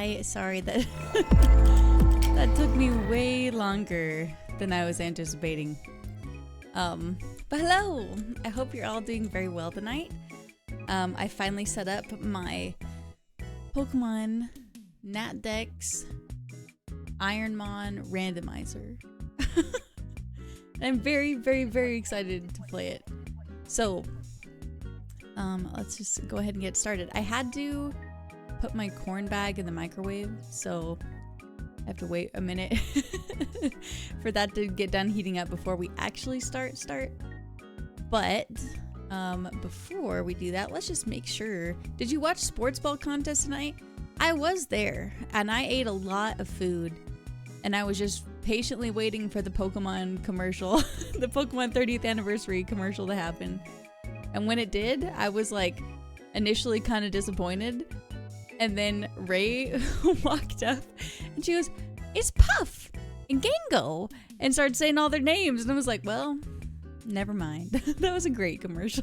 Hi, sorry that that took me way longer than I was anticipating. But hello! I hope you're all doing very well tonight. I finally set up my Pokemon NatDex Ironmon randomizer. I'm very, very, very excited to play it. So, let's just go ahead and get started. I had to put my corn bag in the microwave, so I have to wait a minute for that to get done heating up before we actually start. But before we do that, let's just make sure. Did you watch Sports Ball contest tonight? I was there, and I ate a lot of food, and I was just patiently waiting for the Pokemon commercial, the Pokemon 30th anniversary commercial to happen. And when it did, I was like initially kind of disappointed. And then Ray walked up and she goes, "It's Puff and Gango," and started saying all their names. And I was like, well, never mind. That was a great commercial.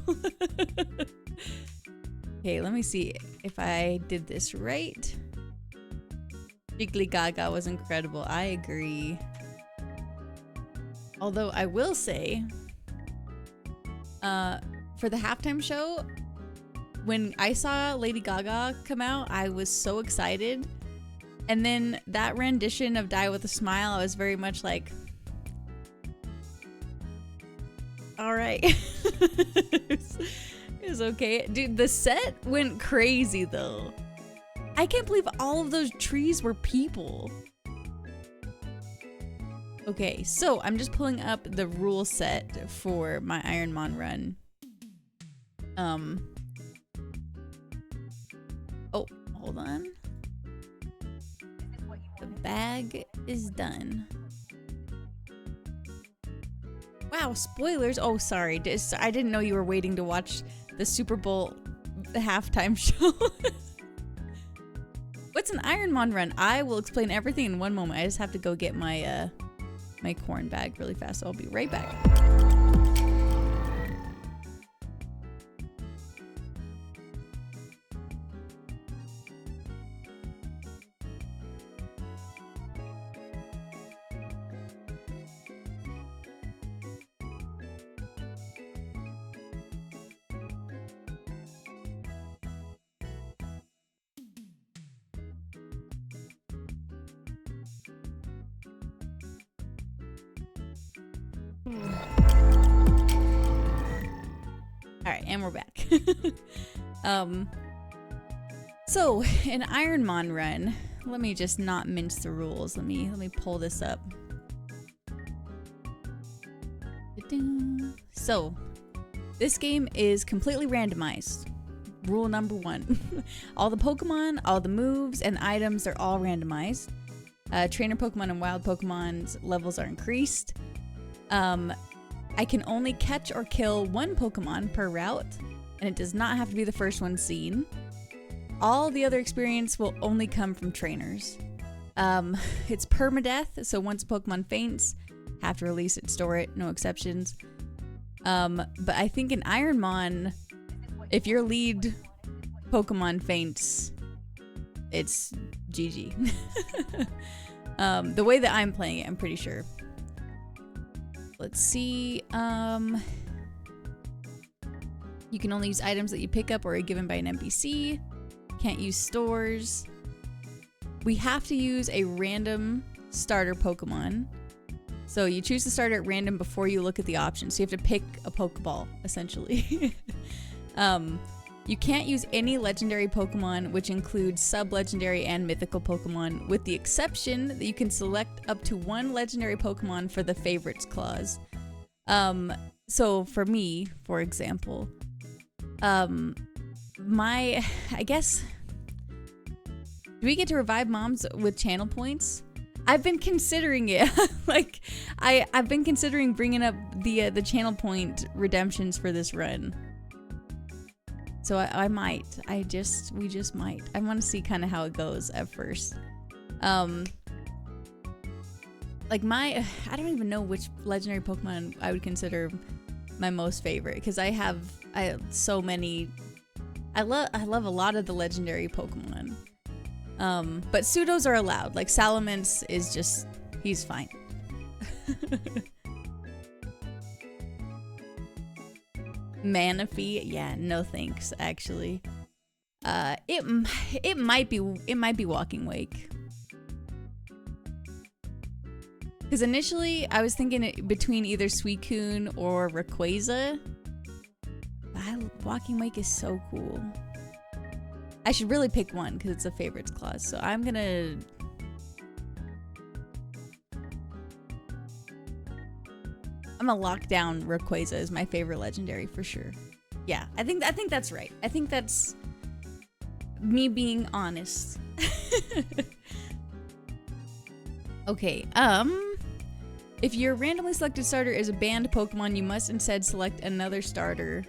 Okay, let me see if I did this right. Jiggly Gaga was incredible. I agree. Although I will say, for the halftime show, when I saw Lady Gaga come out, I was so excited. And then that rendition of Die With A Smile, I was very much like, all right. It was okay. Dude, the set went crazy though. I can't believe all of those trees were people. Okay, so I'm just pulling up the rule set for my Ironmon run. Oh, hold on. The bag is done. Wow, spoilers. Oh, sorry. I didn't know you were waiting to watch the Super Bowl halftime show. What's an Ironmon run? I will explain everything in one moment. I just have to go get my my corn bag really fast. So I'll be right back. Alright, and we're back. So an Ironmon run, let me just not mince the rules. Let me pull this up. So this game is completely randomized. Rule number 1. All the Pokemon, all the moves, and items are all randomized. Trainer Pokemon and wild Pokemon's levels are increased. I can only catch or kill one Pokemon per route, and it does not have to be the first one seen. All the other experience will only come from trainers. It's permadeath, so once a Pokemon faints, have to release it, store it, no exceptions. But I think in Ironmon, if your lead Pokemon faints, it's GG. The way that I'm playing it, I'm pretty sure. Let's see. You can only use items that you pick up or are given by an NPC. Can't use stores. We have to use a random starter Pokemon. So you choose the starter at random before you look at the options. So you have to pick a Pokeball, essentially. You can't use any legendary Pokemon, which includes sub-legendary and mythical Pokemon, with the exception that you can select up to one legendary Pokemon for the favorites clause. So for me, for example, I guess, do we get to revive moms with channel points? I've been considering it. Like, I've been considering bringing up the channel point redemptions for this run. So I might. We just might. I want to see kind of how it goes at first. Like I don't even know which legendary Pokemon I would consider my most favorite, because I have so many. I love a lot of the legendary Pokemon. But pseudos are allowed. Like Salamence is just, he's fine. Manaphy, yeah, no thanks, actually. It might be Walking Wake. Because initially I was thinking between either Suicune or Rayquaza. Walking Wake is so cool. I should really pick one because it's a favorites clause. So I'm gonna. Lock down Rayquaza as my favorite legendary for sure. Yeah, I think that's right. I think that's me being honest. Okay, if your randomly selected starter is a banned Pokemon, you must instead select another starter.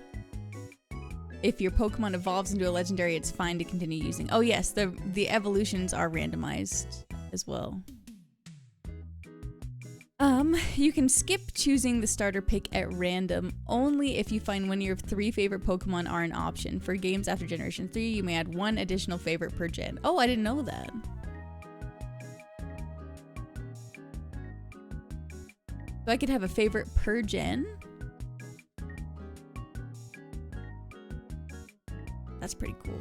If your Pokemon evolves into a legendary, it's fine to continue using. Oh yes, the evolutions are randomized as well. You can skip choosing the starter pick at random only if you find one of your 3 favorite Pokemon are an option. For games after Generation 3, you may add 1 additional favorite per gen. Oh, I didn't know that. So I could have a favorite per gen? That's pretty cool.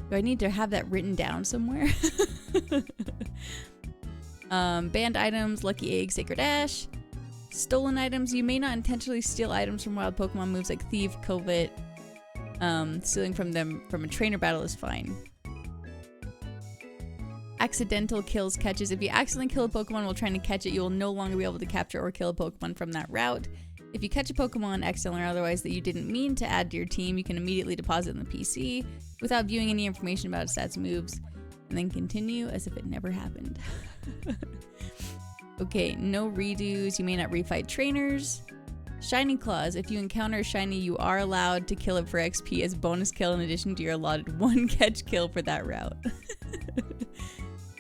Do I need to have that written down somewhere? Banned items, Lucky Egg, Sacred Ash. Stolen items, you may not intentionally steal items from wild Pokemon moves like Thief, Covet. Stealing from them from a trainer battle is fine. Accidental kills, catches. If you accidentally kill a Pokemon while trying to catch it, you will no longer be able to capture or kill a Pokemon from that route. If you catch a Pokemon accidentally or otherwise that you didn't mean to add to your team, you can immediately deposit in the PC without viewing any information about its stats, moves, and then continue as if it never happened. Okay, no redos. You may not refight trainers. Shiny Claws. If you encounter a shiny, you are allowed to kill it for XP as bonus kill in addition to your allotted 1 catch kill for that route.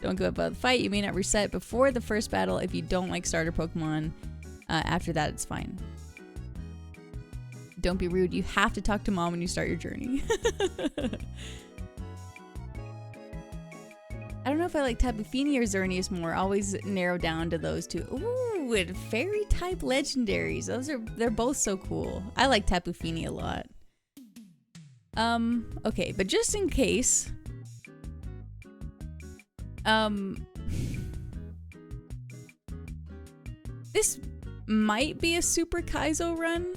Don't give up on the fight. You may not reset before the first battle if you don't like starter Pokemon. After that, it's fine. Don't be rude. You have to talk to mom when you start your journey. I don't know if I like Tapu Fini or Xerneas more. Always narrow down to those two. Ooh, and fairy type legendaries. They're both so cool. I like Tapu Fini a lot. Okay, but just in case, this might be a Super Kaizo run.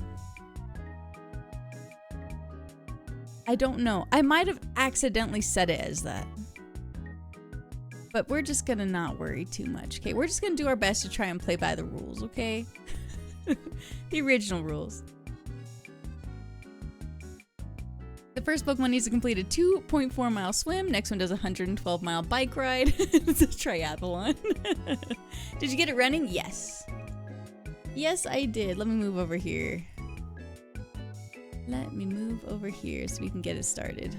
I don't know. I might have accidentally set it as that. But we're just gonna not worry too much, okay? We're just gonna do our best to try and play by the rules, okay? The original rules. The first Pokemon needs to complete a 2.4 mile swim. Next one does a 112 mile bike ride. It's a triathlon. Did you get it running? Yes. Yes, I did. Let me move over here. Let me move over here so we can get it started.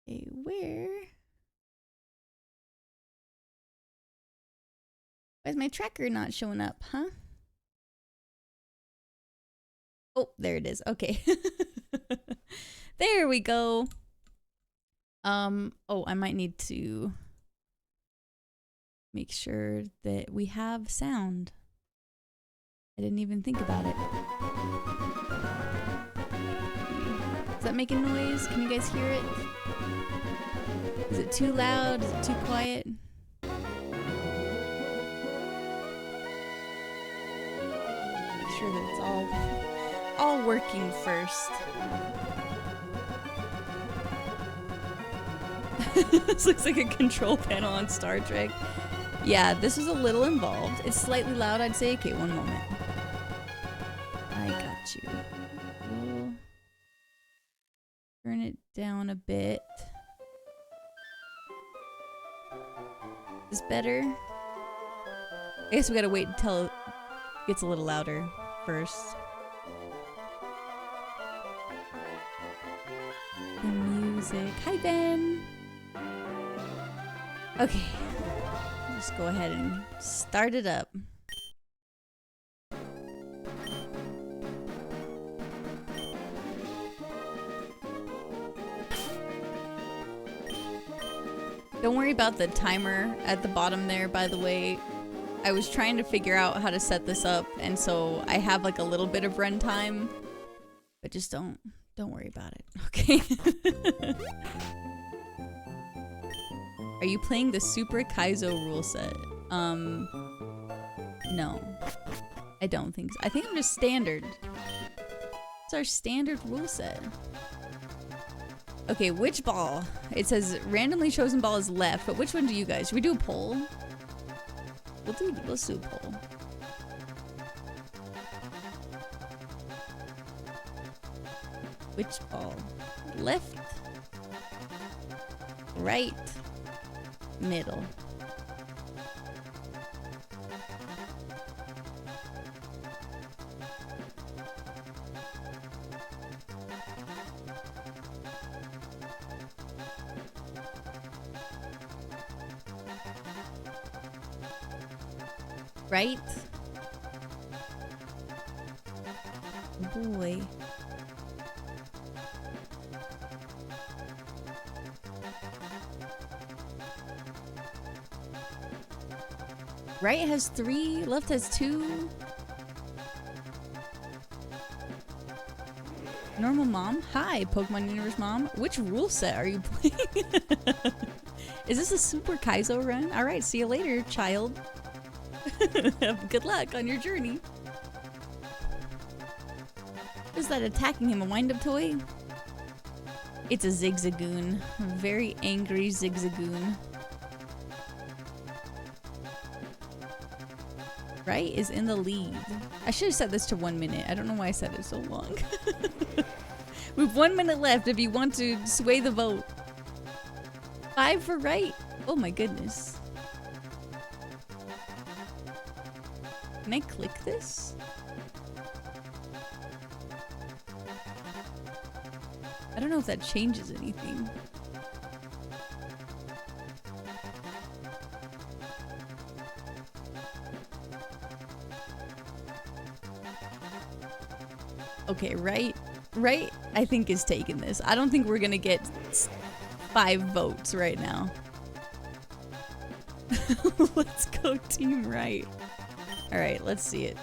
Okay, why is my tracker not showing up, huh? Oh, there it is. Okay. There we go. Oh, I might need to make sure that we have sound. I didn't even think about it. Is that making noise? Can you guys hear it? Is it too loud? Is it too quiet? Make sure that it's all working first. This looks like a control panel on Star Trek. Yeah, this was a little involved. It's slightly loud, I'd say. Okay, one moment. I got you. We'll turn it down a bit. Is this better? I guess we gotta wait until it gets a little louder first. The music. Hi, Ben. Okay. Just go ahead and start it up. Don't worry about the timer at the bottom there, by the way. I was trying to figure out how to set this up, and so I have like a little bit of runtime, but just don't worry about it, okay? Are you playing the Super Kaizo rule set? No. I don't think so. I think I'm just standard. It's our standard rule set. Okay, which ball? It says randomly chosen ball is left, but which one do you guys? Should we do a poll? Let's do a poll. Which ball? Left, right, middle. Right? Oh boy. Right has 3, left has 2. Normal mom? Hi, Pokemon Universe mom. Which rule set are you playing? Is this a Super Kaizo run? Alright, see you later, child. Good luck on your journey. Is that attacking him? A wind-up toy? It's a Zigzagoon. A very angry Zigzagoon. Right is in the lead. I should have set this to 1 minute. I don't know why I set it so long. We have 1 minute left if you want to sway the vote. 5 for right. Oh my goodness. Can I click this? I don't know if that changes anything. Okay, right I think is taking this. I don't think we're gonna get 5 votes right now. Let's go team right. Alright, let's see it.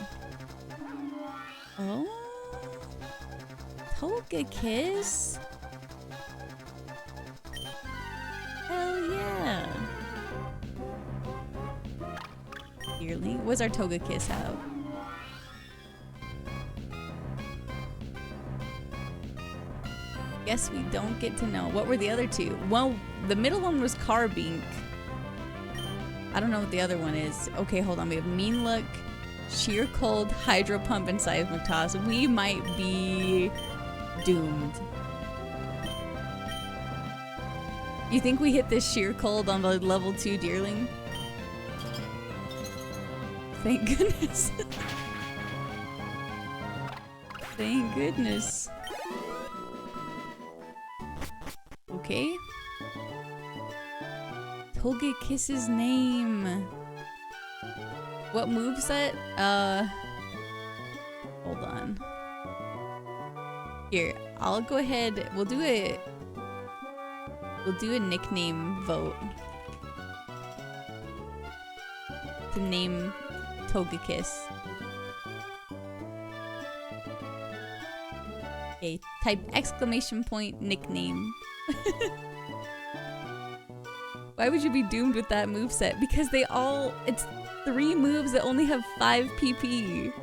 Oh, Togekiss? Hell yeah. Dearly, what's our Togekiss have? Guess we don't get to know. What were the other 2? Well, the middle one was Carbink. I don't know what the other one is. Okay, hold on. We have Mean Look, Sheer Cold, Hydro Pump, and Seismic Toss. We might be doomed. You think we hit this Sheer Cold on the level 2 Deerling? Thank goodness. Thank goodness. Okay. Togekiss's name. What moveset? Hold on. Here, I'll go ahead. We'll do a nickname vote to name Togekiss. Okay, type exclamation point nickname. Why would you be doomed with that moveset? Because it's 3 moves that only have 5 PP.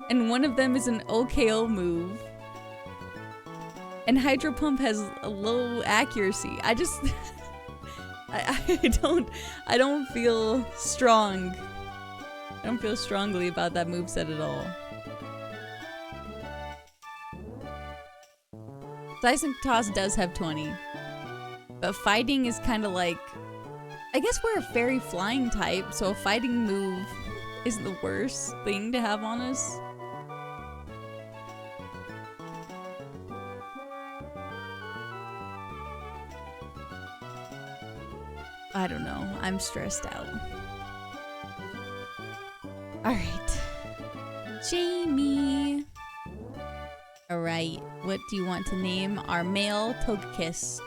And one of them is an OKO move. And Hydro Pump has a low accuracy. I just I don't feel strong. I don't feel strongly about that moveset at all. Seismic Toss does have 20. But fighting is kind of like... I guess we're a fairy flying type, so a fighting move isn't the worst thing to have on us. I don't know. I'm stressed out. Alright. Jamie. Alright. What do you want to name our male Togekiss?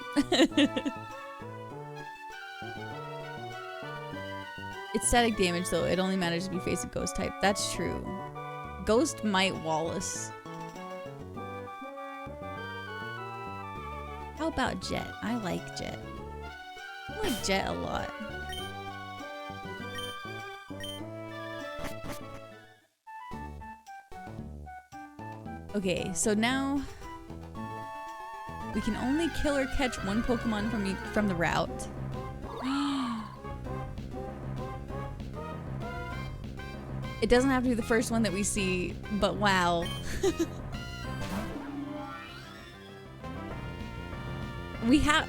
It's static damage though. It only matters if you face a ghost type. That's true. Ghost might Wallace. How about Jet? I like Jet. I like Jet a lot. Okay, so now we can only kill or catch one Pokemon from the route. It doesn't have to be the first one that we see, but wow.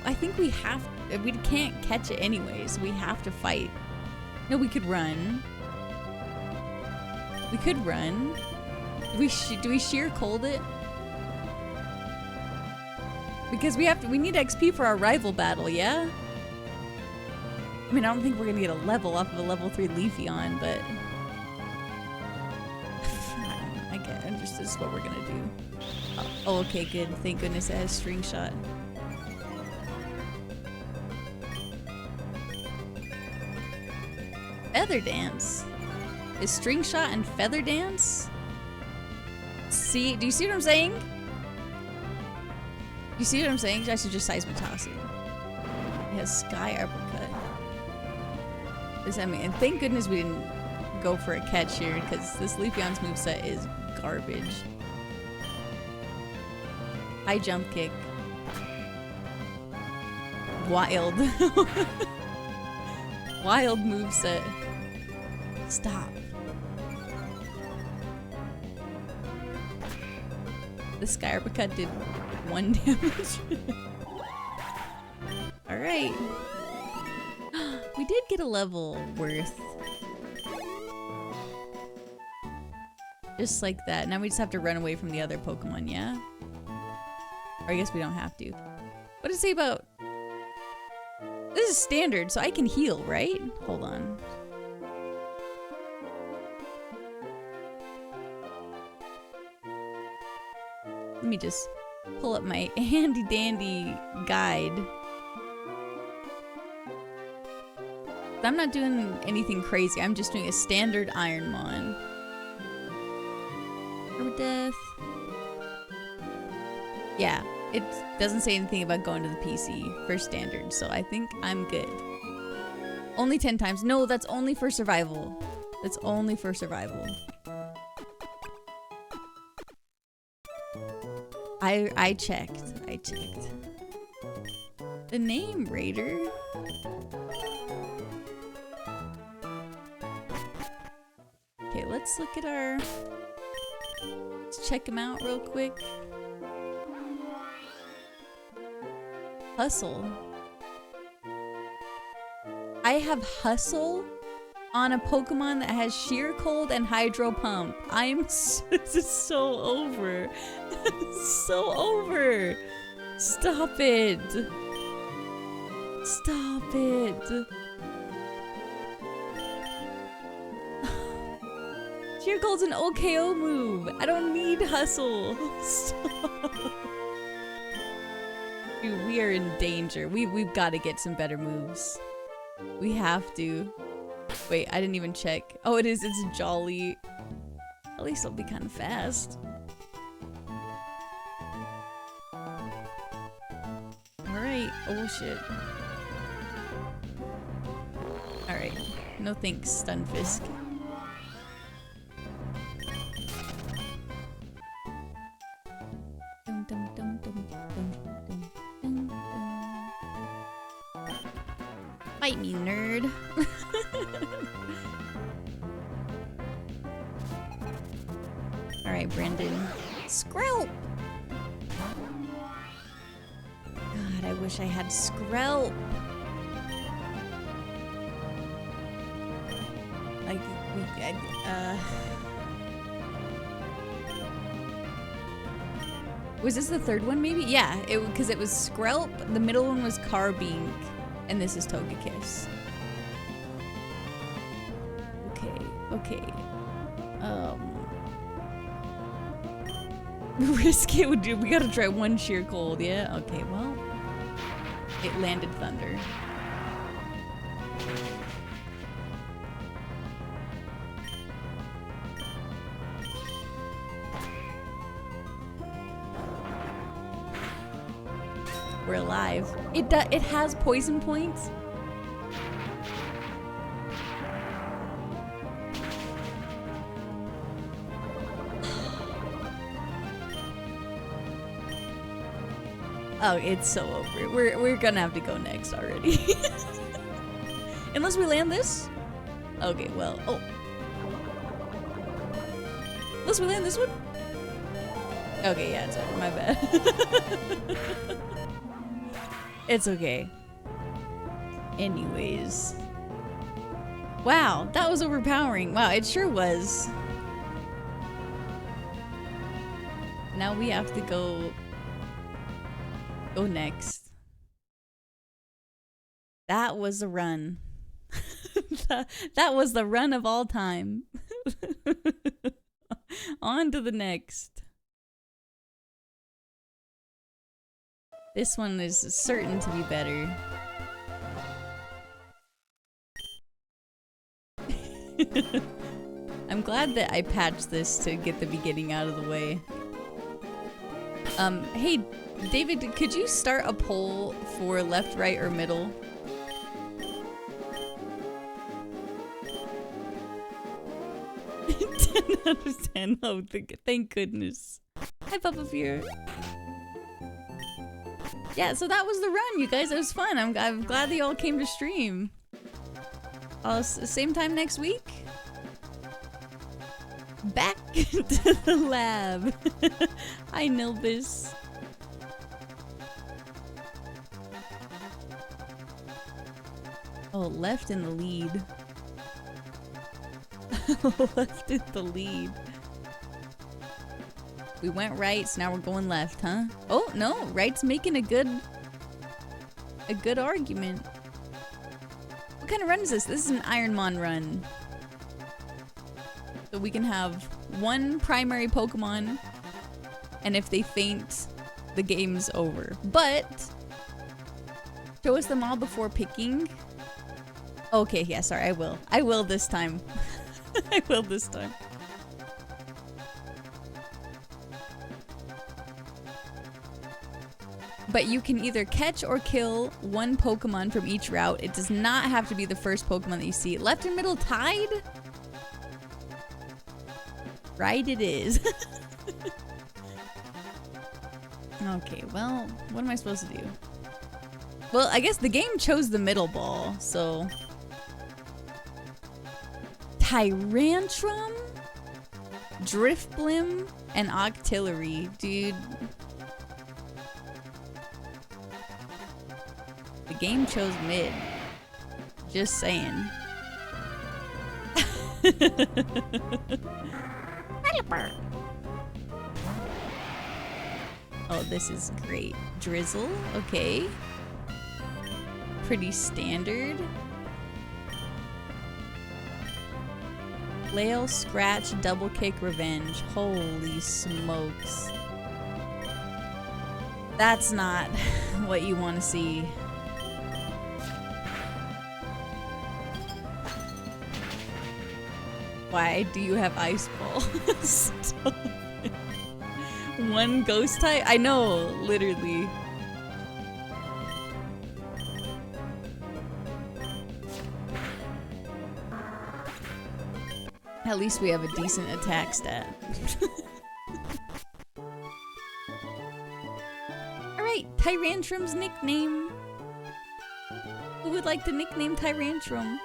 I think we can't catch it anyways. We have to fight. No, we could run. We could run. Do we sheer cold it? Because we need XP for our rival battle, yeah? I mean, I don't think we're gonna get a level off of a level 3 Leafeon, but this is what we're gonna do. Oh, okay, good. Thank goodness it has String Shot. Feather Dance? Is String Shot and Feather Dance? See? Do you see what I'm saying? You see what I'm saying? I should just Seismitoss it. It has Sky Uppercut. I mean, and thank goodness we didn't go for a catch here, because this Leafeon's moveset is garbage. High jump kick. Wild. Wild moveset. Stop. The Sky Uppercut did 1 damage. Alright. We did get a level worth. Just like that. Now we just have to run away from the other Pokemon, yeah? Or I guess we don't have to. What does it say about... This is standard, so I can heal, right? Hold on. Let me just pull up my handy dandy guide. I'm not doing anything crazy. I'm just doing a standard Ironmon. Death. Yeah, it doesn't say anything about going to the PC for standard, so I think I'm good. Only 10 times. No, that's only for survival. That's only for survival. I checked. I checked. The name Raider. Okay, let's look at our... Let's check him out real quick. Hustle. I have Hustle on a Pokemon that has Sheer Cold and Hydro Pump. This is so over. So over. Stop it. Stop it. Sheer Cold's an OKO move. I don't need Hustle. Stop. Dude, we are in danger. We've got to get some better moves. We have to. Wait, I didn't even check. Oh, it is. It's Jolly. At least it'll be kind of fast. Alright. Oh, shit. Alright. No thanks, Stunfisk. Fight me, nerd. Alright, Brandon. Skrelp! God, I wish I had Skrelp. Like, was this the third one, maybe? Yeah, because it was Skrelp. The middle one was Carbink. And this is Togekiss. Okay, okay. Risk it would do. We gotta try one sheer cold, yeah? Okay, well. It landed thunder. We're alive. It has poison points. Oh, it's so over. We're gonna have to go next already. Unless we land this? Okay, well, oh. Unless we land this one? Okay, yeah, it's over, my bad. It's okay. Anyways. Wow, that was overpowering. Wow, it sure was. Now we have to go next. That was a run. that was the run of all time. On to the next. This one is certain to be better. I'm glad that I patched this to get the beginning out of the way. Hey, David, could you start a poll for left, right, or middle? 10 out of 10. Oh, thank goodness. Hi, Papa Fear. Yeah, so that was the run, you guys. It was fun. I'm glad that you all came to stream. Same time next week. Back to the lab. Hi, Nilbus. Oh, left in the lead. Left in the lead. We went right, so now we're going left, huh? Oh, no, right's making a good argument. What kind of run is this? This is an Ironmon run. So we can have one primary Pokemon, and if they faint, the game's over. But show us them all before picking. Okay, yeah, sorry, I will. I will this time. I will this time. But you can either catch or kill one Pokemon from each route. It does not have to be the first Pokemon that you see. Left and middle tied? Right it is. Okay, well, what am I supposed to do? Well, I guess the game chose the middle ball, so... Tyrantrum? Drifblim? And Octillery. Dude... The game chose mid. Just saying. Oh, this is great. Drizzle, okay. Pretty standard. Flail, Scratch, Double Kick, Revenge. Holy smokes. That's not what you want to see. Why do you have Ice Ball? Stop it. One ghost type? I know, literally. At least we have a decent attack stat. Alright, Tyrantrum's nickname. Who would like to nickname Tyrantrum?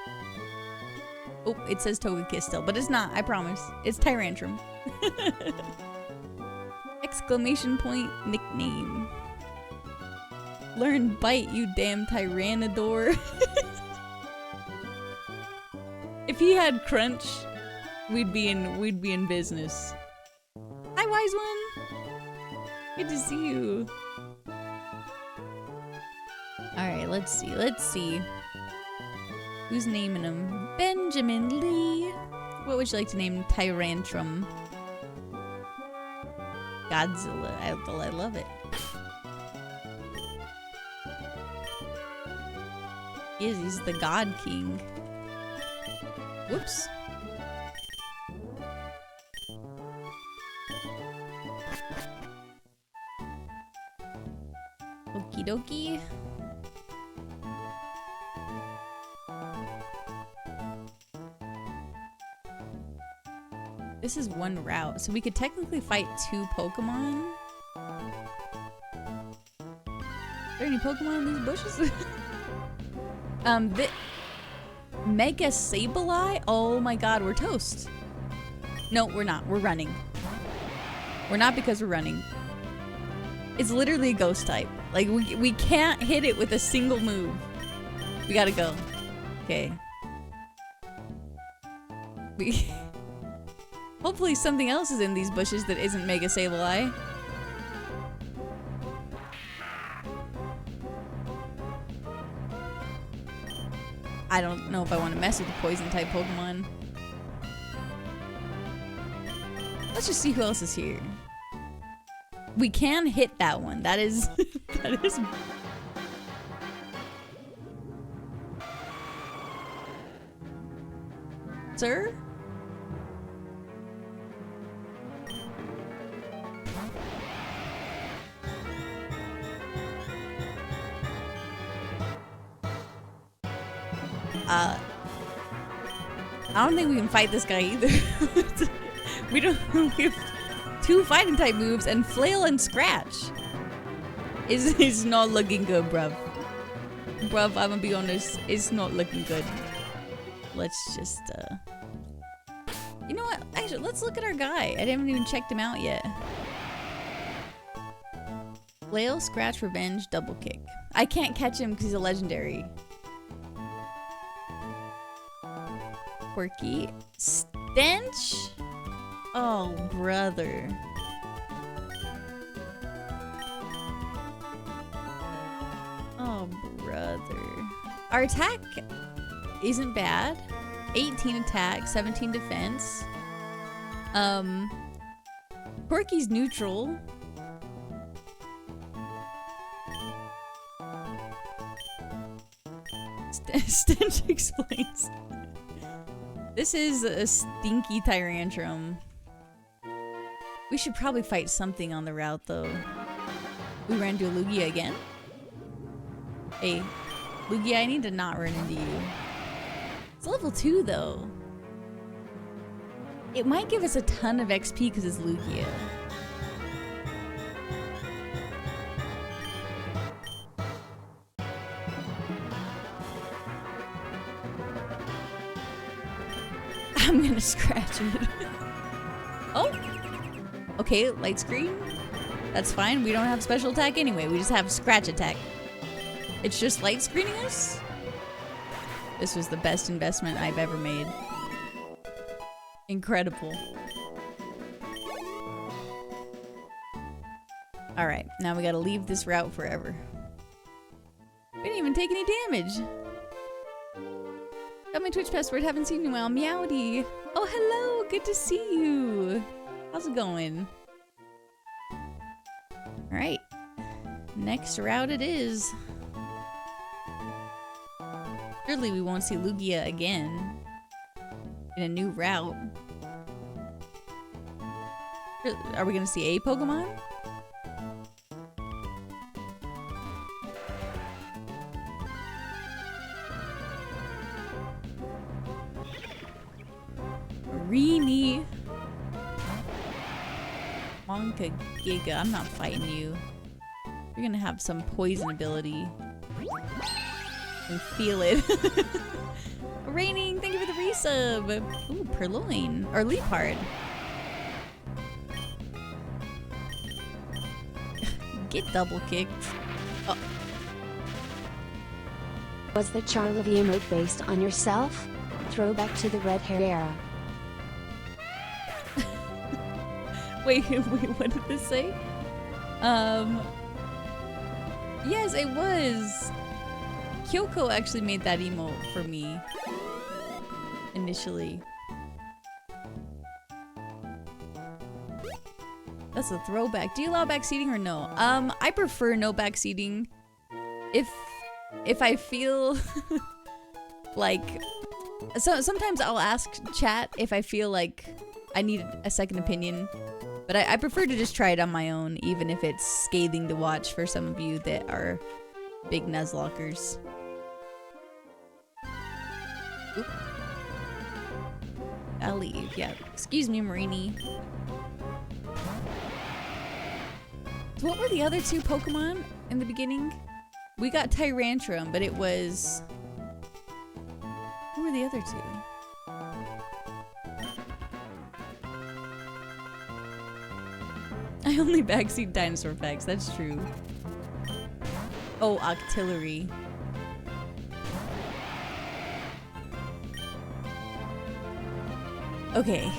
Oh, it says Togekiss still, but it's not, I promise. It's Tyrantrum. Exclamation point nickname. Learn Bite, you damn Tyrannodor. If he had Crunch, we'd be in business. Hi, Wise One. Good to see you. Alright, let's see. Let's see. Who's naming him? Benjamin Lee. What would you like to name Tyrantrum? Godzilla. I love it. He's the God King. Whoops. Okie dokie. This is one route, so we could technically fight 2 Pokemon. Are there any Pokemon in these bushes? The Mega Sableye? Oh my god, we're toast. No, we're not. We're running. We're not because we're running. It's literally a ghost type. Like, we can't hit it with a single move. We gotta go. Okay. Hopefully something else is in these bushes that isn't Mega Sableye. I don't know if I want to mess with the poison type Pokemon. Let's just see who else is here. We can hit that one. That is that is Sir? I don't think we can fight this guy either. We have 2 fighting type moves and flail and scratch. It's not looking good, bruv. Bruv, I'm gonna be honest, it's not looking good. Let's just you know what? Actually, let's look at our guy. I haven't even checked him out yet. Flail, scratch, revenge, double kick. I can't catch him because he's a legendary. Quirky. Stench? Oh, brother. Oh, brother. Our attack isn't bad. 18 attack, 17 defense. Quirky's neutral. Stench explains. This is a stinky Tyrantrum. We should probably fight something on the route, though. We ran into a Lugia again. Hey, Lugia, I need to not run into you. It's level 2, though. It might give us a ton of XP because it's Lugia. I'm gonna scratch it. Oh! Okay, light screen. That's fine. We don't have special attack anyway. We just have scratch attack. It's just light screening us? This was the best investment I've ever made. Incredible. Alright, now we gotta leave this route forever. We didn't even take any damage. Got my Twitch password, haven't seen you in a while. Meowdy. Oh, hello, good to see you. How's it going? Alright. Next route it is. Surely we won't see Lugia again. In a new route. Are we gonna see a Pokemon? Rini. Monka Giga. I'm not fighting you. You're gonna have some poison ability. And feel it. Raining, thank you for the resub. Ooh, Purloin. Or Leopard. Get double kicked. Oh. Was the Charlevy emote based on yourself? Throwback to the red hair era. Wait, what did this say? Yes, it was. Kyoko actually made that emote for me initially. That's a throwback. Do you allow backseating or no? I prefer no backseating. If I feel like sometimes I'll ask chat if I feel like I need a second opinion, but I prefer to just try it on my own, even if it's scathing to watch for some of you that are big Nuzlockers. Oop. I'll leave. Yeah. Excuse me, Marini. So what were the other two Pokemon in the beginning? We got Tyrantrum, but it was... Who were the other two? I only backseat dinosaur facts, that's true. Oh, Octillery. Okay,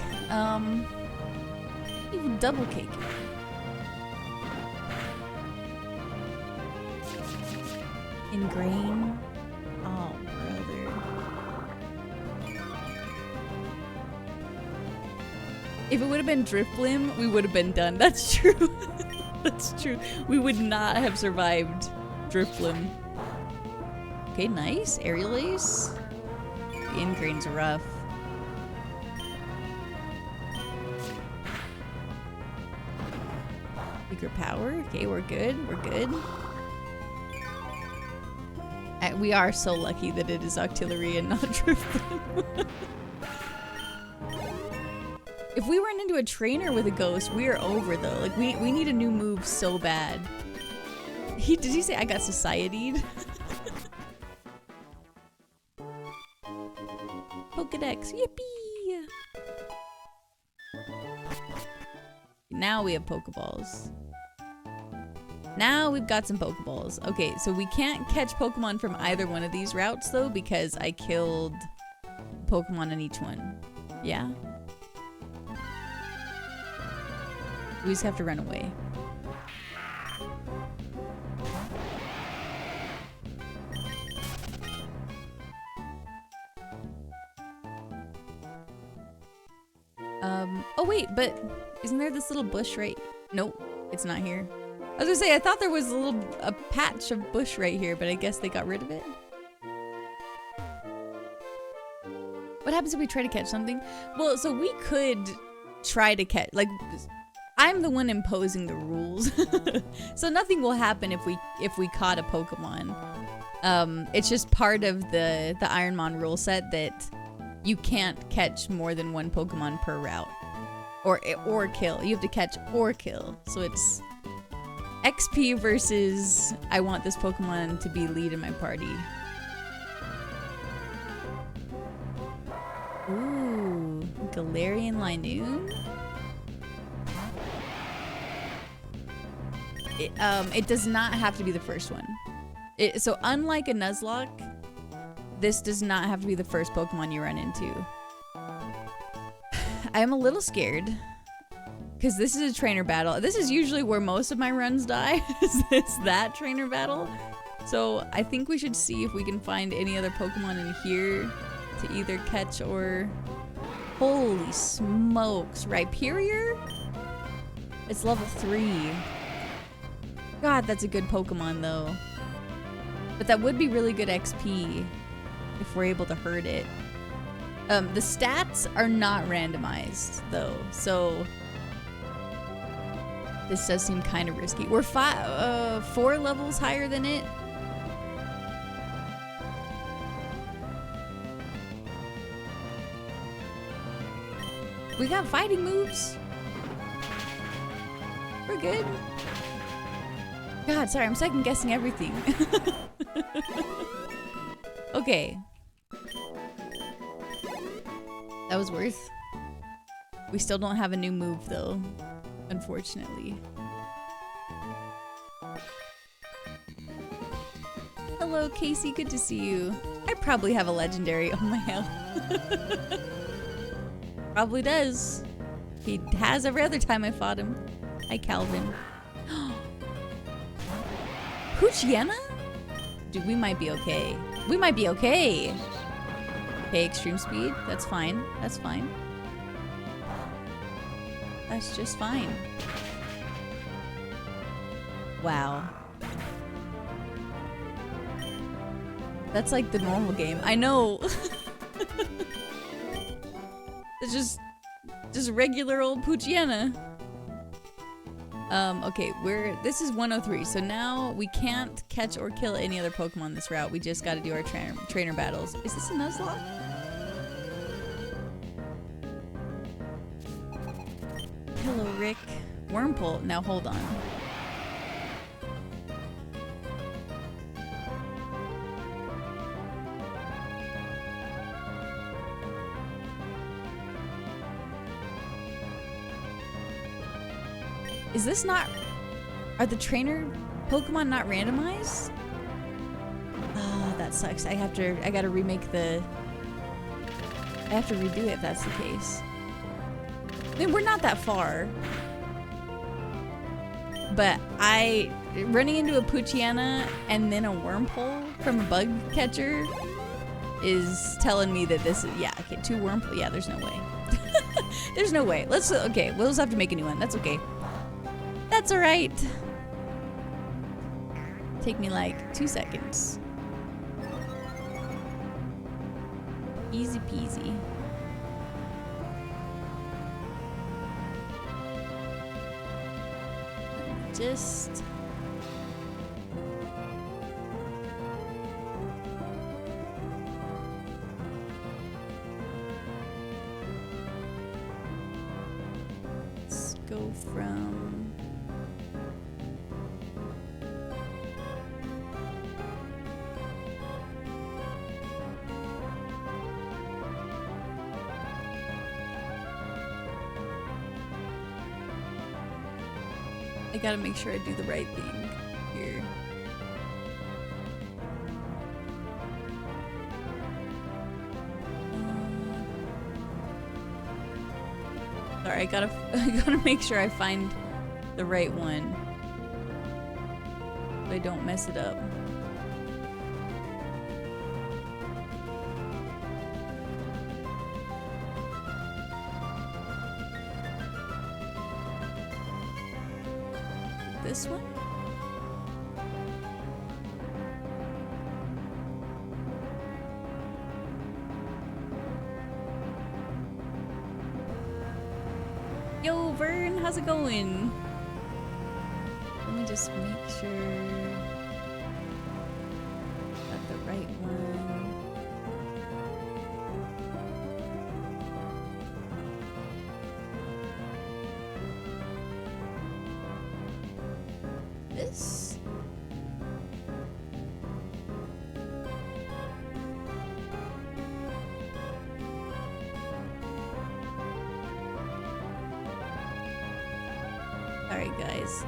even double cake. Ingrain. Oh, brother. If it would have been Drifblim, we would have been done. That's true. That's true. We would not have survived Drifblim. Okay, nice. Aerial Ace. The Ingrain's rough. Bigger power. Okay, we're good. We're good. We are so lucky that it is Octillery and not Drifblim. If we run into a trainer with a ghost, we are over though. Like we need a new move so bad. Did he say I got society'd? Pokedex, yippee! Now we have Pokeballs. Now we've got some Pokeballs. Okay, so we can't catch Pokemon from either one of these routes though because I killed Pokemon on each one. Yeah? We just have to run away. Oh wait, but isn't there this little bush right? Nope, it's not here. I was gonna say, I thought there was a patch of bush right here, but I guess they got rid of it. What happens if we try to catch something? Well, so we could try to catch, like, I'm the one imposing the rules. So nothing will happen if we caught a Pokemon. It's just part of the Ironmon rule set that you can't catch more than one Pokemon per route. Or kill. You have to catch or kill. So it's XP versus I want this Pokemon to be lead in my party. Ooh, Galarian Linoone? It does not have to be the first one. So unlike a Nuzlocke, this does not have to be the first Pokemon you run into. I'm a little scared because this is a trainer battle. This is usually where most of my runs die. It's that trainer battle. So I think we should see if we can find any other Pokemon in here to either catch or... Holy smokes. Rhyperior? It's level 3. God, that's a good Pokemon though. But that would be really good XP if we're able to herd it. The stats are not randomized though, so this does seem kind of risky. We're 4 levels higher than it. We got fighting moves. We're good. God, sorry, I'm second guessing everything. Okay. That was worth. We still don't have a new move though, unfortunately. Hello, Casey, good to see you. I probably have a legendary. Oh my hell. Probably does. He has every other time I fought him. Hi, Calvin. Poochyena? Dude, we might be okay. We might be okay. Okay, extreme speed. That's fine. That's fine. That's just fine. Wow. That's like the normal game. I know. It's just regular old Poochyena. Okay, this is 103, so now we can't catch or kill any other Pokemon this route. We just gotta do our trainer battles. Is this a Nuzlocke? Hello, Rick. Wurmple. Now hold on. Is this not... Are the trainer Pokemon not randomized? Oh, that sucks. I gotta remake the... I have to redo it if that's the case. I mean, we're not that far. But running into a Poochyena and then a Wurmple from a bug catcher is telling me that this is... Yeah, okay, 2 Wurmple. Yeah, there's no way. There's no way. Okay, we'll just have to make a new one. That's okay. That's alright. Take me like 2 seconds. Easy peasy. Just... Let's go from... I gotta make sure I do the right thing here. Sorry, I gotta make sure I find the right one, so I don't mess it up. This one? Yo, Vern, how's it going? Let me just make sure got the right one. This? Sorry, guys.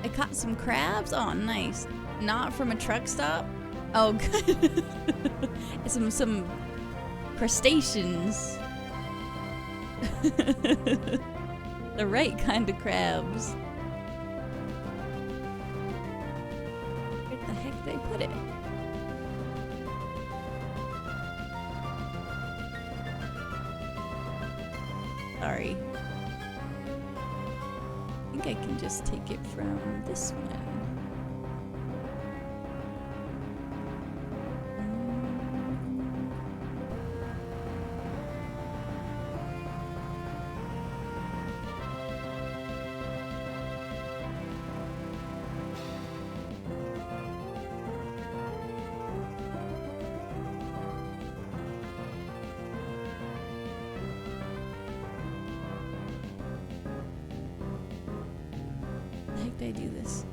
I caught some crabs. Oh, nice. Not from a truck stop. Oh, good. some crustaceans. The right kind of crabs. Where the heck did I put it? Sorry. I think I can just take it from this one. I do this?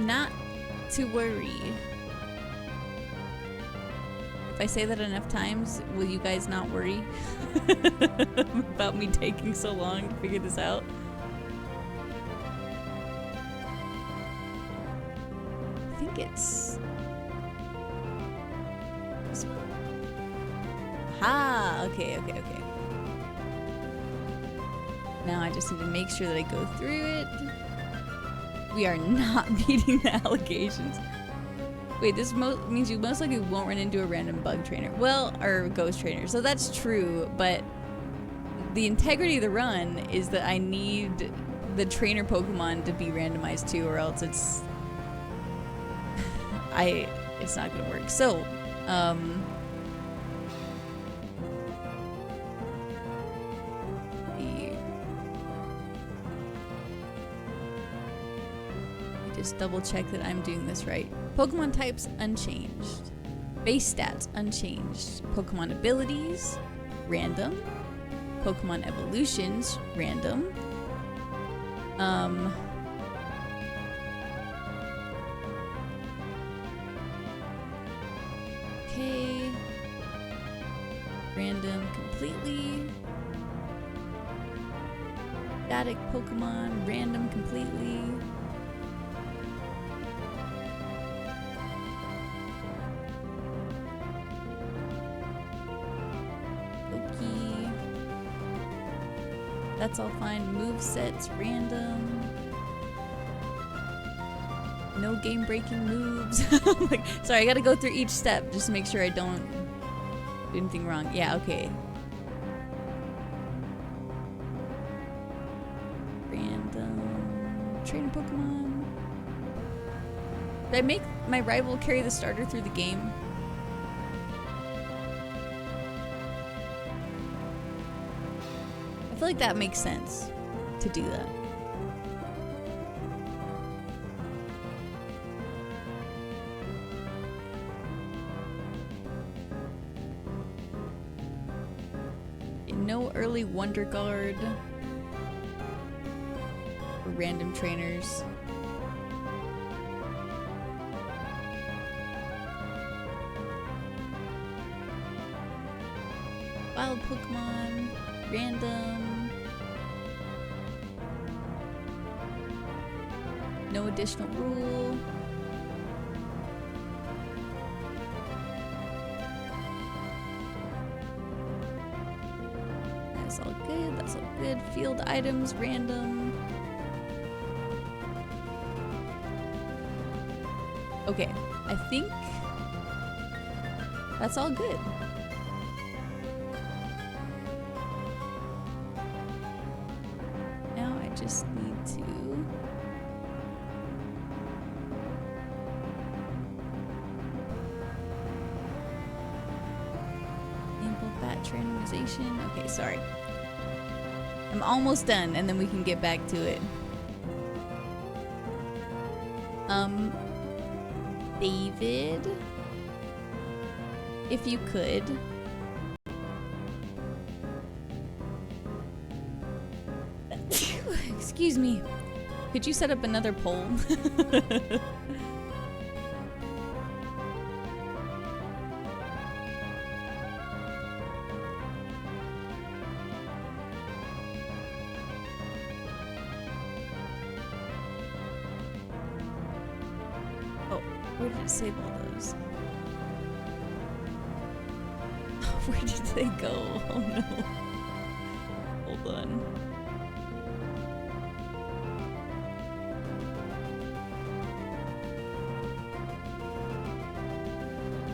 Not to worry. If I say that enough times, will you guys not worry about me taking so long to figure this out? think it's... Ah, okay. Now I just need to make sure that I go through it. We are not meeting the allegations. Wait, this means you most likely won't run into a random bug trainer. Well, or ghost trainer. So that's true, but the integrity of the run is that I need the trainer Pokemon to be randomized too, or else it's not gonna work. So, just double check that I'm doing this right. Pokemon types unchanged. Base stats unchanged. Pokemon abilities random. Pokemon evolutions random. Okay. Random completely. Static Pokemon random completely. That's all fine. Movesets random. No game breaking moves. Like, sorry, I gotta go through each step just to make sure I don't do anything wrong. Yeah, okay. Random. Trainer Pokemon. Did I make my rival carry the starter through the game? I feel like that makes sense to do that. No early Wonder Guard or random trainers. Wild Pokemon, random. No additional rule. That's all good, that's all good. Field items, random. Okay, I think that's all good. Now I just need to randomization. Okay, sorry. I'm almost done and then we can get back to it. David, if you could. Excuse me. Could you set up another poll? Where did it save all those? Where did they go? Oh no. Hold on.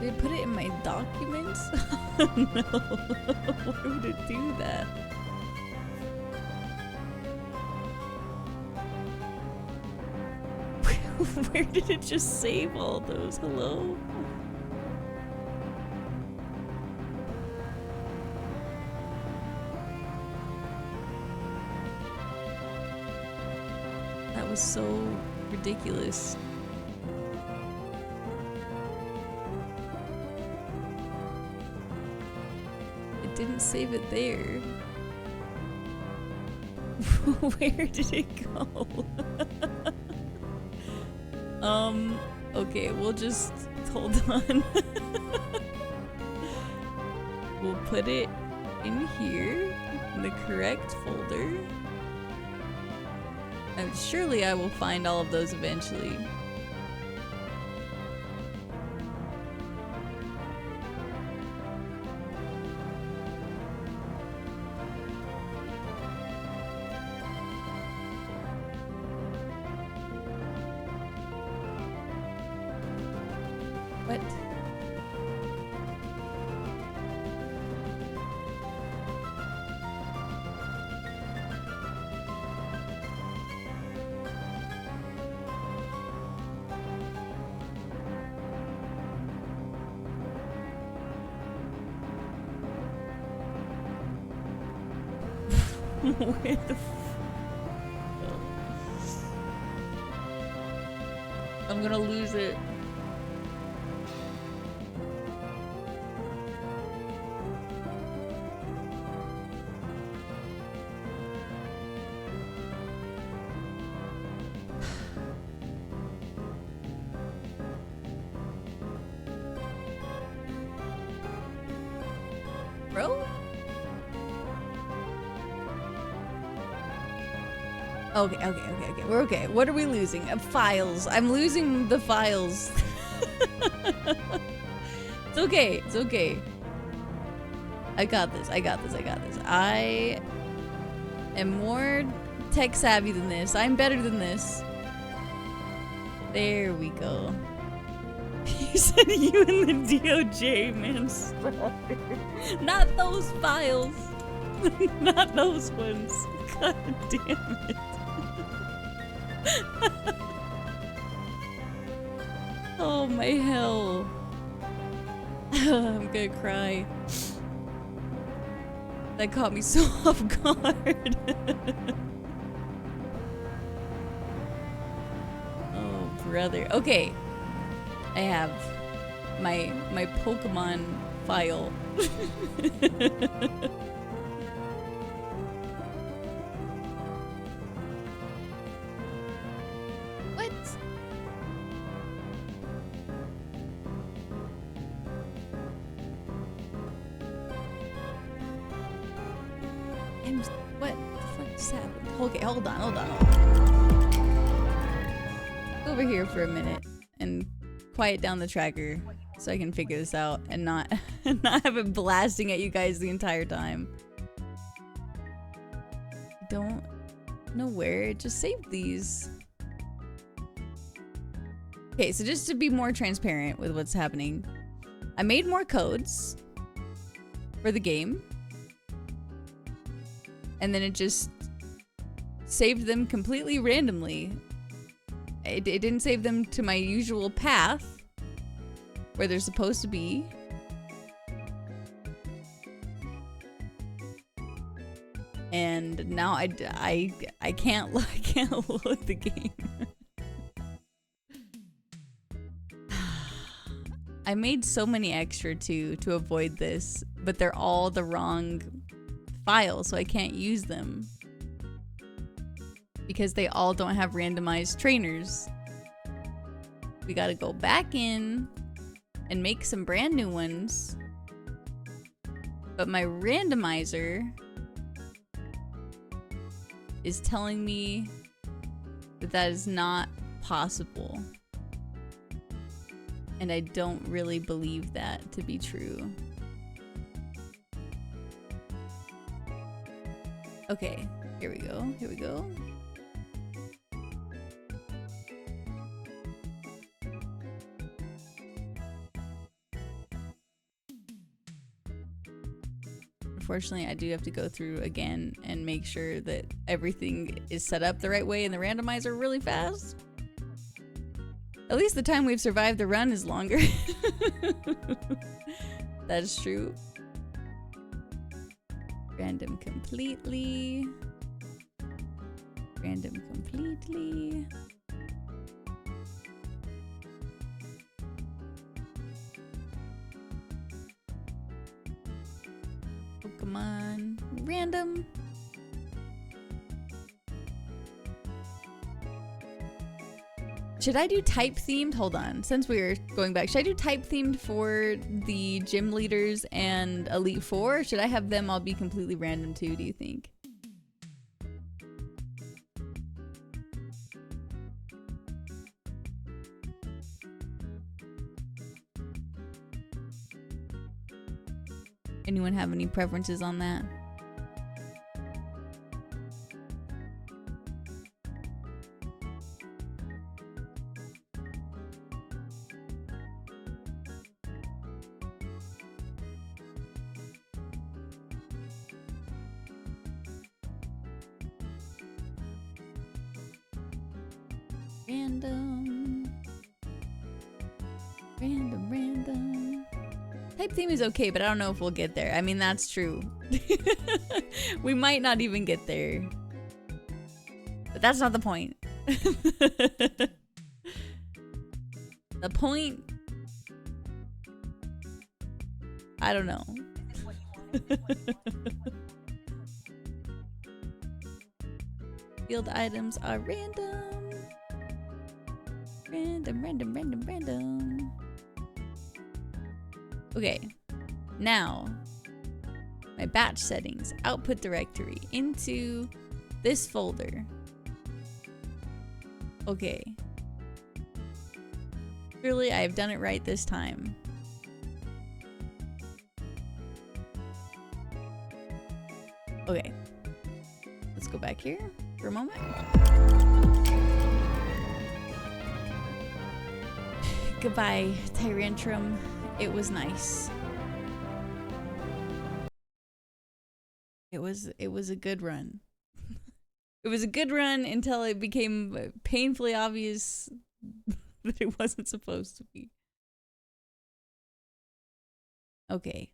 Did it put it in my documents? Oh no. Why would it do that? Where did it just save all those? Hello? That was so ridiculous. It didn't save it there. Where did it go? Okay, we'll just hold on. We'll put it in here, in the correct folder. And surely I will find all of those eventually. What? Where the I'm gonna lose it. Bro? Okay. We're okay. What are we losing? Files. I'm losing the files. It's okay. It's okay. I got this. I am more tech savvy than this. I'm better than this. There we go. You said you and the DOJ, man. Not those files. Not those ones. God damn it. Oh my hell. I'm gonna cry. That caught me so off guard. Oh brother. Okay. I have my Pokemon file. What? What the fuck just happened? Okay, hold on. Go over here for a minute and quiet down the tracker so I can figure this out and not have it blasting at you guys the entire time. Don't know where it just saved these. Okay, so just to be more transparent with what's happening, I made more codes for the game, and then it just saved them completely randomly. It didn't save them to my usual path where they're supposed to be. And now I can't load the game. I made so many extra to avoid this, but they're all the wrong files, so I can't use them. Because they all don't have randomized trainers. We gotta go back in and make some brand new ones. But my randomizer is telling me that that is not possible. And I don't really believe that to be true. Okay, here we go. Unfortunately, I do have to go through again and make sure that everything is set up the right way in the randomizer really fast. At least the time we've survived the run is longer. That is true. Random completely. Pokemon random. Should I do type themed? Hold on. Since we were going back, should I do type themed for the gym leaders and Elite Four? Or should I have them all be completely random too, do you think? Anyone have any preferences on that? Random. Random. Type theme is okay, but I don't know if we'll get there. I mean, that's true. We might not even get there. But that's not the point. The point... I don't know. Field items are random. Random. Okay. Now, my batch settings. Output directory. Into this folder. Okay. Clearly, I have done it right this time. Okay. Let's go back here for a moment. Goodbye, Tyrantrum. It was nice. It was a good run. It was a good run until it became painfully obvious that it wasn't supposed to be. Okay.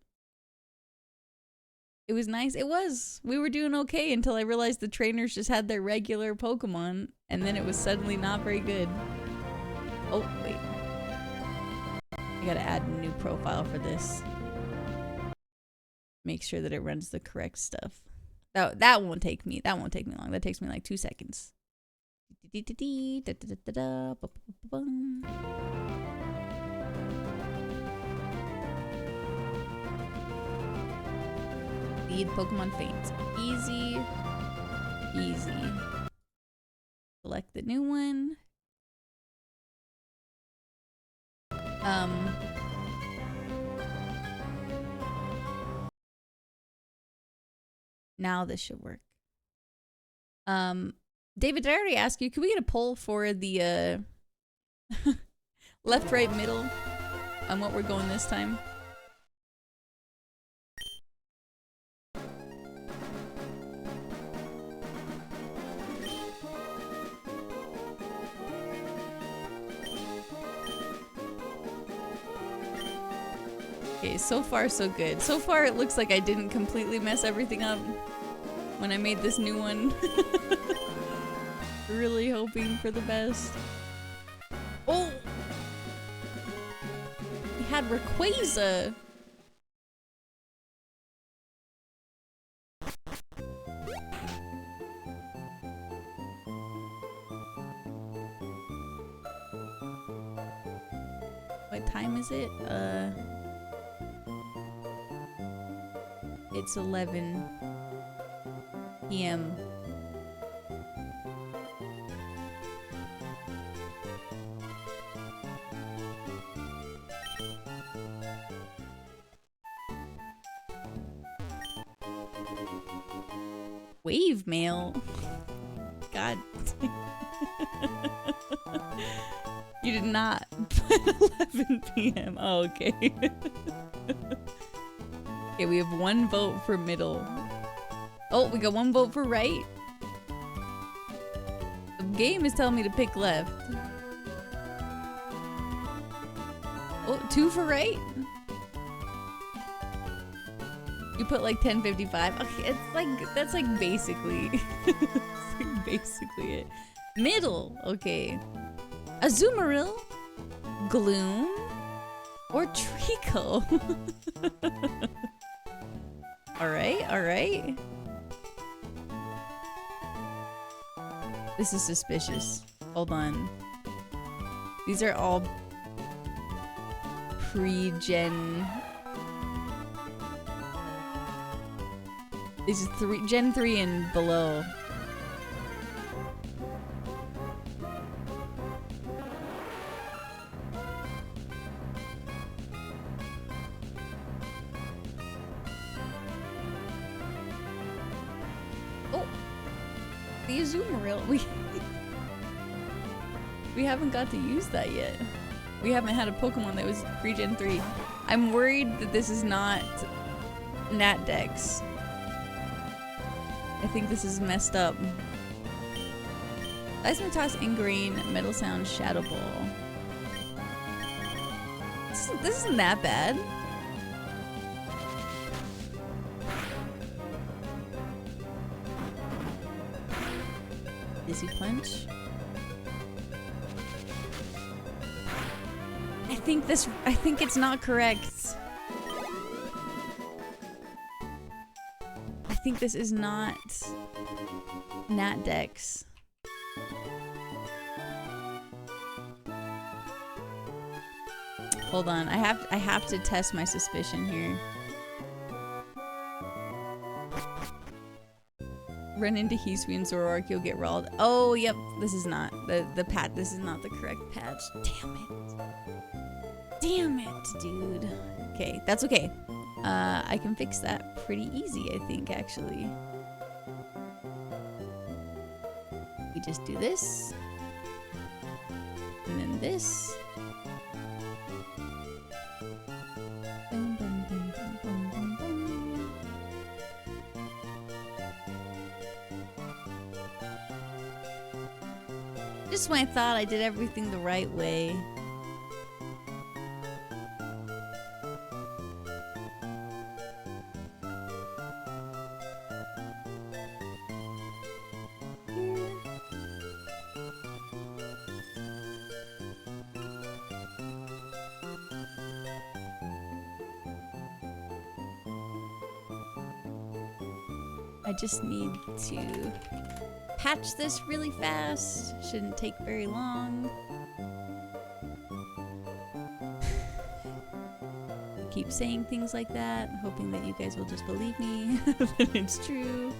It was nice. It was. We were doing okay until I realized the trainers just had their regular Pokemon, and then it was suddenly not very good. Oh, wait. I gotta add a new profile for this. Make sure that it runs the correct stuff. That won't take me. That won't take me long. That takes me like 2 seconds. Lead Pokemon Faint. Easy. Easy. Select the new one. Now this should work. David, did I already ask you, could we get a poll for the left, right, middle on what we're going this time? Okay, so far so good. So far it looks like I didn't completely mess everything up when I made this new one. Really hoping for the best. Oh! We had Rayquaza! What time is it? It's 11 p.m. Wave mail? God. You did not put 11 p.m. Oh, okay. Okay, we have 1 vote for middle. Oh, we got 1 vote for right. The game is telling me to pick left. Oh, 2 for right? You put like 10:55. Okay, it's like, that's like basically, it's like basically it. Middle, okay. Azumarill, Gloom, or Treecko. Alright. This is suspicious. Hold on. These are all pre-gen. This is Gen 3 and below. Oh! The Azumarill. We haven't got to use that yet. We haven't had a Pokemon that was pre-Gen 3. I'm worried that this is not Nat Dex. I think this is messed up. Seismic Ingrain, Metal Sound, Shadow Ball. This isn't that bad. Dizzy Punch. I think it's not correct. I think this is not Nat Dex. Hold on, I have to test my suspicion here. Run into Hisui and Zoroark, you'll get rolled. Oh, yep, this is not this is not the correct patch. Damn it. Damn it, dude. Okay, that's okay. I can fix that pretty easy, I think, actually. We just do this. And then this. Boom, boom, boom, boom, boom, boom, boom. Just when I thought I did everything the right way. I just need to patch this really fast. Shouldn't take very long. I keep saying things like that, hoping that you guys will just believe me that it's true.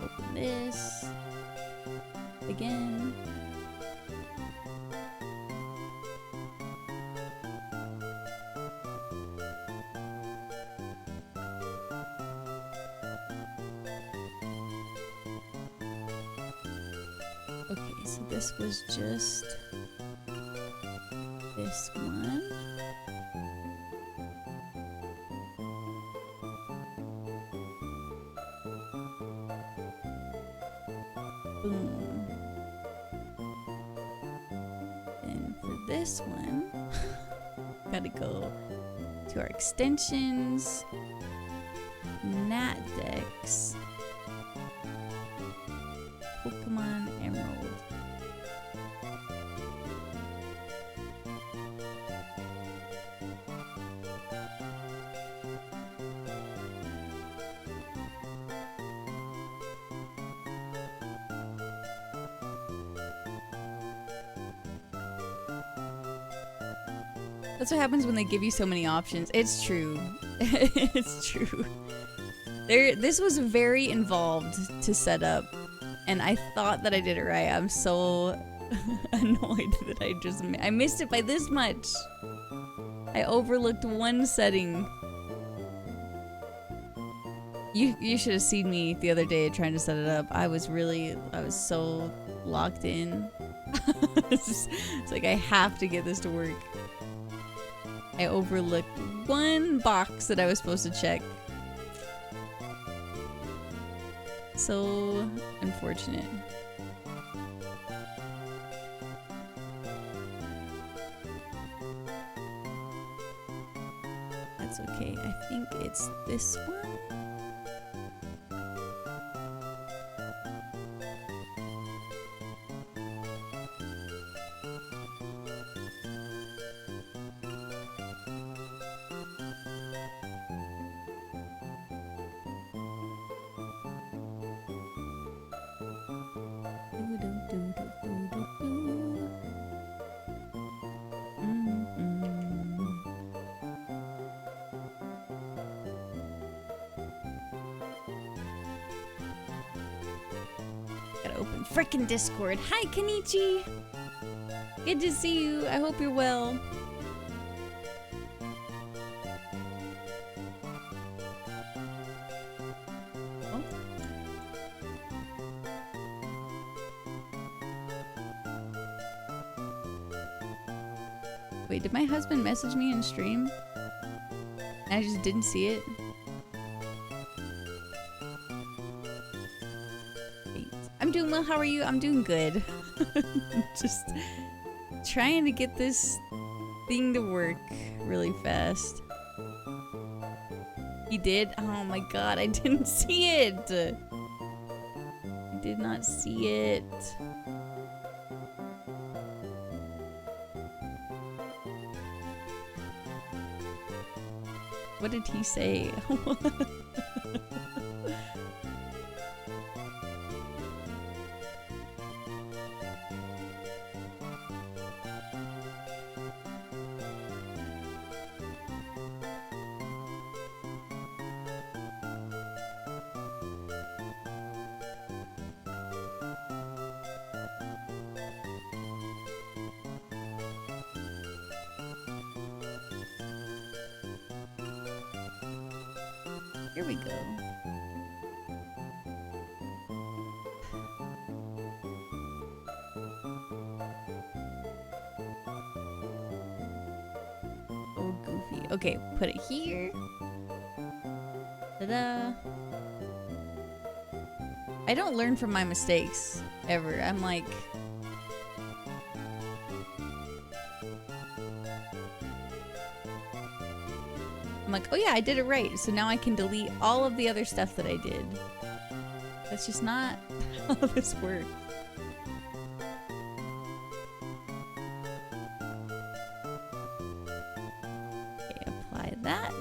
Open this again. Okay, so this was just this one. Boom. And for this one, gotta go to our extensions, Nat Dex, Pokemon Emerald. That's what happens when they give you so many options. It's true. It's true. This was very involved to set up, and I thought that I did it right. I'm so annoyed that I missed it by this much. I overlooked one setting. You should have seen me the other day trying to set it up. I was so locked in. It's like I have to get this to work. I overlooked one box that I was supposed to check. So unfortunate. That's okay. I think it's this one. Gotta open frickin' Discord. Hi, Kenichi! Good to see you. I hope you're well. Oh. Wait, did my husband message me in stream? And I just didn't see it? Wait. I'm doing well, how are you? I'm doing good. Just trying to get this thing to work really fast. He did? Oh my god, I didn't see it! I did not see it. What did he say? Here we go. Oh, goofy. Okay, put it here. Ta-da. I don't learn from my mistakes, ever. I'm like... I'm like, oh yeah, I did it right. So now I can delete all of the other stuff that I did. That's just not how this works. Okay, apply that.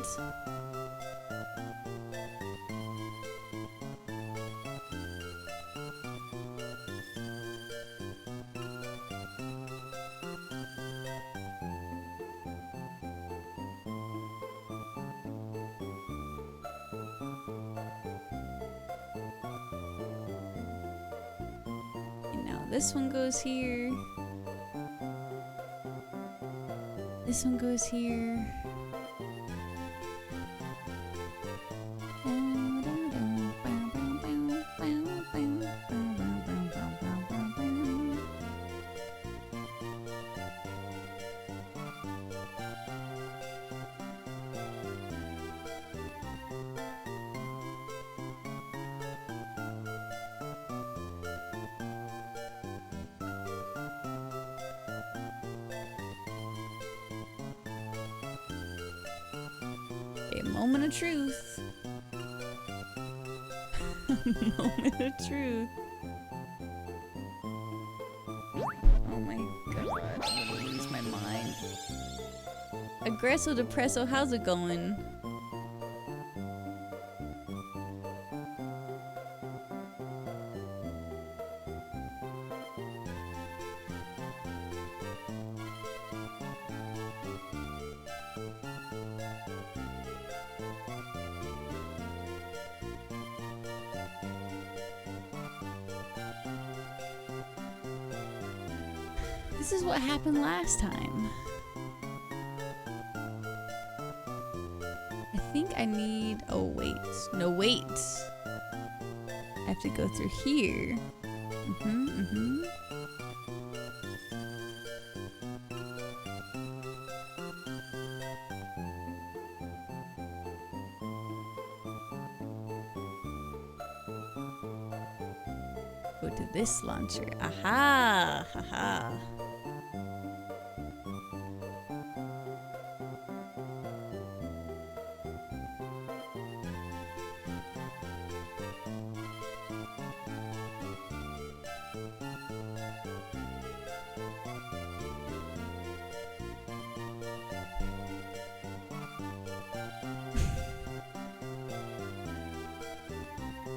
This one goes here. This one goes here. Moment of truth. Moment of truth. Oh my god, I'm gonna lose my mind. Aggresso Depresso, how's it going? This is what happened last time. I think I need... Oh, wait. No, wait. I have to go through here. Go to this launcher. Aha! Haha.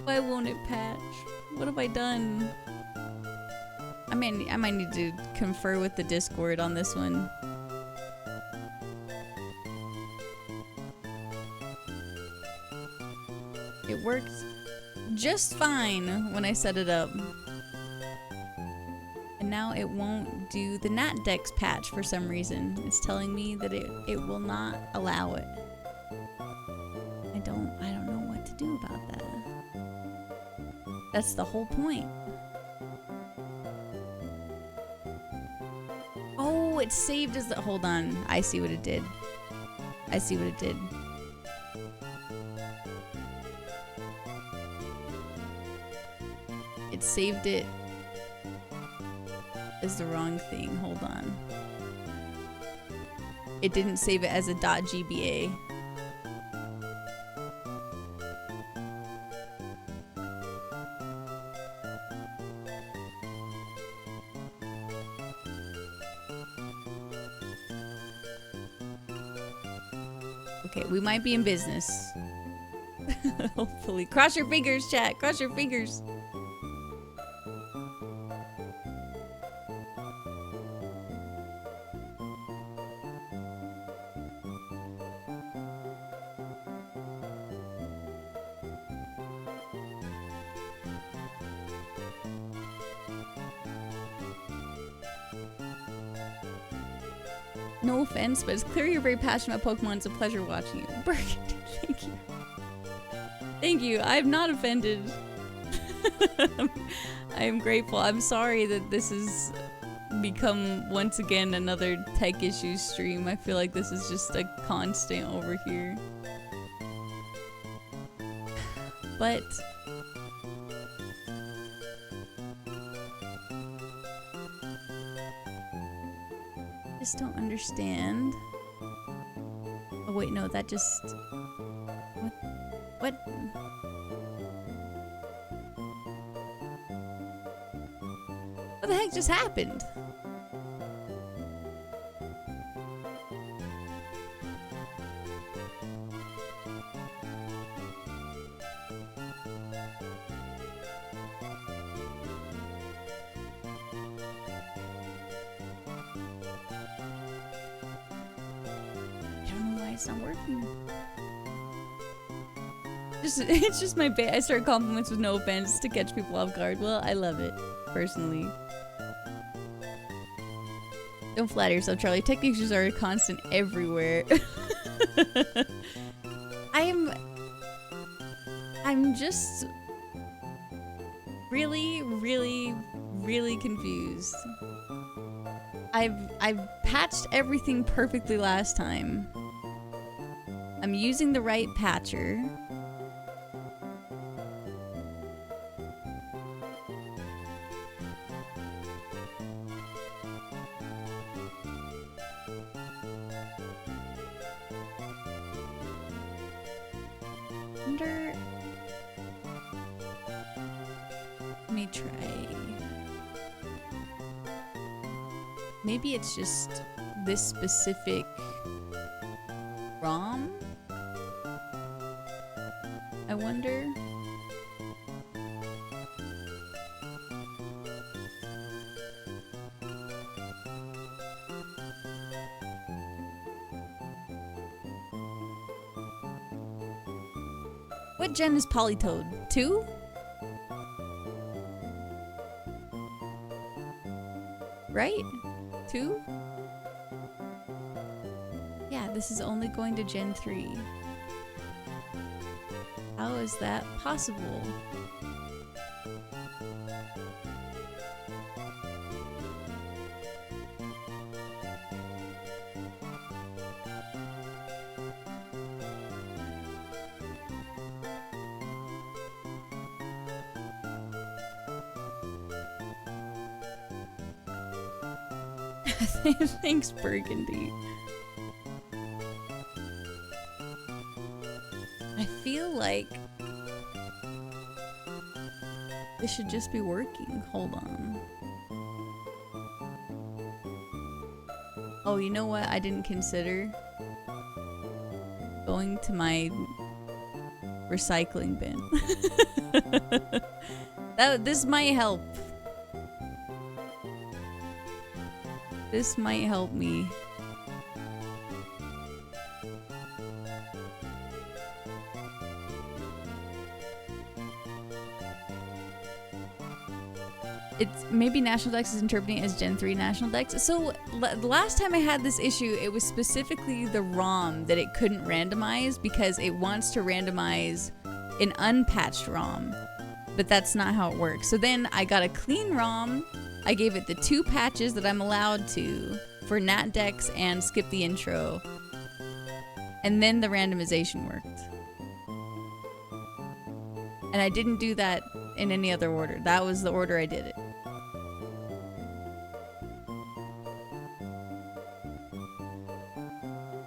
Why won't it patch? What have I done? I might need to confer with the Discord on this one. It worked just fine when I set it up. And now it won't do the NatDex patch for some reason. It's telling me that it will not allow it. I don't know what to do about that. That's the whole point. Oh, it saved as the. Hold on. I see what it did. I see what it did. It saved it as the wrong thing. Hold on. It didn't save it as a .gba. Okay, we might be in business. Hopefully. Cross your fingers, chat. Cross your fingers. No offense, but it's clear you're very passionate about Pokemon. It's a pleasure watching you. Burgundy, thank you. Thank you. I'm not offended. I am grateful. I'm sorry that this has become once again another tech issues stream. I feel like this is just a constant over here. But I just don't understand. Oh wait, no, that just... What? What the heck just happened? It's not working. It's just my I start compliments with no offense to catch people off guard. Well, I love it, personally. Don't flatter yourself, Charlie. Tech issues are constant everywhere. I'm just really, really, really confused. I've patched everything perfectly last time. I'm using the right patcher. Wonder... Let me try... Maybe it's just this specific ROM? I wonder. What gen is Politoed? 2? Right? 2? Yeah, this is only going to Gen 3. How is that possible? Thanks, Burgundy. I feel like this should just be working. Hold on. Oh, you know what? I didn't consider going to my recycling bin. This might help. This might help me. It's maybe National Dex is interpreting it as Gen 3 National Dex. So the last time I had this issue, it was specifically the ROM that it couldn't randomize because it wants to randomize an unpatched ROM, but that's not how it works. So then I got a clean ROM. I gave it the 2 patches that I'm allowed to for NatDex and skip the intro. And then the randomization worked. And I didn't do that in any other order. That was the order I did it.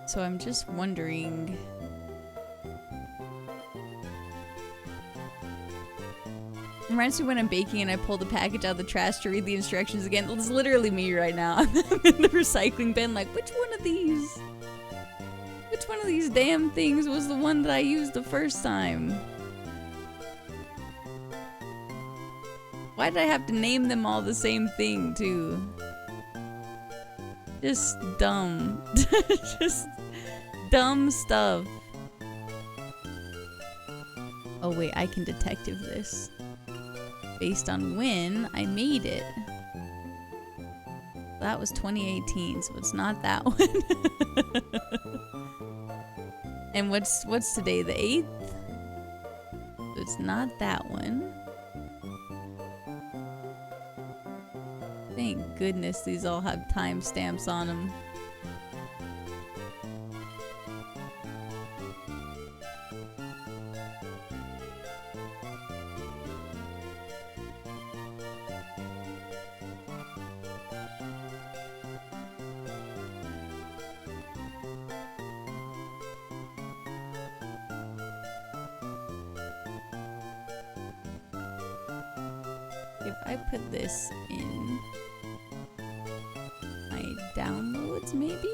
So I'm just wondering... Reminds me when I'm baking and I pull the package out of the trash to read the instructions again. It's literally me right now. I'm in the recycling bin like, which one of these? Which one of these damn things was the one that I used the first time? Why did I have to name them all the same thing, too? Just dumb. Just dumb stuff. Oh wait, I can detective this. Based on when I made it. That was 2018, so it's not that one. And what's today, the 8th? So it's not that one. Thank goodness these all have timestamps on them. If I put this in my downloads, maybe?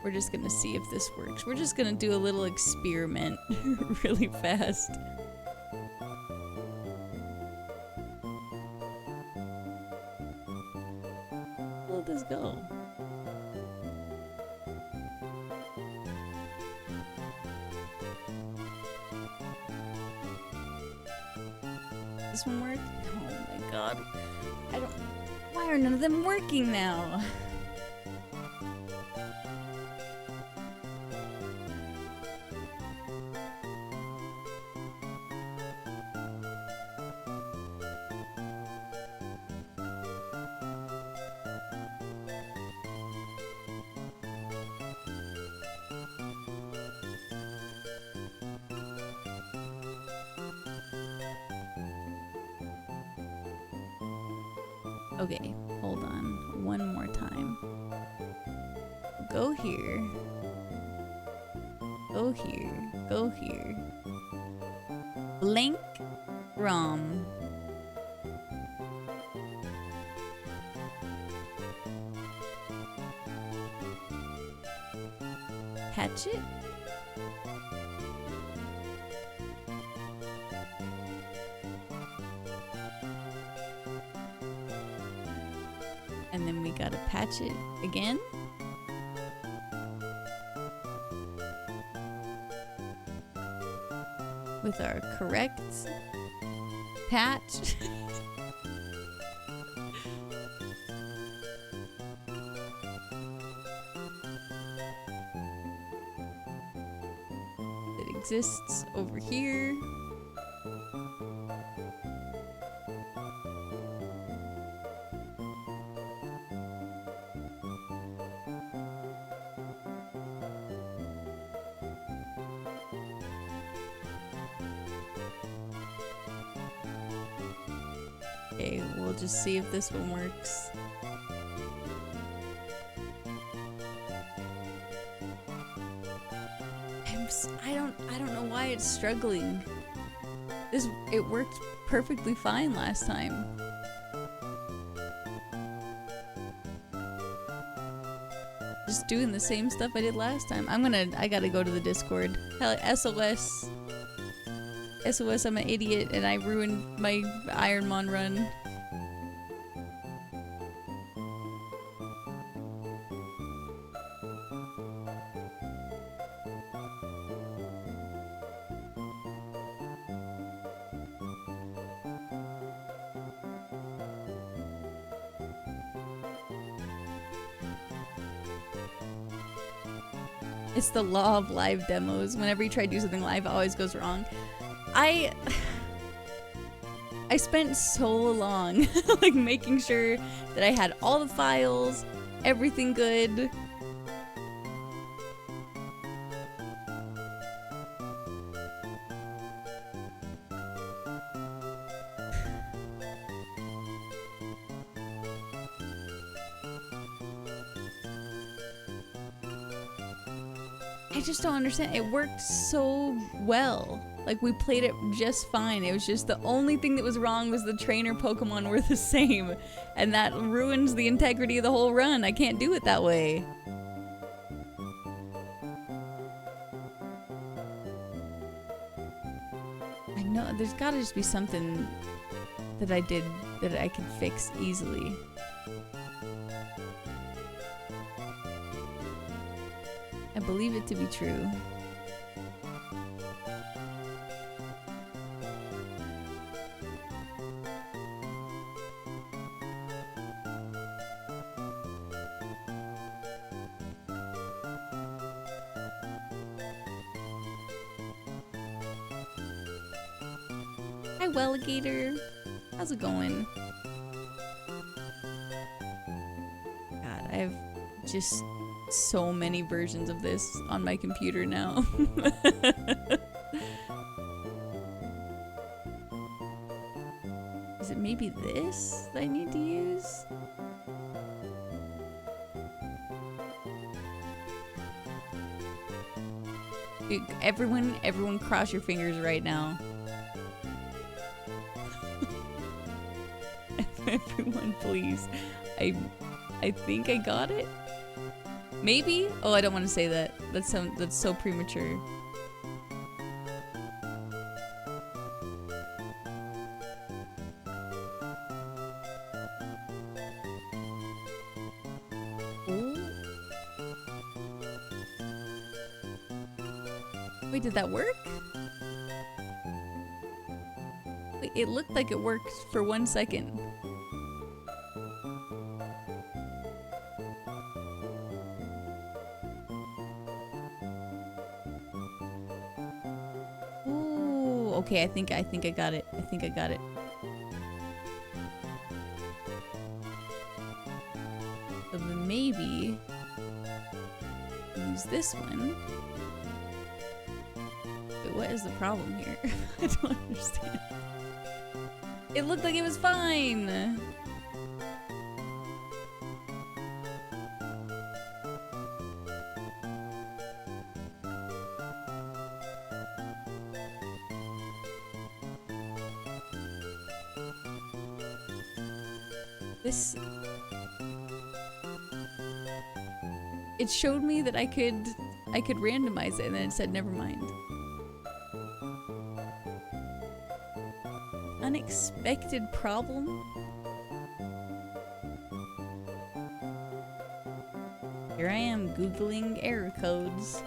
We're just gonna see if this works. We're just gonna do a little experiment really fast. Let this go. This one work? Oh my god. I don't... Why are none of them working now? Okay, hold on. One more time. Go here. Go here. Go here. Blank ROM. Patch it. And then we gotta patch it again. With our correct patch. It exists over here. Okay, we'll just see if this one works. I don't know why it's struggling. It worked perfectly fine last time. Just doing the same stuff I did last time. I gotta go to the Discord. Hell, SOS. SOS, I'm an idiot and I ruined my Ironmon run. It's the law of live demos. Whenever you try to do something live, it always goes wrong. I I spent so long like making sure that I had all the files, everything good. I just don't understand. It worked so well. Like, we played it just fine. It was just the only thing that was wrong was the trainer Pokemon were the same. And that ruins the integrity of the whole run. I can't do it that way. I know, there's gotta just be something that I did that I could fix easily. I believe it to be true. Hi, Welligator. How's it going? God, I have just so many versions of this on my computer now. Is it maybe this that I need to use? Dude, everyone cross your fingers right now. Everyone, please. I think I got it. Maybe? Oh, I don't want to say that. That's so premature. Oh. Wait, did that work? Wait, it looked like it worked for 1 second. Okay, I think I got it. I think I got it. So then maybe use this one. Wait, what is the problem here? I don't understand. It looked like it was fine. It showed me that I could randomize it, and then it said never mind. Unexpected problem? Here I am Googling error codes.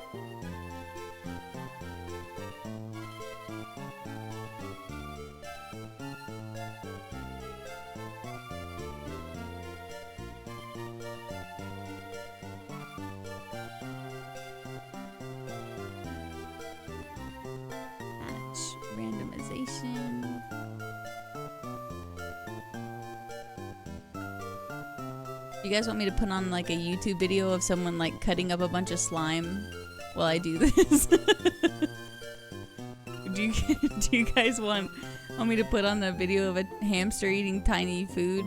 You guys want me to put on like a YouTube video of someone like cutting up a bunch of slime while I do this? do you guys want me to put on a video of a hamster eating tiny food?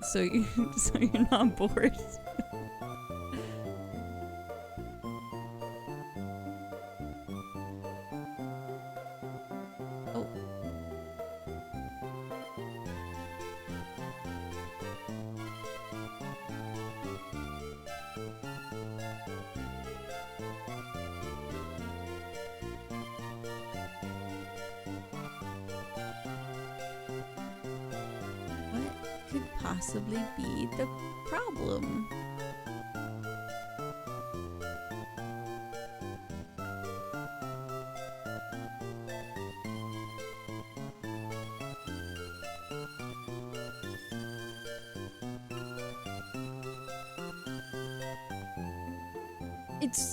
So you're not bored? Possibly be the problem?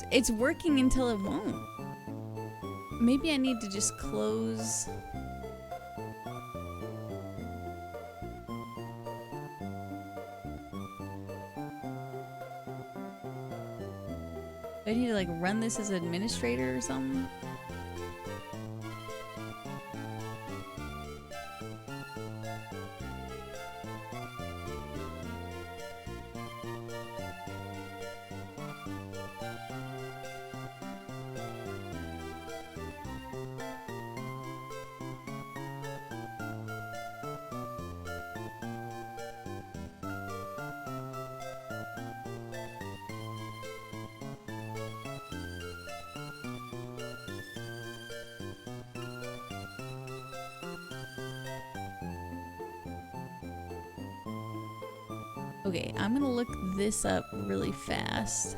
It's working until it won't. Maybe I need to just close Do I need to like run this as administrator or something? Okay, I'm gonna look this up really fast.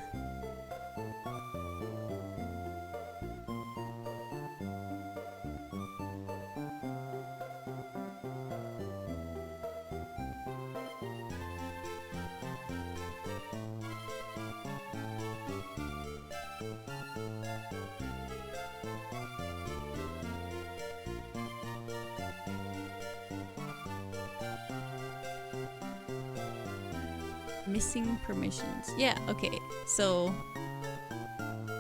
Missing permissions. Yeah, okay. So,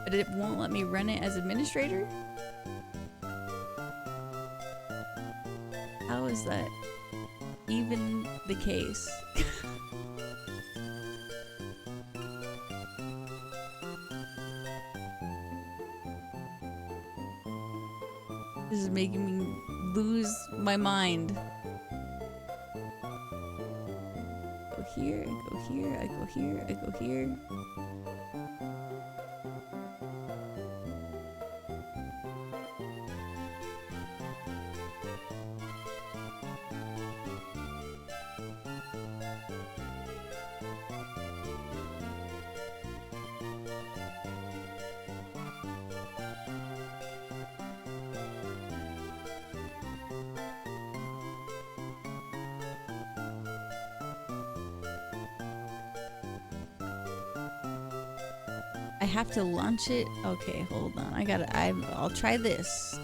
but it won't let me run it as administrator? How is that even the case? This is making me lose my mind. Go here, I go here, I go here, I go here. I have to launch it? Okay, hold on. I'll try this.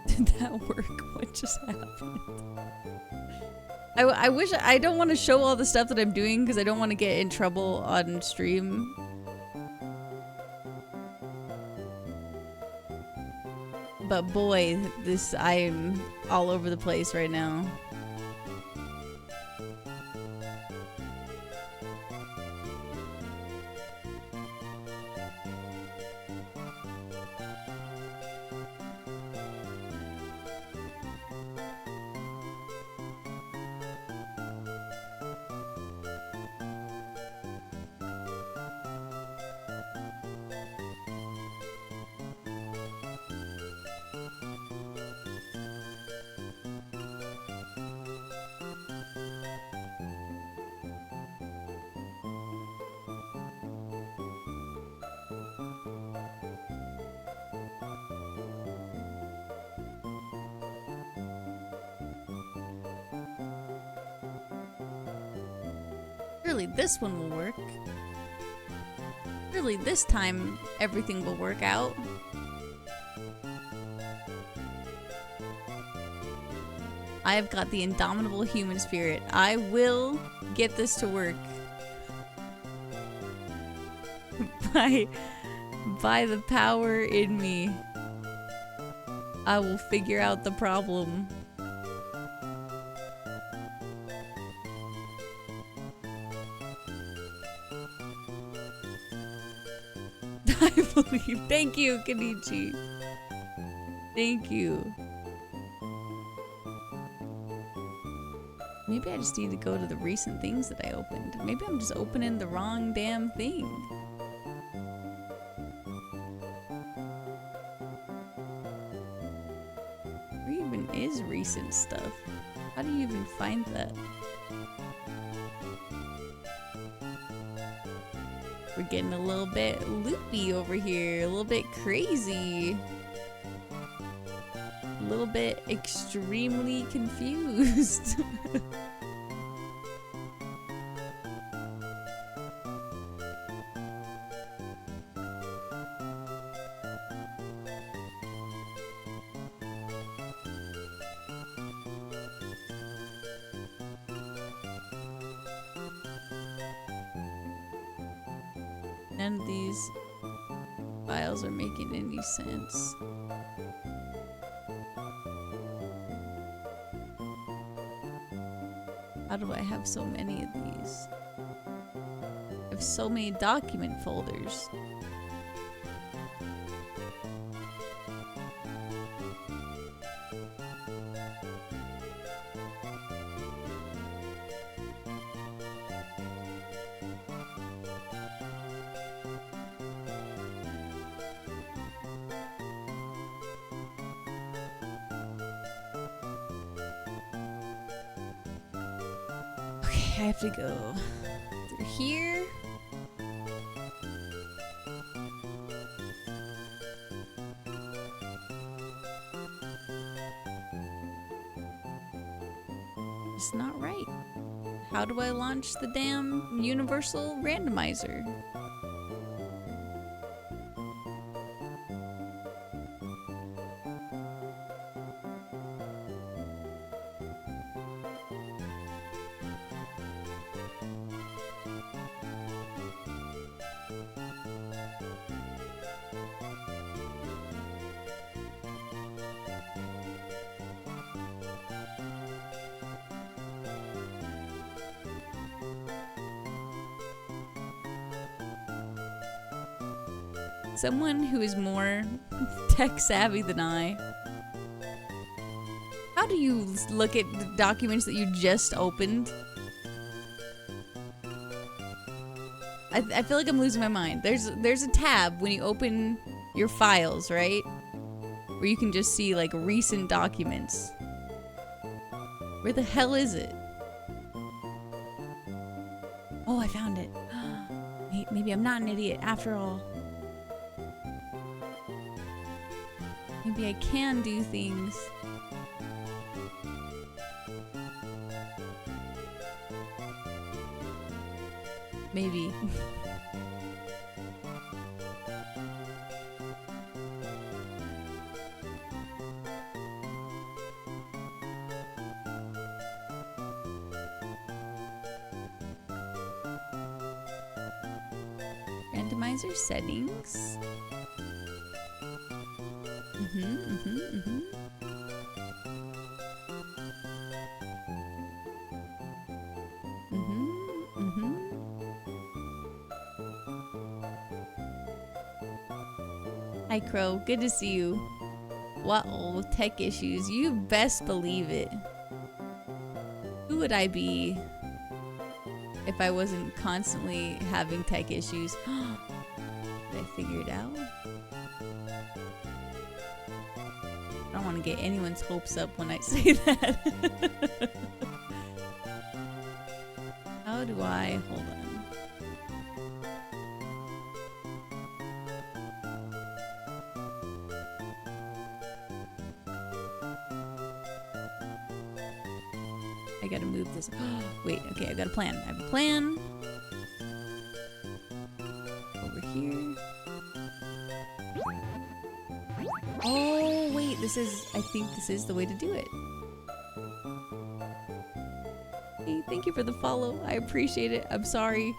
Did that work? What just happened? I wish I don't want to show all the stuff that I'm doing because I don't want to get in trouble on stream. But boy, I'm all over the place right now. Surely this one will work. Surely this time everything will work out. I have got the indomitable human spirit. I will get this to work. By the power in me, I will figure out the problem. I believe. Thank you, Kenichi. Thank you. Maybe I just need to go to the recent things that I opened. Maybe I'm just opening the wrong damn thing. Where even is recent stuff? How do you even find that? We're getting a little bit loopy over here, a little bit crazy. A little bit extremely confused. None of these files are making any sense. How do I have so many of these? I have so many document folders. I have to go through here. It's not right. How do I launch the damn universal randomizer? Someone who is more tech savvy than I. How do you look at the documents that you just opened? I feel like I'm losing my mind. There's a tab when you open your files, right? Where you can just see like recent documents. Where the hell is it? Oh, I found it. Maybe I'm not an idiot after all. Maybe I can do things. Maybe. Randomizer settings. Hi Crow, good to see you. Wow, tech issues, you best believe it. Who would I be if I wasn't constantly having tech issues? Did I figure it out? I don't want to get anyone's hopes up when I say that. How do I... Hold on. I gotta move this. Wait, okay, I got a plan. I have a plan. Over here. Oh, wait, this is... I think this is the way to do it. Hey, thank you for the follow. I appreciate it. I'm sorry.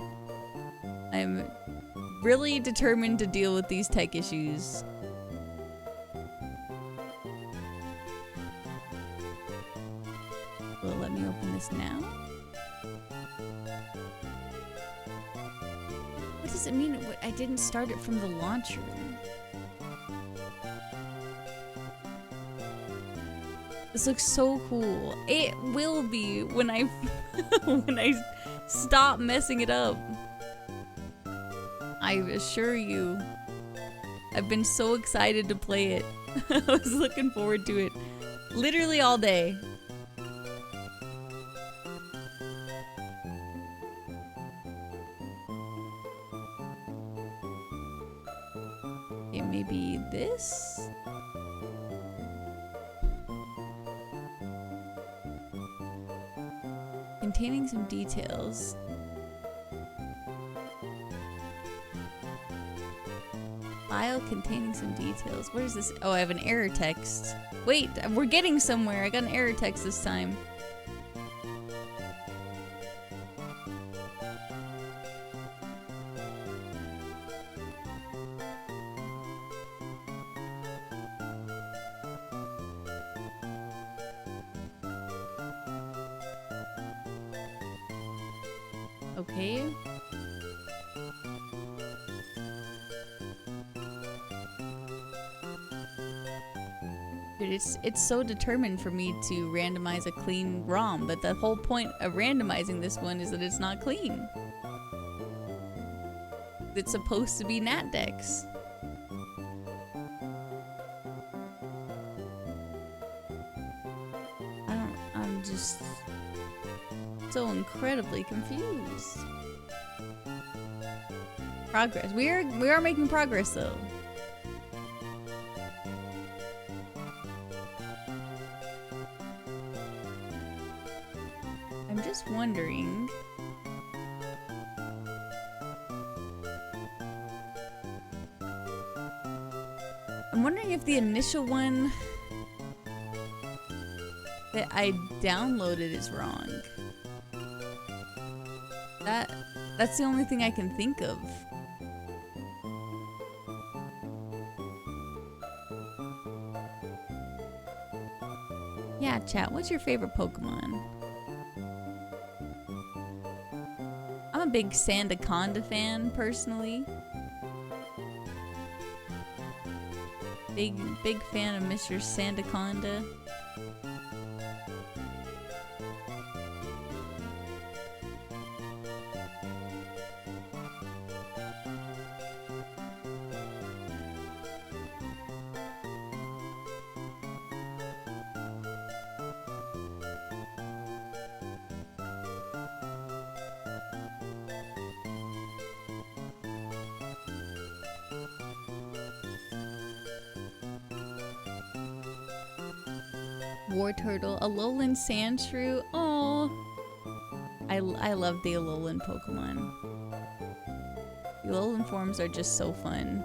I'm really determined to deal with these tech issues. Will it let me open this now? What does it mean? I didn't start it from the launcher. This looks so cool. It will be when I when I stop messing it up. I assure you. I've been so excited to play it. I was looking forward to it literally all day. Okay, maybe this? Containing some details. File containing some details. What is this? Oh, I have an error text. Wait, we're getting somewhere. I got an error text this time. Okay. Dude, it's so determined for me to randomize a clean ROM, but the whole point of randomizing this one is that it's not clean. It's supposed to be NatDex. I'm just so incredibly confused. Progress. We are making progress though. I'm just wondering. I'm wondering if the initial one that I downloaded is wrong. That's the only thing I can think of. Yeah, chat, what's your favorite Pokemon? I'm a big Sandaconda fan, personally. Big fan of Mr. Sandaconda. Wartortle, Alolan Sandshrew. Oh, I love the Alolan Pokemon. The Alolan forms are just so fun.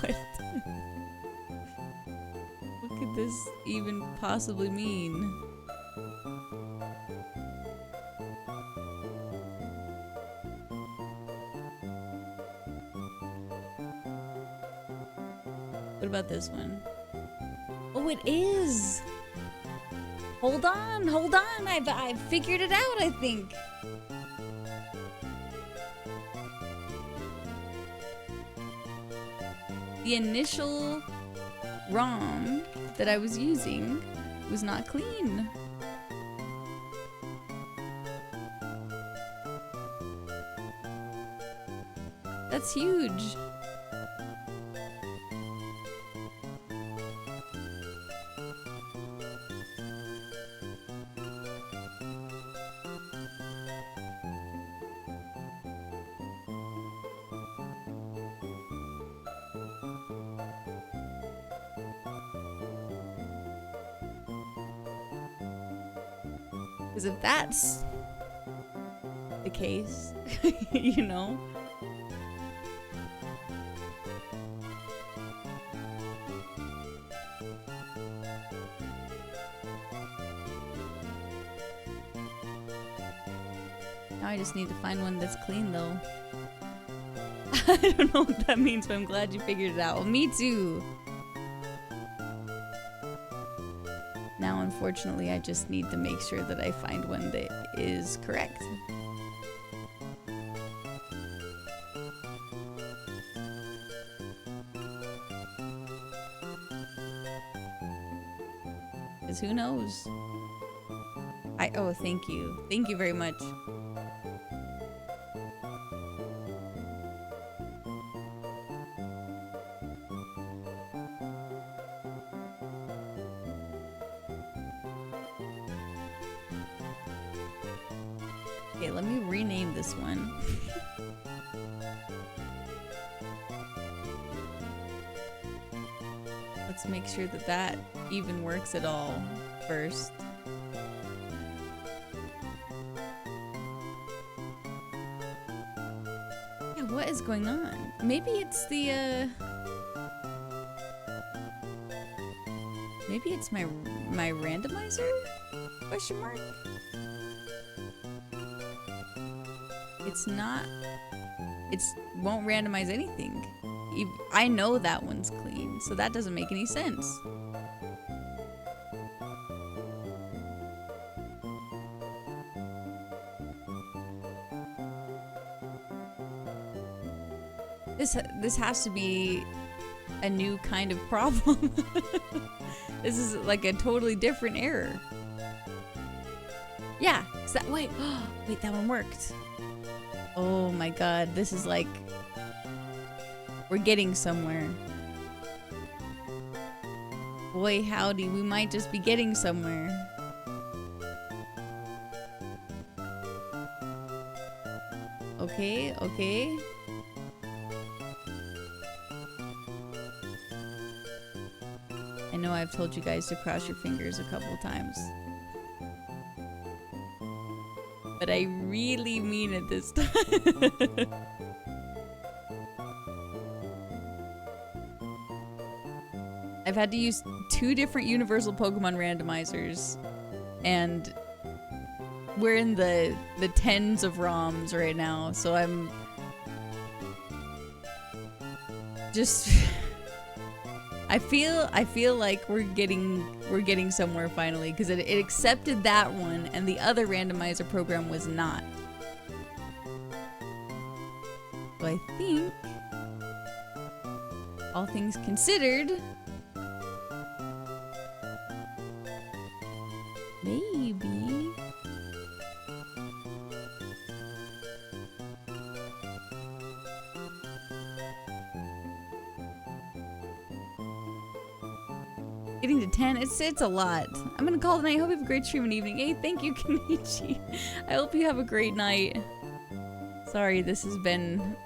What? What could this even possibly mean? What about this one? Oh, it is! Hold on, hold on! I've figured it out, I think! The initial ROM that I was using was not clean. That's huge. Because if that's the case, you know? Now I just need to find one that's clean though. I don't know what that means, but I'm glad you figured it out. Well, me too. Now, unfortunately, I just need to make sure that I find one that is correct. Because who knows? Oh, thank you. Thank you very much. Okay, let me rename this one. Let's make sure that that even works at all first. Yeah, what is going on? Maybe it's the maybe it's my randomizer? Question mark? It's not. It's won't randomize anything. I know that one's clean, so that doesn't make any sense. This has to be a new kind of problem. This is like a totally different error. Yeah, wait, wait, that one worked. Oh my god, this is like, we're getting somewhere. Boy howdy, we might just be getting somewhere. Okay, okay. I know I've told you guys to cross your fingers a couple times. But I really mean it this time. I've had to use 2 different universal Pokemon randomizers, and we're in the tens of ROMs right now, so I'm just I feel like we're getting somewhere finally, because it accepted that one and the other randomizer program was not. So I think, all things considered, maybe. Getting to 10, it's a lot. I'm gonna call it a night. Hope you have a great stream and evening. Hey, thank you, Kenichi. I hope you have a great night. Sorry, this has been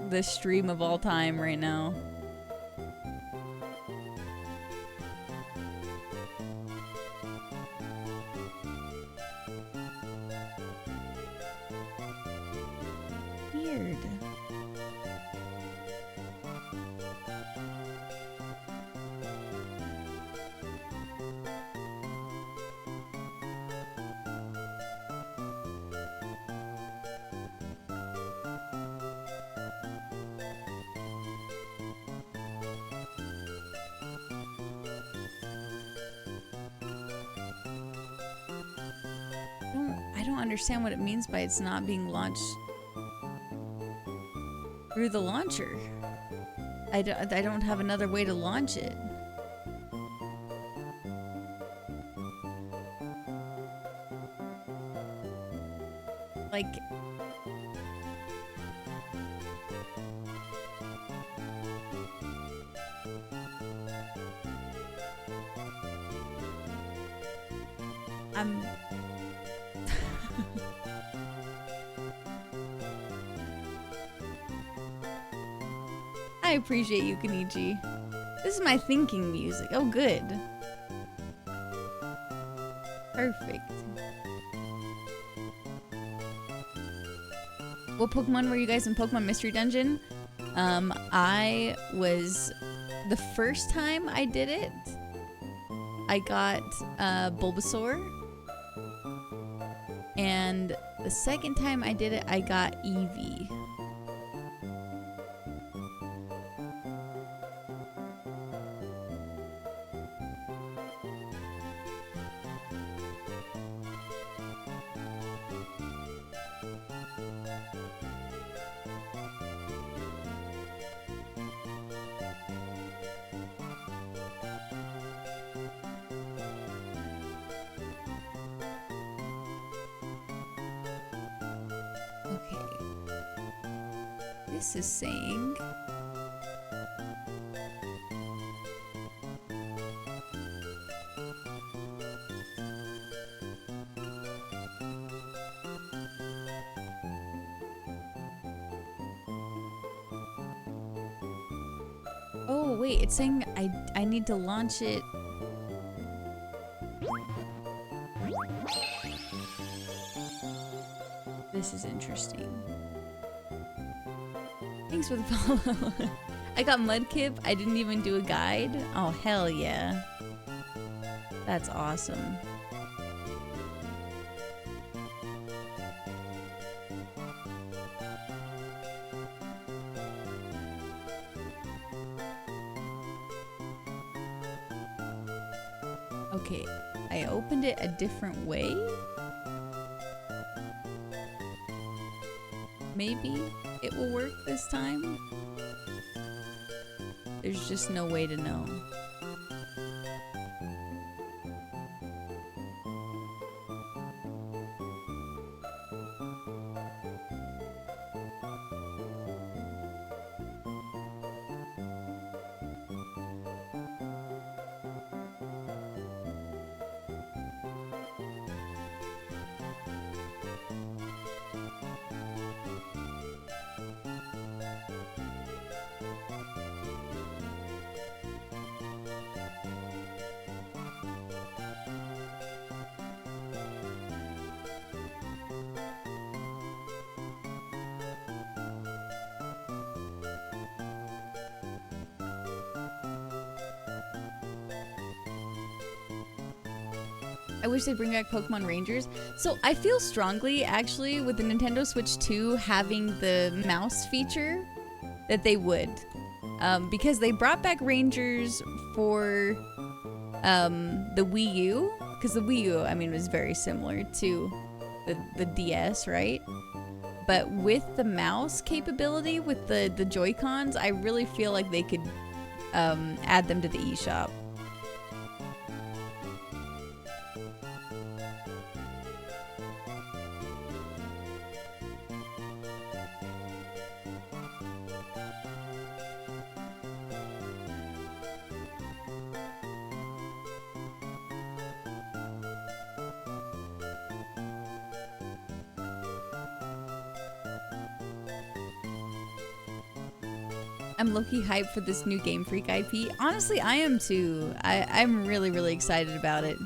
the stream of all time right now. Weird. I don't understand what it means by it's not being launched through the launcher. I don't have another way to launch it. Like, I'm I appreciate you, Kenichi. This is my thinking music. Oh, good. Perfect. What Pokemon were you guys in Pokemon Mystery Dungeon? I was... The first time I did it, I got Bulbasaur. And the second time I did it, I got Eevee. This is saying... Oh, wait, it's saying I need to launch it. This is interesting. Thanks for the follow. I got Mudkip. I didn't even do a guide. Oh, hell yeah. That's awesome. Okay, I opened it a different way. Maybe it will work this time. There's just no way to know. I wish they'd bring back Pokemon Rangers. So I feel strongly, actually, with the Nintendo Switch 2 having the mouse feature, that they would. Because they brought back Rangers for the Wii U. Because the Wii U, I mean, was very similar to the DS, right? But with the mouse capability, with the Joy-Cons, I really feel like they could add them to the eShop. I'm low-key hyped for this new Game Freak IP. Honestly, I am too. I'm really, really excited about it.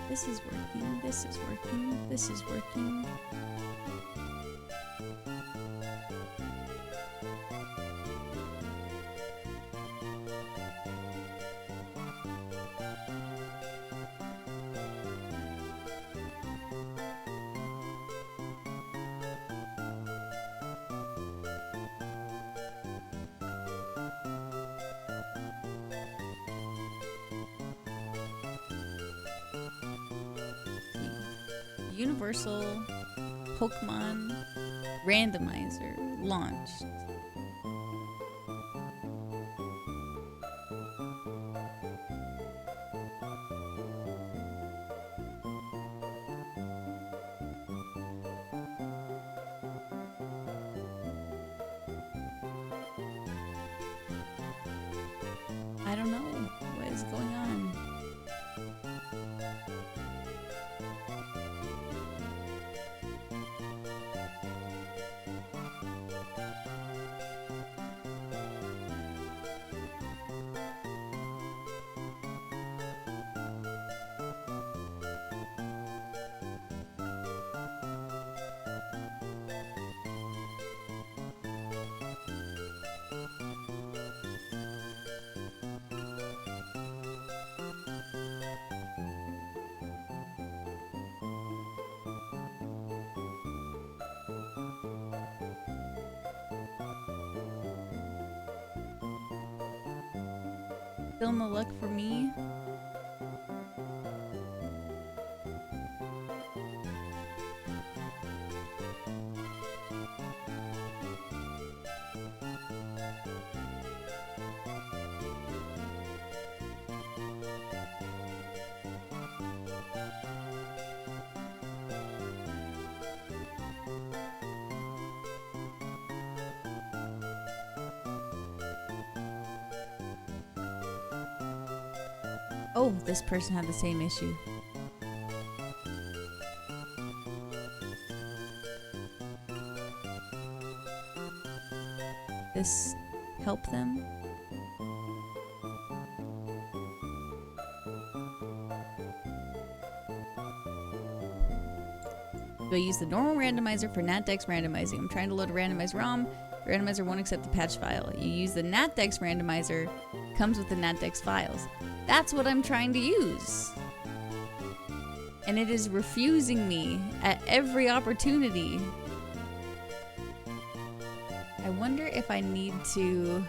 This is working, this is working, this is working. Universal Pokemon Randomizer launched. I don't know what is going on. Still no luck for me. Oh, this person had the same issue. This help them? Do I use the normal randomizer for NatDex randomizing? I'm trying to load a randomized ROM. The randomizer won't accept the patch file. You use the NatDex randomizer, comes with the NatDex files. That's what I'm trying to use. And it is refusing me at every opportunity. I wonder if I need to...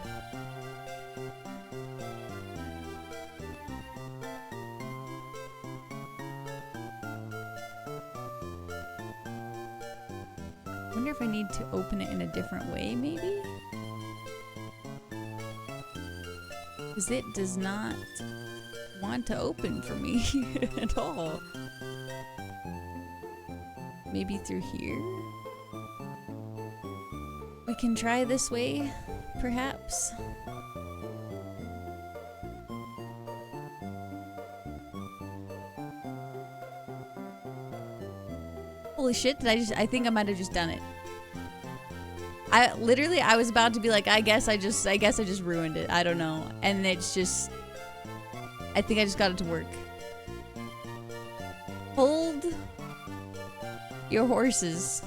I wonder if I need to open it in a different way, maybe? Because it does not want to open for me at all. Maybe through here? We can try this way, perhaps. Holy shit, I think I might have just done it. I was about to be like, I guess I just ruined it. I don't know. And it's just, I think I just got it to work. Hold your horses.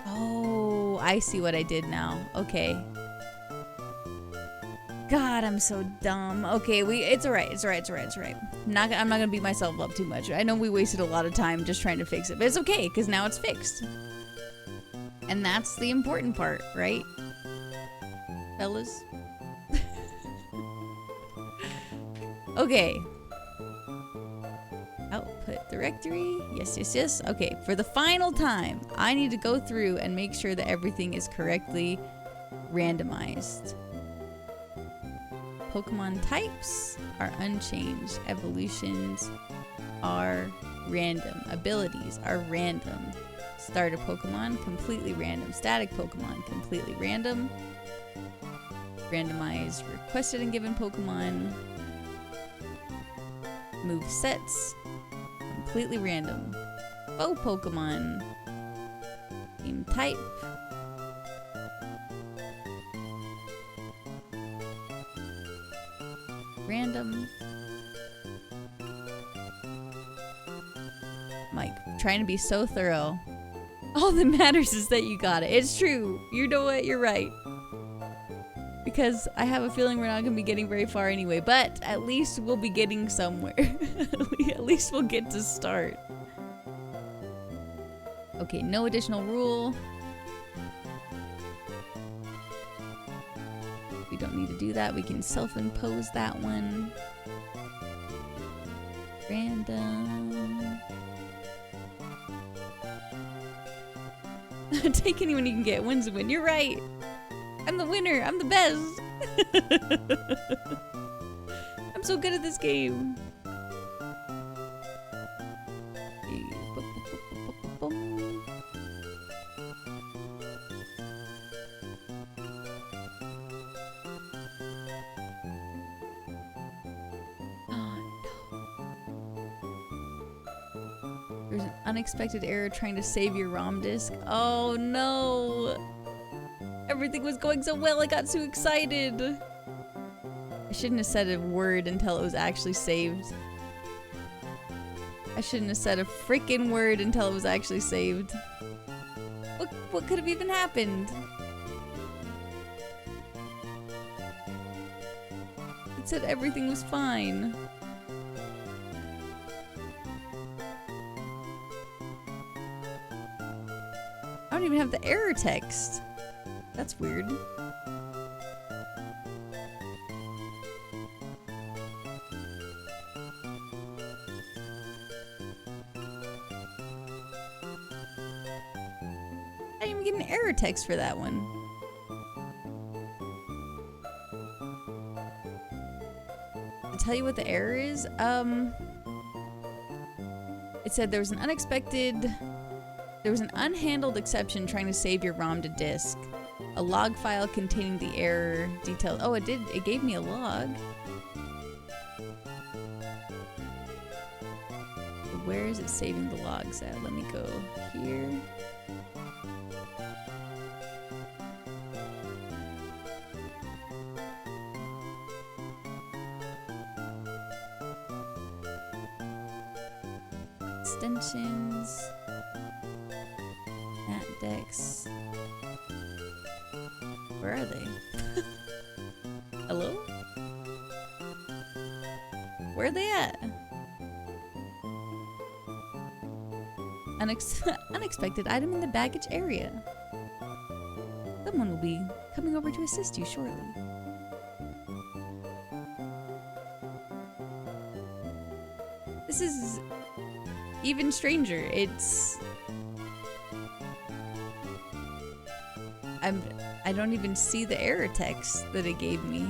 Oh, I see what I did now. Okay. God, I'm so dumb. Okay, it's alright. I'm not gonna beat myself up too much. I know we wasted a lot of time just trying to fix it, but it's okay, because now it's fixed. And that's the important part, right? Fellas? Okay. Output directory. Yes. Okay, for the final time, I need to go through and make sure that everything is correctly randomized. Pokemon types are unchanged. Evolutions are random. Abilities are random. Starter Pokemon, completely random. Static Pokemon, completely random. Randomized requested and given Pokemon. Move sets, completely random. Bow Pokemon, team type. Random. Mike, trying to be so thorough. All that matters is that you got it. It's true. You know what? You're right. Because I have a feeling we're not going to be getting very far anyway. But at least we'll be getting somewhere. At least we'll get to start. Okay, no additional rule. We don't need to do that. We can self-impose that one. Random. Take anyone you can get. Win's a win. You're right. I'm the winner. I'm the best. I'm so good at this game. There's an unexpected error trying to save your ROM disk. Oh no! Everything was going so well, I got so excited! I shouldn't have said a word until it was actually saved. I shouldn't have said a freaking word until it was actually saved. What could have even happened? It said everything was fine. I don't even have the error text. That's weird. I didn't even get an error text for that one. To tell you what the error is, it said there was an unhandled exception trying to save your ROM to disk. A log file containing the error details. Oh, it did. It gave me a log. Where is it saving the logs at? Let me go here. Extensions. NatDex. Where are they? Hello? Where are they at? Unexpected item in the baggage area. Someone will be coming over to assist you shortly. This is even stranger. I don't even see the error text that it gave me.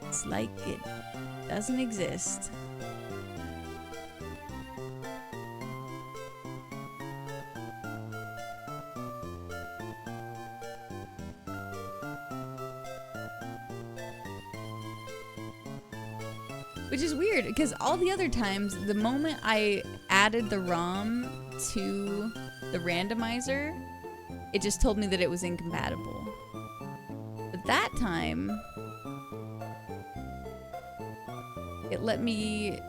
It's like it doesn't exist. Which is weird, because all the other times, the moment I added the ROM to the randomizer, it just told me that it was incompatible. But that time, it let me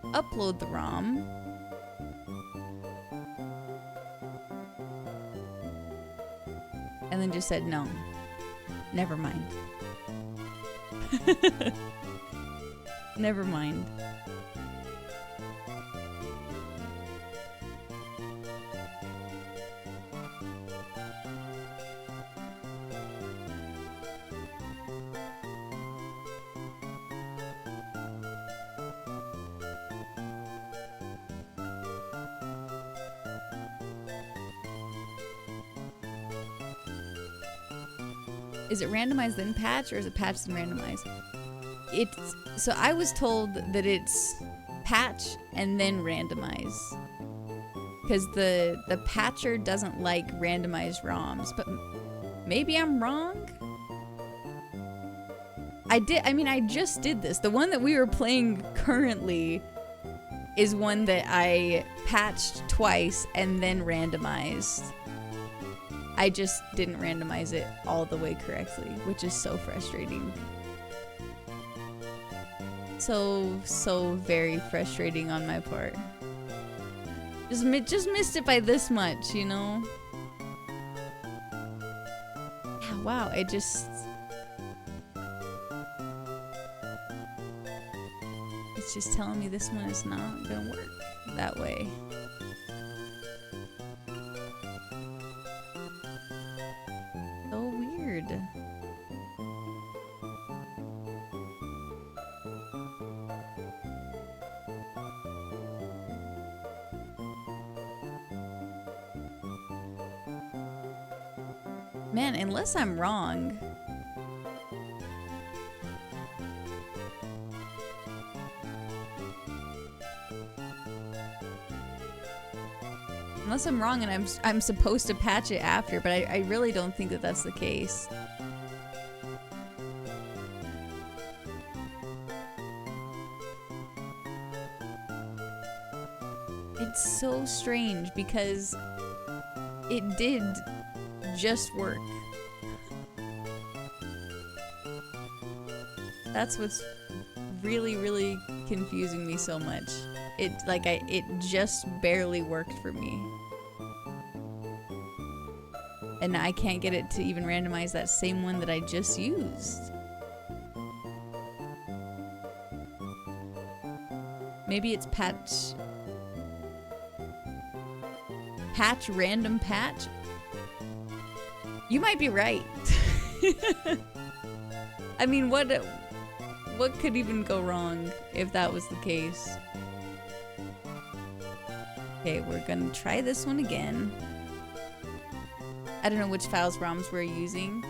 upload the ROM. And then just said, no, never mind. Never mind. Is it randomized then patch, or is it patch then randomized? So I was told that it's patch and then randomize, because the patcher doesn't like randomized ROMs, but maybe I'm wrong. I just did this. The one that we were playing currently is one that I patched twice and then randomized. I just didn't randomize it all the way correctly, which is so frustrating. So very frustrating on my part. Just missed it by this much, you know? Yeah, wow, it's just telling me this one is not gonna work that way. So weird. Man, unless I'm wrong. Unless I'm wrong and I'm supposed to patch it after, but I really don't think that that's the case. It's so strange because it did just work. That's what's really confusing me so much. It just barely worked for me. And I can't get it to even randomize that same one that I just used. Maybe it's patch random patch. You might be right. I mean, what could even go wrong if that was the case? Okay, we're gonna try this one again. I don't know which files ROMs we're using.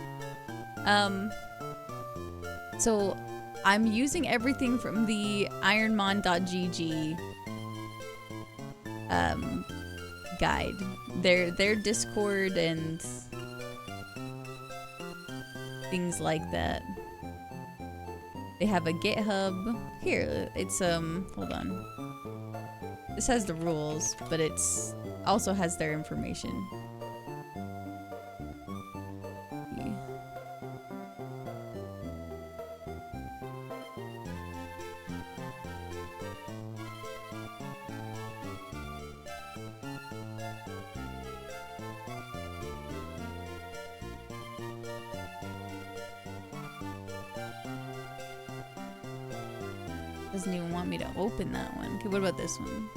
So I'm using everything from the ironmon.gg guide. their Discord and things like that. They have a GitHub. Here, it's hold on. This has the rules, but it's also has their information. Doesn't even want me to open that one. Okay, what about this one?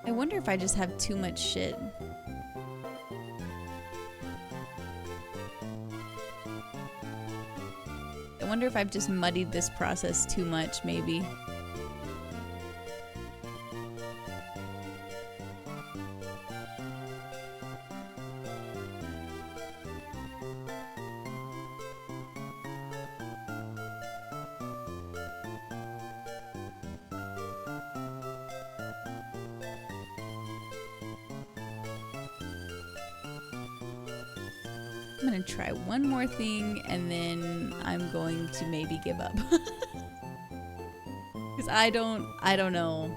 I wonder if I just have too much shit. I wonder if I've just muddied this process too much, maybe. I'm gonna try one more thing and then I'm going to maybe give up. Because I don't know.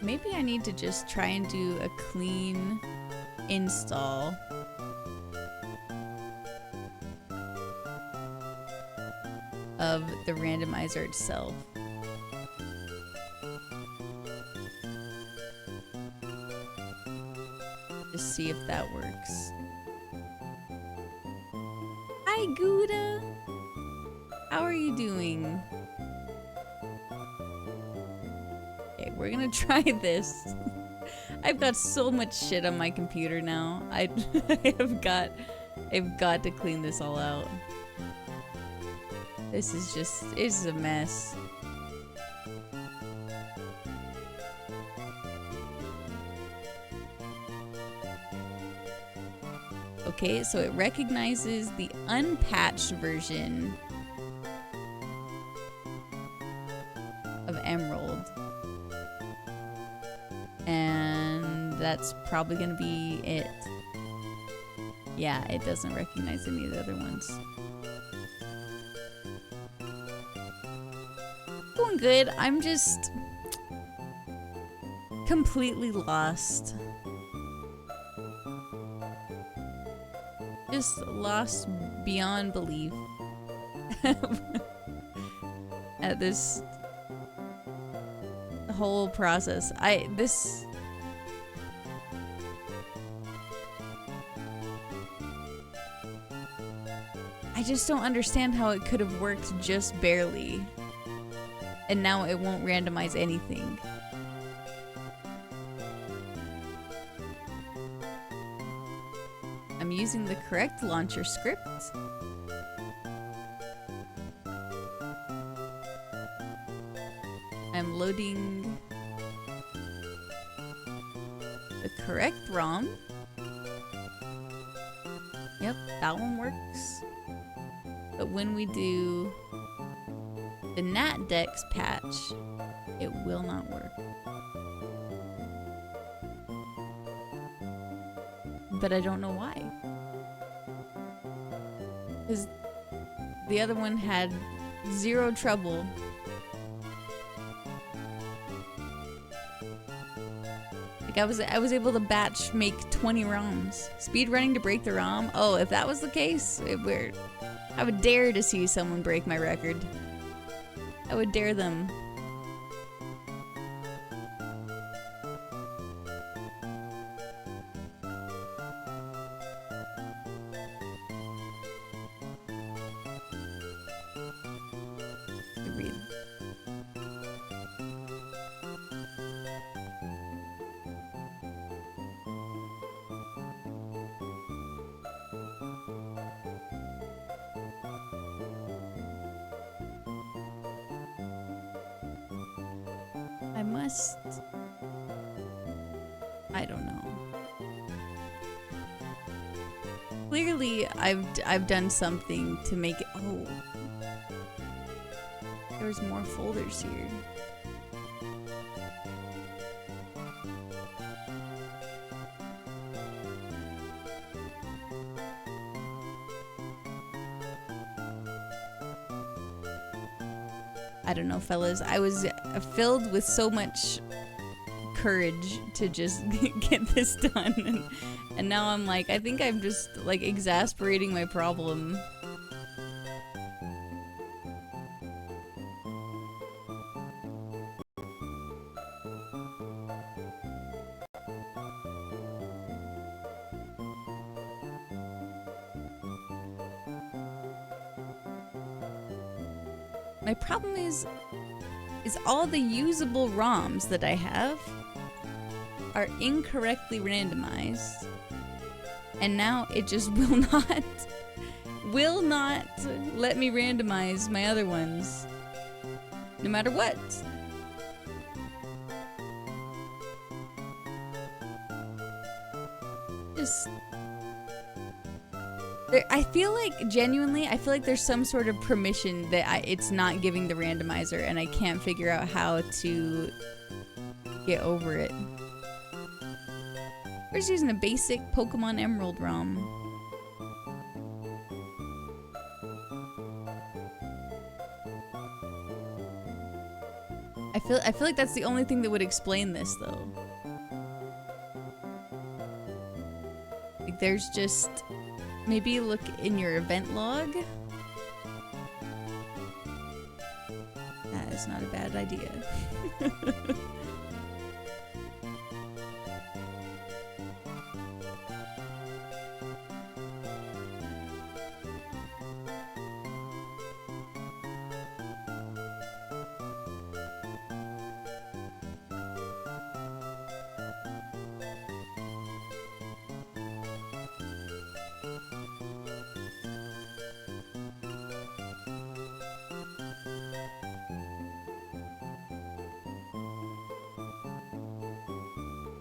Maybe I need to just try and do a clean install. Of the randomizer itself. Just see if that works. Hi, Gouda! How are you doing? We're gonna try this. I've got so much shit on my computer now. I've got to clean this all out. This is just, it's a mess. Okay, so it recognizes the unpatched version of Emerald. And that's probably gonna be it. Yeah, it doesn't recognize any of the other ones. Going good. I'm just completely lost. Just lost beyond belief at this whole process. I just don't understand how it could have worked just barely. And now it won't randomize anything. I'm using the correct launcher script. I'm loading the correct ROM. Yep, that one works. But when we do the NatDex patch, it will not work. But I don't know why. Because the other one had zero trouble. Like I was able to batch make 20 ROMs. Speed running to break the ROM. Oh, if that was the case, I would dare to see someone break my record. I would dare them. Read. I don't know. Clearly, I've done something to make it. Oh, there's more folders here. I don't know, fellas. I was filled with so much courage to just get this done, and now I'm like, I think I'm just like exasperating my problem. My problem is all the usable ROMs that I have are incorrectly randomized, and now it just will not let me randomize my other ones, no matter what. Just I feel like, genuinely, I feel like there's some sort of permission that it's not giving the randomizer, and I can't figure out how to get over it. We're just using a basic Pokemon Emerald ROM. I feel like that's the only thing that would explain this, though. Like, there's just... Maybe look in your event log. That is not a bad idea.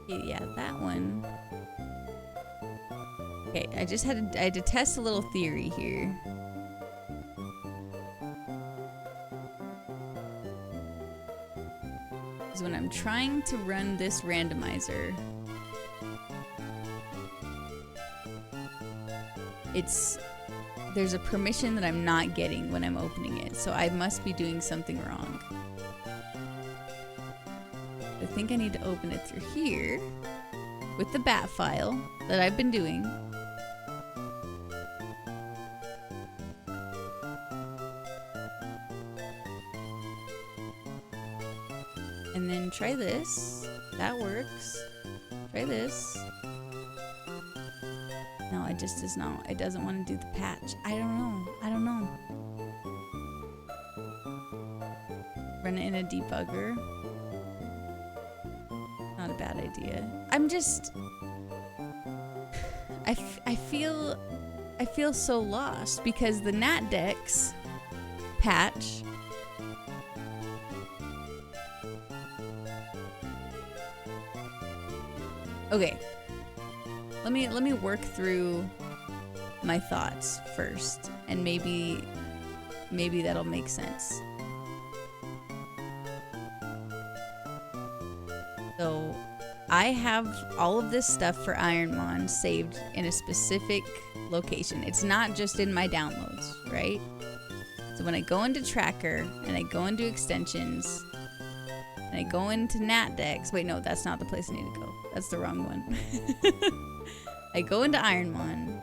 Yeah, that one. Okay, I had to test a little theory here. Because when I'm trying to run this randomizer, there's a permission that I'm not getting when I'm opening it, so I must be doing something wrong. I think I need to open it through here with the bat file that I've been doing. And then try this. That works. Try this. No, it just does not. It doesn't want to do the patch. I don't know. Run it in a debugger. Not a bad idea. I'm just... I feel so lost because the NatDex patch okay, let me work through my thoughts first, and maybe that'll make sense. So I have all of this stuff for Ironmon saved in a specific location. It's not just in my downloads, right? So when I go into Tracker and I go into extensions, And I go into Natdex. Wait, no, that's not the place I need to go. That's the wrong one. I go into Ironmon.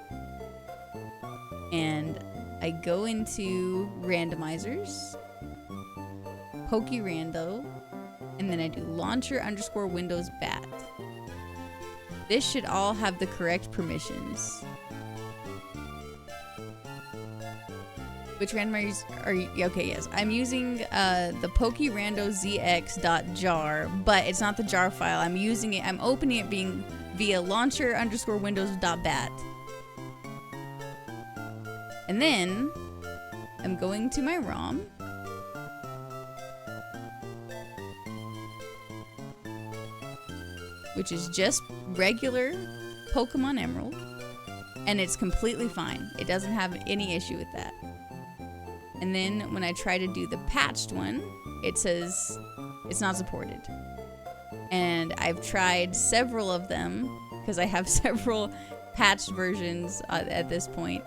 And I go into randomizers. PokeRando. And then I do launcher _ Windows bat. This should all have the correct permissions. Which randomizers are you? Okay, yes. I'm using the PokeRando ZX.jar, but it's not the jar file. I'm using it, I'm opening it being via launcher _ Windows.bat. And then I'm going to my ROM. Which is just regular Pokemon Emerald. And it's completely fine. It doesn't have any issue with that. And then when I try to do the patched one, it says it's not supported. And I've tried several of them because I have several patched versions at this point.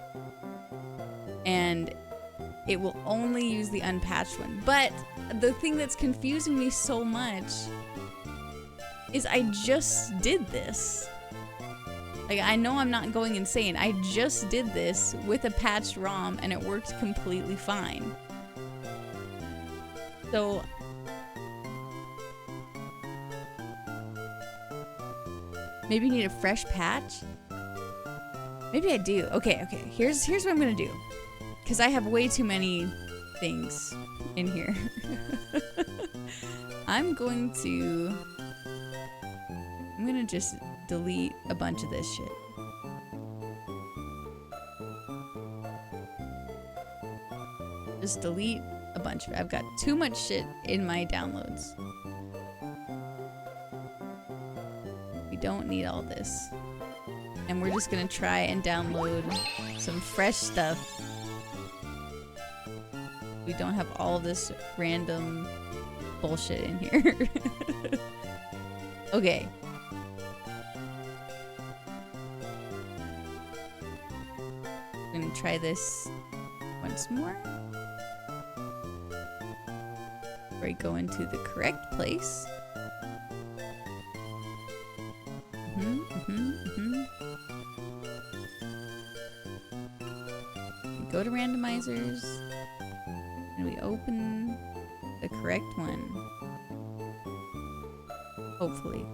And it will only use the unpatched one. But the thing that's confusing me so much is I just did this. Like, I know I'm not going insane. I just did this with a patched ROM and it worked completely fine. So maybe you need a fresh patch? Maybe I do. Okay. Here's what I'm gonna do. Because I have way too many things in here. I'm gonna just delete a bunch of this shit. Just delete a bunch of it. I've got too much shit in my downloads. We don't need all this. And we're just gonna try and download some fresh stuff. We don't have all this random bullshit in here. Okay. I'm gonna try this once more. Where I go into the correct place. We go to randomizers. And we open the correct one. Hopefully.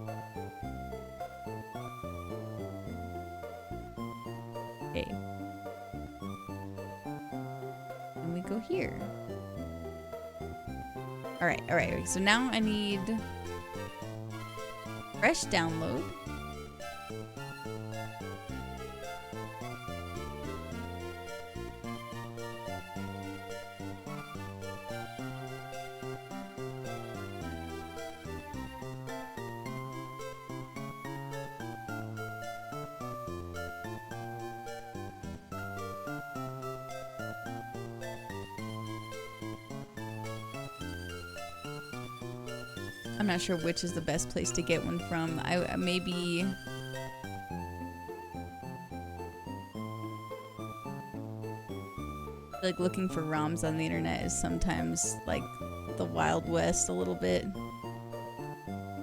Okay. And we go here. Alright. So now I need fresh download. I'm not sure which is the best place to get one from. I maybe... like looking for ROMs on the internet is sometimes like the Wild West a little bit.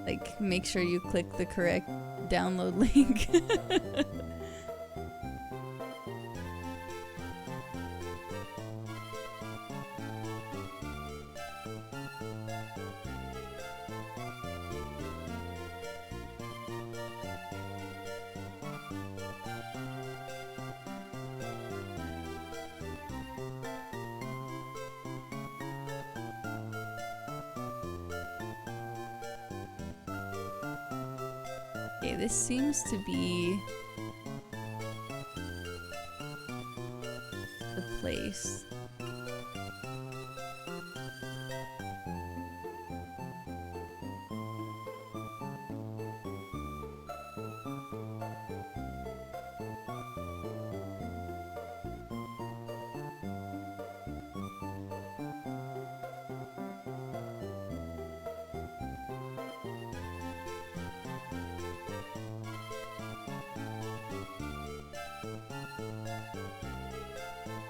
Like, make sure you click the correct download link. Okay, this seems to be the place.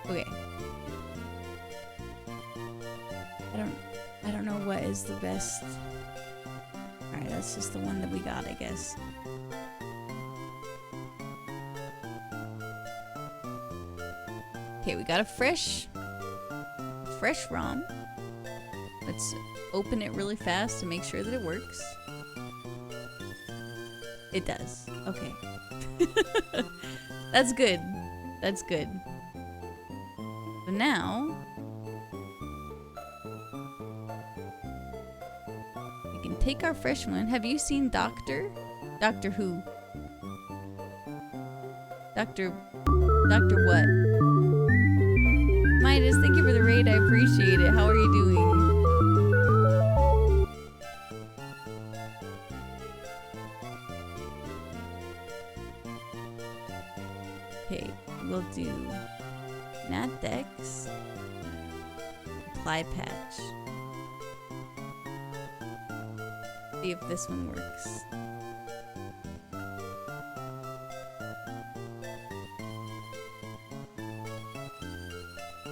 Okay. I don't know what is the best that's just the one that we got, I guess. Okay, we got a fresh ROM. Let's open it really fast to make sure that it works. It does. Okay. That's good. That's good. So now we can take our fresh one. Have you seen Doctor Who? Doctor what? Midas, thank you for the raid. I appreciate it. How are you doing? Okay, we'll do NatDex, apply patch. See if this one works.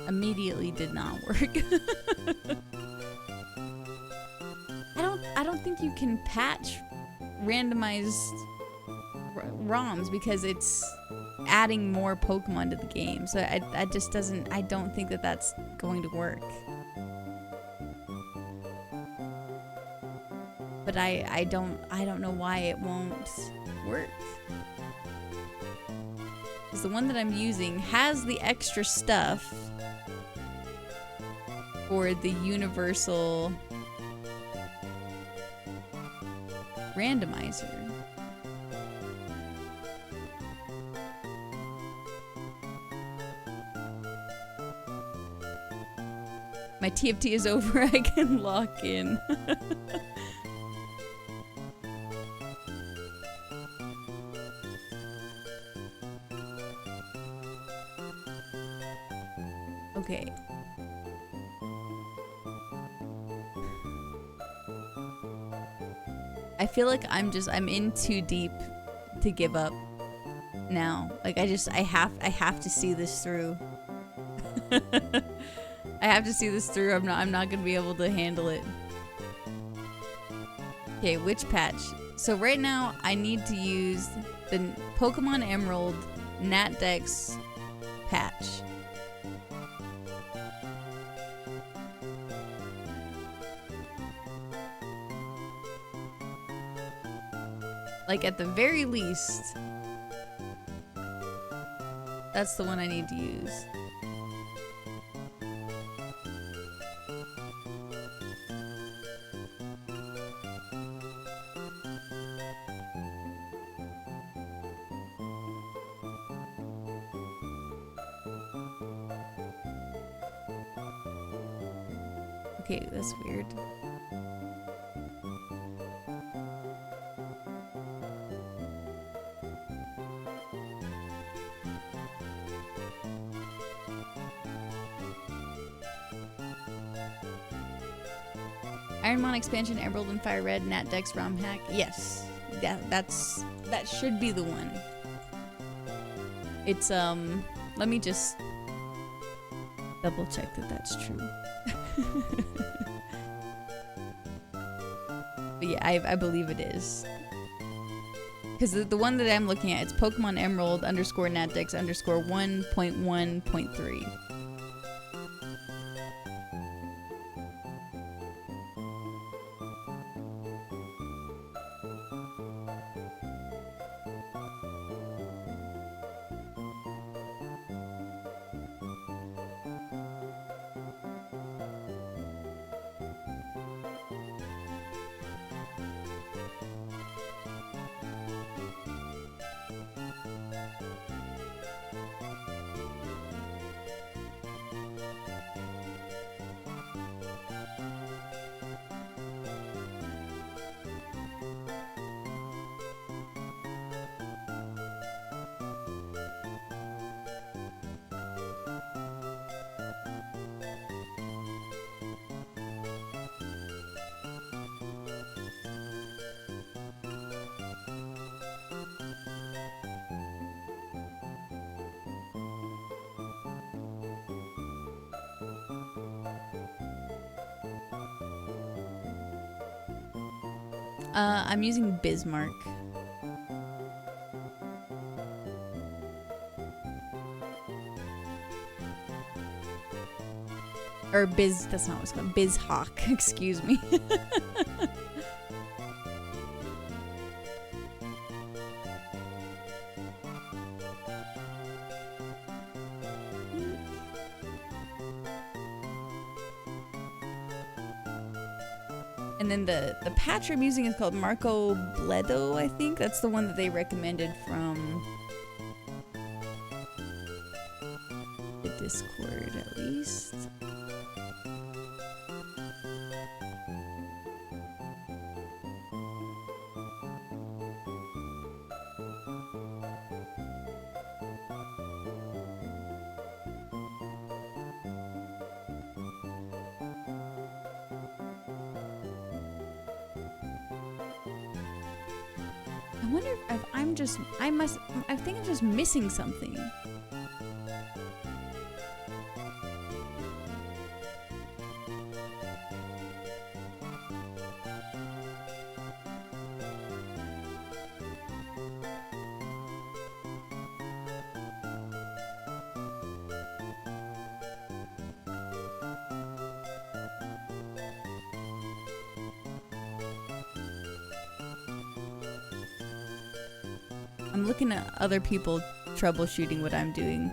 Immediately did not work. I don't think you can patch randomized ROMs because it's adding more Pokemon to the game. So I just doesn't, I don't think that that's going to work. But I don't know why it won't work. Because the one that I'm using has the extra stuff for the universal randomizer. My TFT is over, I can lock in. Okay. I feel like I'm in too deep to give up now. Like I have to see this through. I have to see this through. I'm not gonna be able to handle it. Okay, which patch? So right now I need to use the Pokemon Emerald NatDex patch. Like at the very least, that's the one I need to use. Okay, that's weird. Ironmon expansion, Emerald and Fire Red, NatDex ROM hack. Yes, that should be the one. It's let me just double check that that's true. But yeah, I believe it is. Because the one that I'm looking at, it's Pokemon Emerald _ NatDex _ 1.1.3. I'm using Bismarck. Or that's not what it's called. BizHawk, excuse me. And then the patch I'm using is called Marco Bledo, I think. That's the one that they recommended from the Discord, at least. I wonder if I think I'm just missing something. I'm looking at other people troubleshooting what I'm doing.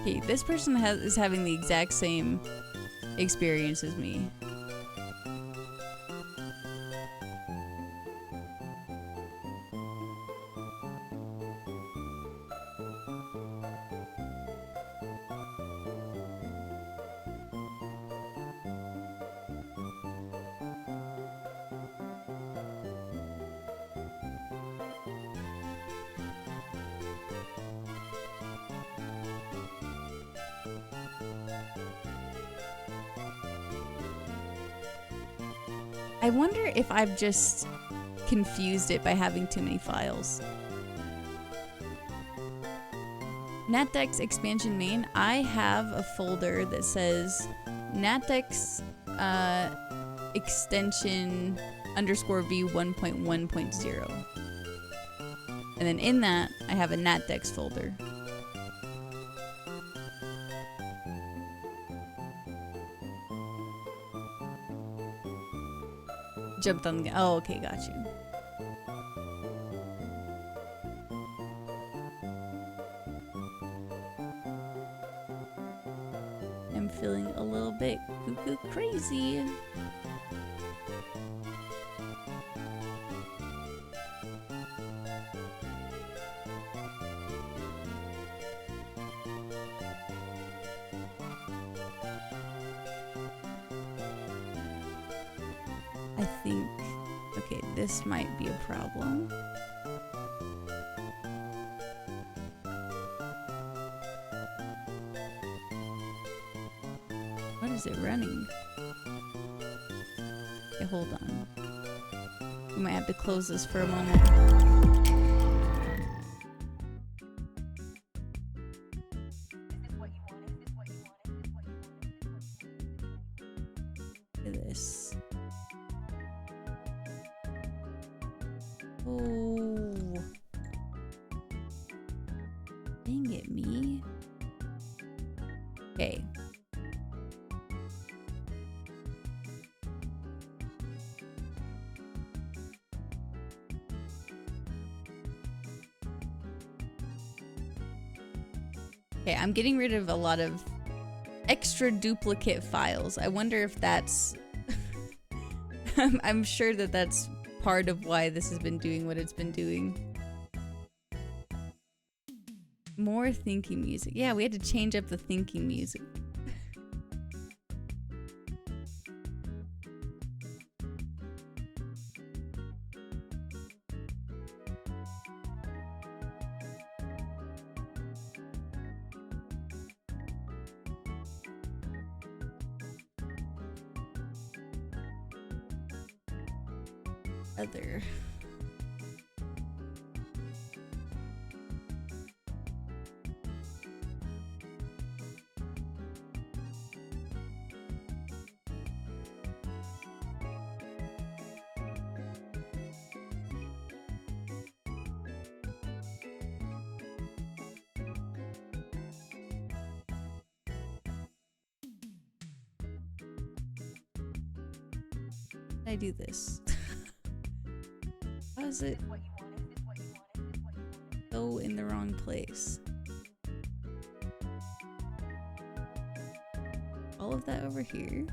Okay, this person is having the exact same experience as me. I wonder if I've just confused it by having too many files. NatDex expansion main, I have a folder that says NatDex extension _ v 1.1.0. And then in that, I have a NatDex folder. Jumped on the... Oh, okay, got you. I'm feeling a little bit cuckoo crazy. I think, okay, this might be a problem. What is it running? Okay, hold on. We might have to close this for a moment. Look at this. Oh. Dang it, me. Okay. Okay, I'm getting rid of a lot of extra duplicate files. I wonder if that's... I'm sure that that's part of why this has been doing what it's been doing. More thinking music. Yeah, we had to change up the thinking music. Other. I do this. How is it so in the wrong place? All of that over here.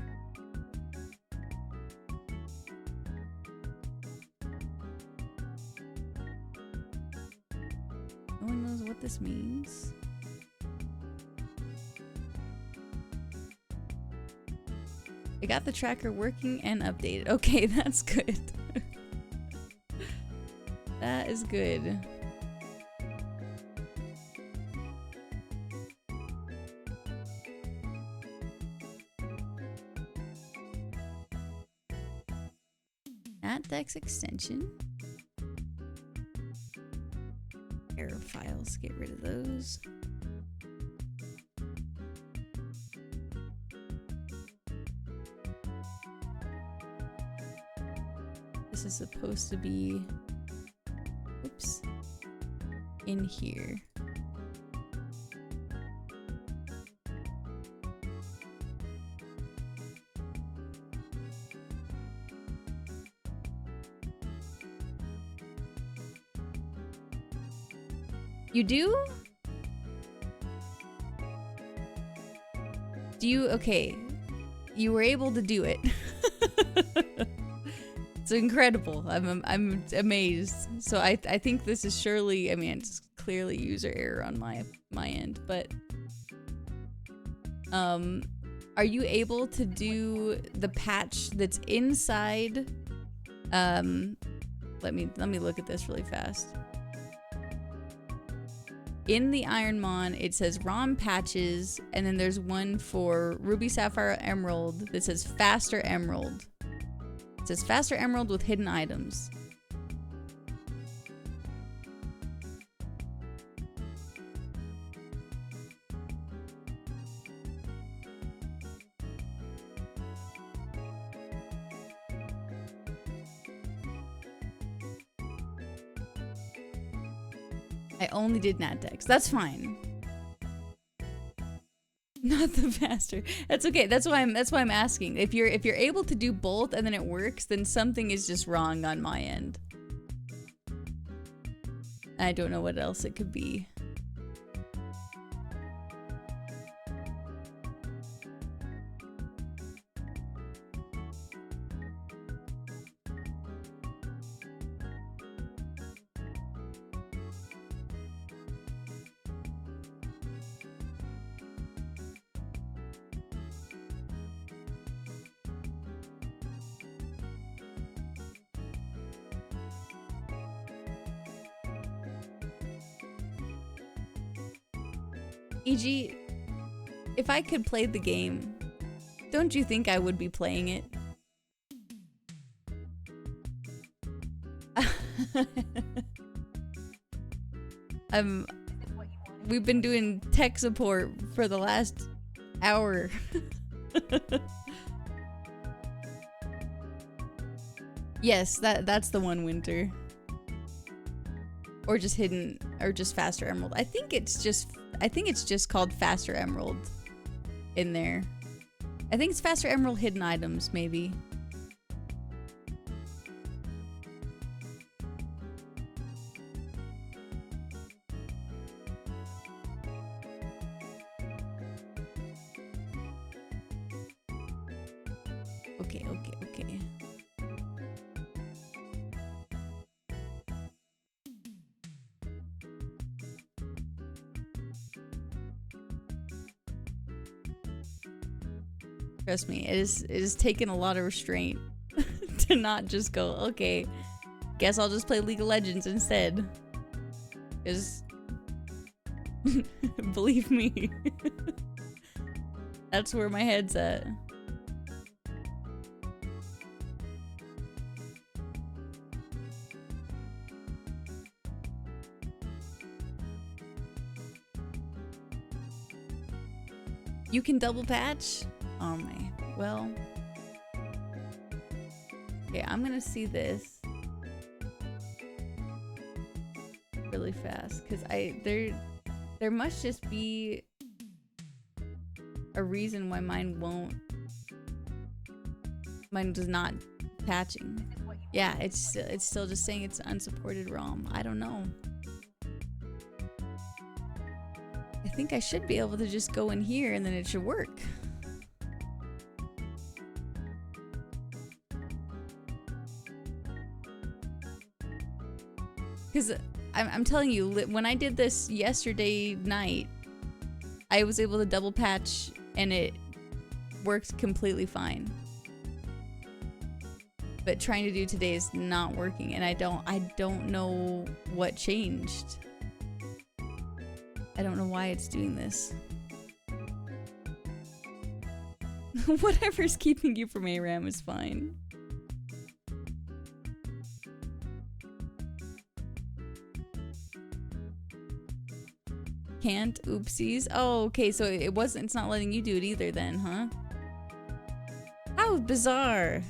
No one knows what this means. I got the tracker working and updated. Okay, that's good. That is good. NatDex extension. Error files, get rid of those. This is supposed to be, oops, in here. You do? Do you? Okay. You were able to do it. It's incredible. I'm amazed. So I think this is surely, I mean, it's clearly user error on my end, but are you able to do the patch that's inside? Let me look at this really fast. In the Ironmon, it says ROM patches, and then there's one for Ruby Sapphire Emerald that says Faster Emerald. It says Faster Emerald with hidden items. I only did NatDex. That's fine. Not the faster. That's okay. That's why I'm asking. If you're able to do both and then it works, then something is just wrong on my end. I don't know what else it could be. EG, if I could play the game, don't you think I would be playing it? We've been doing tech support for the last hour. Yes, that's the one, Winter. Or just hidden, or just Faster Emerald. I think it's just called Faster Emerald in there. I think it's Faster Emerald hidden items, maybe. Okay. Trust me, it is taken a lot of restraint to not just go, okay, guess I'll just play League of Legends instead. Because, believe me, that's where my head's at. You can double patch? Oh my, well. Okay, I'm gonna see this really fast because there must just be a reason why mine does not patching. Yeah, it's still just saying it's unsupported ROM. I don't know. I think I should be able to just go in here and then it should work. Because I'm telling you, when I did this yesterday night, I was able to double patch and it worked completely fine. But trying to do today is not working, and I don't know what changed. I don't know why it's doing this. Whatever's keeping you from ARAM is fine. Can't? Oopsies. Oh, okay, so it's not letting you do it either then, huh? How bizarre.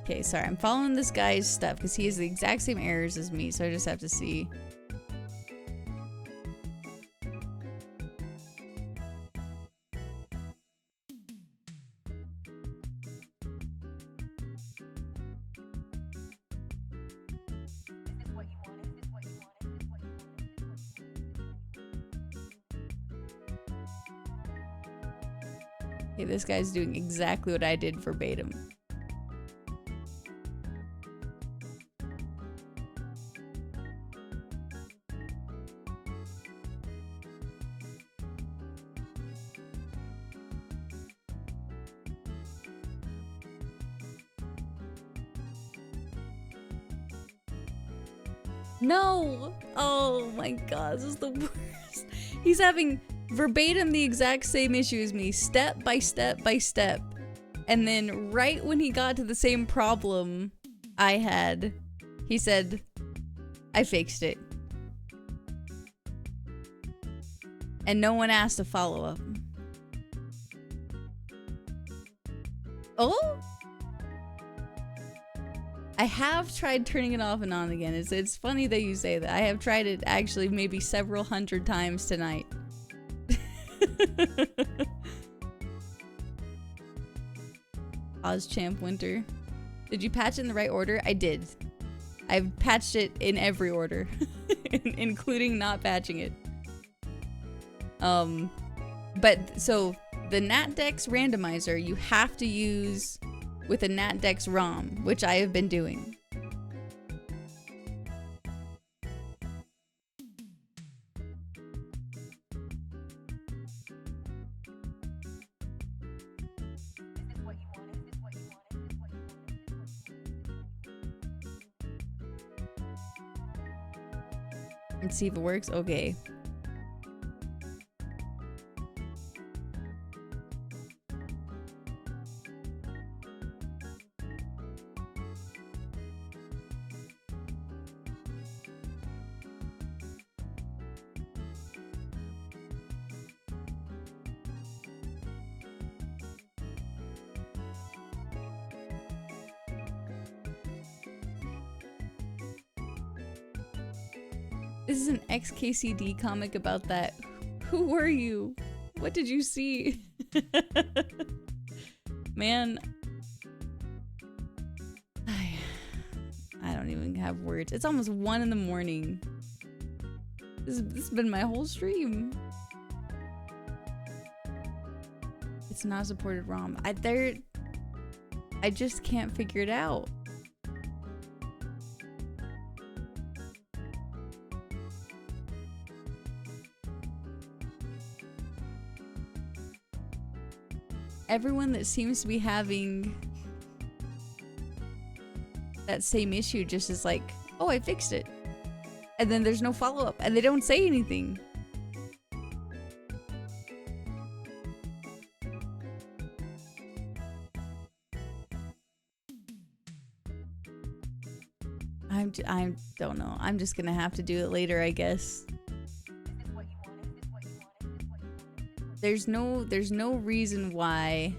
Okay, sorry, I'm following this guy's stuff because he has the exact same errors as me, so I just have to see. Okay, this guy's doing exactly what I did verbatim. No! Oh my god, this is the worst. He's having verbatim the exact same issue as me, step by step by step. And then right when he got to the same problem I had, he said, I fixed it. And no one asked a follow-up. Oh? I have tried turning it off and on again. It's funny that you say that. I have tried it actually maybe several hundred times tonight. OzChamp Winter. Did you patch in the right order? I did. I've patched it in every order, including not patching it. But so the NatDex randomizer you have to use with a NatDex ROM, which I have been doing. Let's see if it works. Okay. This is an XKCD comic about that. Who were you? What did you see? Man. I don't even have words. It's almost 1 in the morning. This has been my whole stream. It's not a supported ROM. I just can't figure it out. Everyone that seems to be having that same issue just is like, oh, I fixed it. And then there's no follow-up, and they don't say anything. I don't know. I'm just gonna have to do it later, I guess. There's no reason why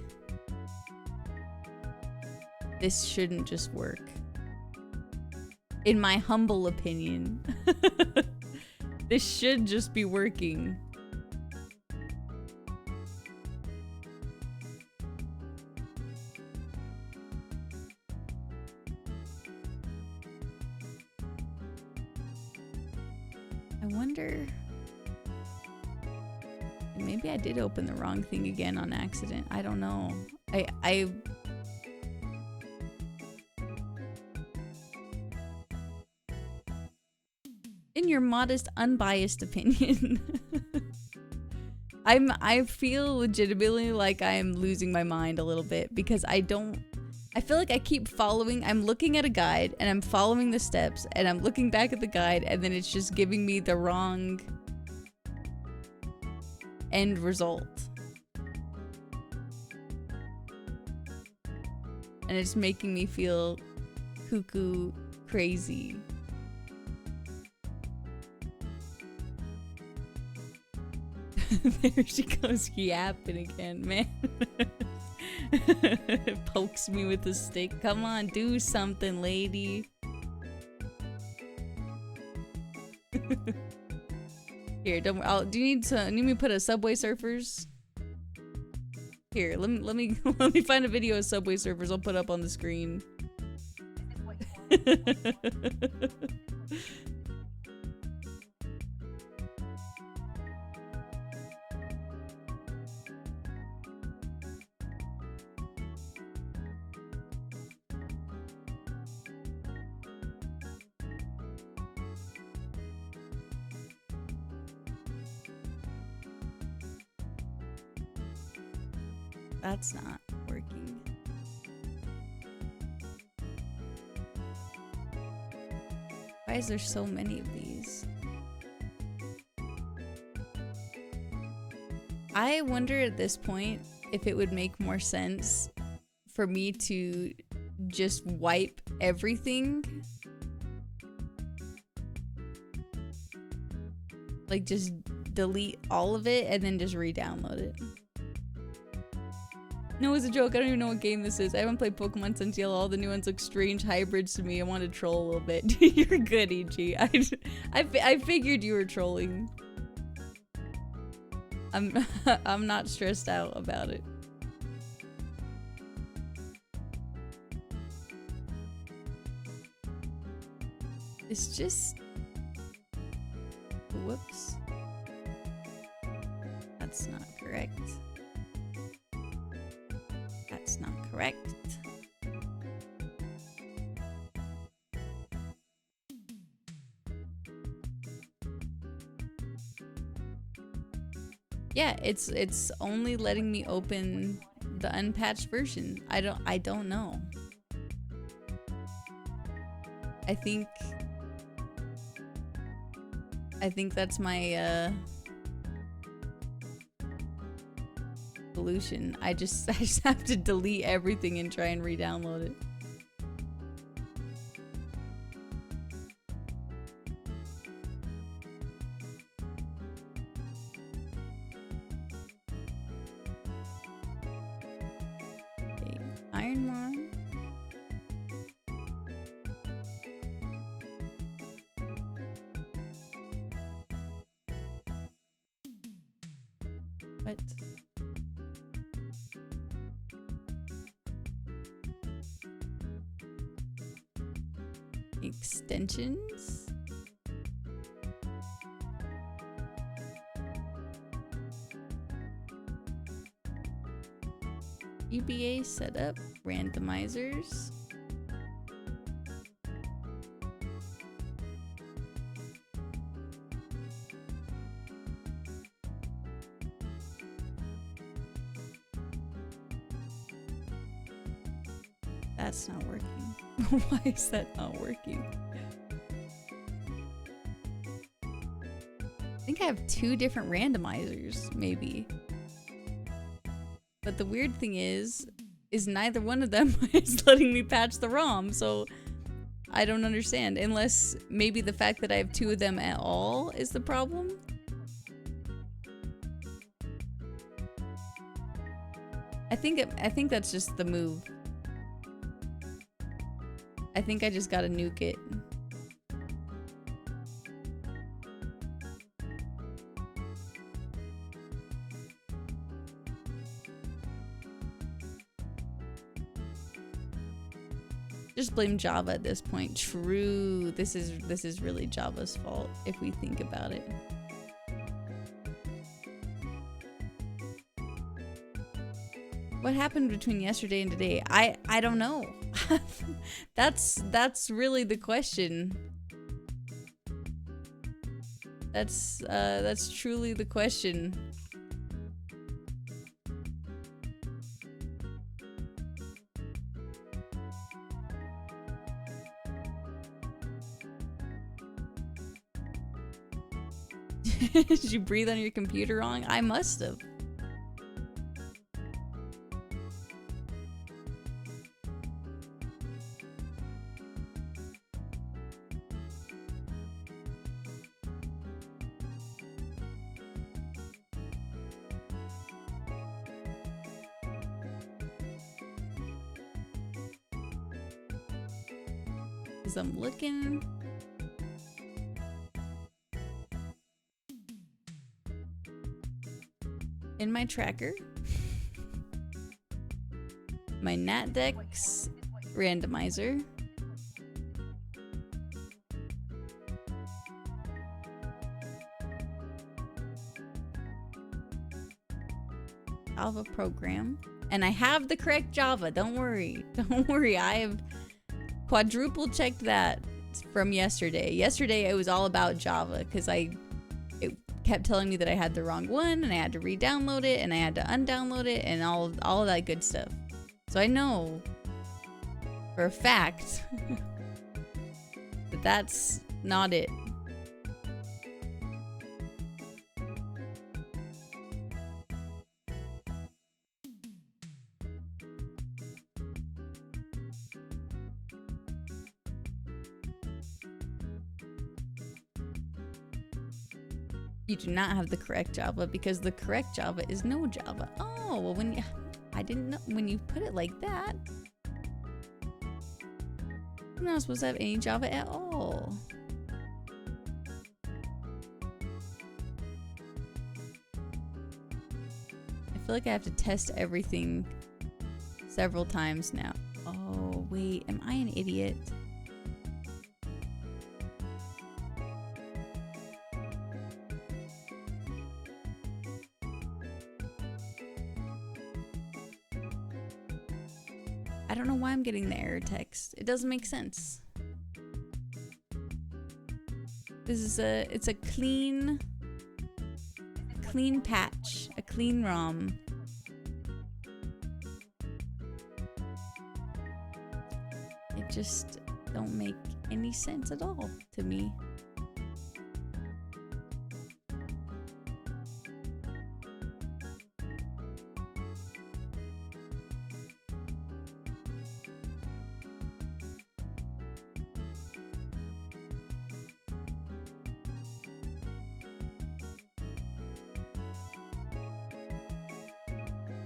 this shouldn't just work. In my humble opinion. This should just be working. I wonder... Maybe I did open the wrong thing again on accident. I don't know. I in your modest, unbiased opinion, I feel legitimately like I'm losing my mind a little bit because I feel like I keep following. I'm looking at a guide and I'm following the steps and I'm looking back at the guide and then it's just giving me the wrong end result. And it's making me feel cuckoo crazy. There she goes yapping again, man. Pokes me with a stick. Come on, do something, lady. Here, do you need me to put a Subway Surfers? Here, let me let me find a video of Subway Surfers. I'll put up on the screen. That's not working. Why is there so many of these? I wonder at this point if it would make more sense for me to just wipe everything. Like just delete all of it and then just re-download it. No, it's a joke. I don't even know what game this is. I haven't played Pokemon since Yellow. All the new ones look strange hybrids to me. I want to troll a little bit. You're good, EG. I figured you were trolling. I'm not stressed out about it. It's just... Whoops. That's not correct. That's not correct. Yeah, it's only letting me open the unpatched version. I don't know. I think that's my solution. I just have to delete everything and try and re-download it. Okay, Ironmon. What? Extensions? GBA setup, randomizers. That's not working. Why is that not working? I think I have 2 different randomizers, maybe. But the weird thing is neither one of them is letting me patch the ROM, so I don't understand. Unless maybe the fact that I have 2 of them at all is the problem? I think that's just the move. I think I just gotta nuke it. Just blame Java at this point. True. This is really Java's fault if we think about it. What happened between yesterday and today? I don't know. That's really the question. That's truly the question. Did you breathe on your computer wrong? I must have. As I'm looking. In my tracker, my NatDex randomizer, Java program, and I have the correct Java. Don't worry. Don't worry. I have quadruple checked that from yesterday. Yesterday it was all about Java because it kept telling me that I had the wrong one and I had to re-download it and I had to undownload it and all of that good stuff. So I know for a fact that that's not it. You do not have the correct Java because the correct Java is no Java. Oh, well I didn't know when you put it like that. I'm not supposed to have any Java at all. I feel like I have to test everything several times now. Oh, wait, am I an idiot? I don't know why I'm getting the error text. It doesn't make sense. This is it's a clean patch, a clean ROM. It just don't make any sense at all to me.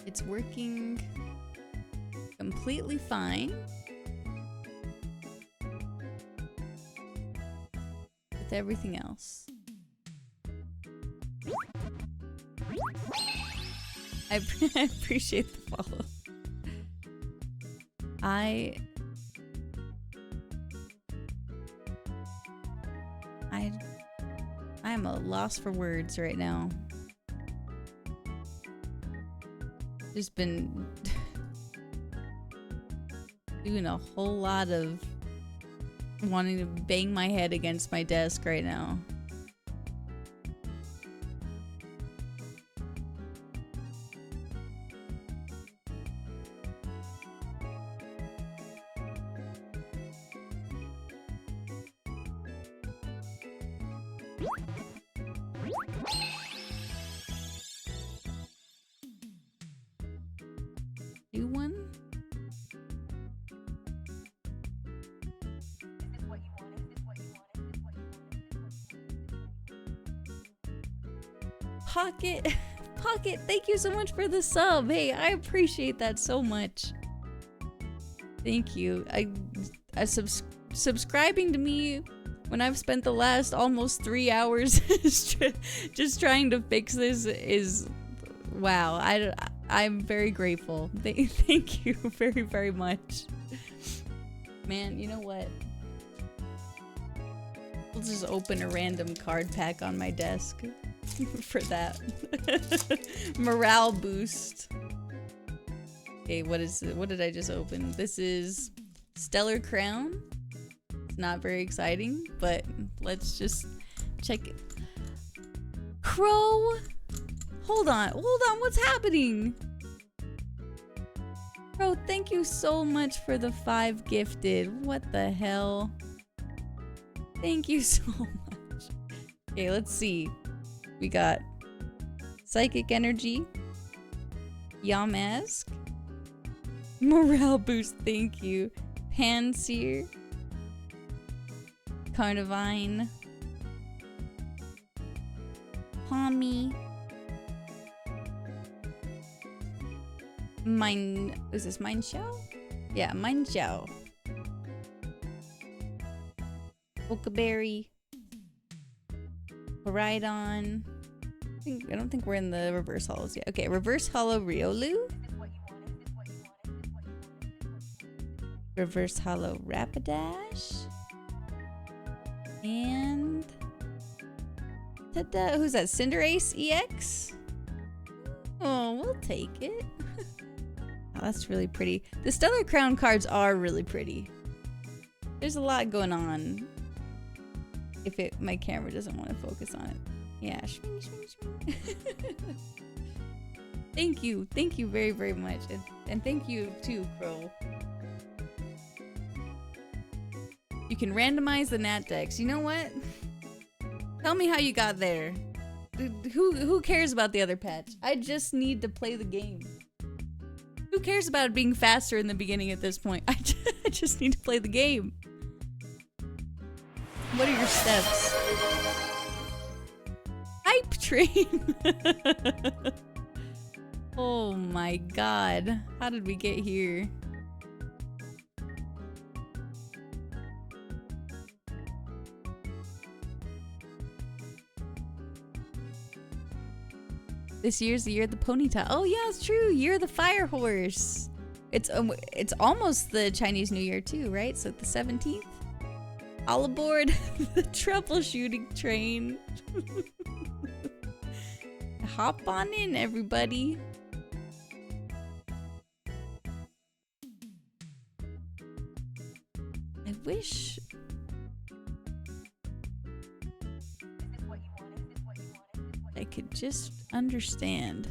It's working completely fine with everything else. I appreciate the follow. I am a loss for words right now. Just been Doing a whole lot of wanting to bang my head against my desk right now. Do one? Pocket, thank you so much for the sub. Hey, I appreciate that so much. Thank you. Subscribing to me when I've spent the last almost 3 hours just trying to fix this is wow. I'm very grateful. Thank you very, very much. Man, you know what? We'll just open a random card pack on my desk for that. Morale boost. Okay, what is it? What did I just open? This is Stellar Crown. Not very exciting, but let's just check it. Crow! Hold on, what's happening? Crow, thank you so much for the 5 gifted. What the hell? Thank you so much. Okay, let's see. We got Psychic Energy, Yamask, Morale Boost, thank you, Panseer, Carnivine, Pommy, is this Mineshaw? Yeah, Mineshaw. Okaberry, Koraidon. I don't think we're in the reverse hollows yet. Okay, reverse hollow Riolu. Reverse hollow Rapidash. And ta-da, who's that? Cinderace EX? Oh, we'll take it. Oh, that's really pretty. The Stellar Crown cards are really pretty. There's a lot going on. If my camera doesn't want to focus on it. Yeah, shming, shming, shming. Thank you very, very much. And thank you too, Crow. You can randomize the Nat decks. You know what? Tell me how you got there. Who cares about the other patch? I just need to play the game. Who cares about it being faster in the beginning at this point? I just need to play the game. What are your steps? Hype train! Oh my god. How did we get here? This year's the year of the ponytail. Oh yeah, it's true. Year of the fire horse. It's almost the Chinese New Year too, right? So the 17th. All aboard the troubleshooting train. Hop on in, everybody. I wish. I could just understand.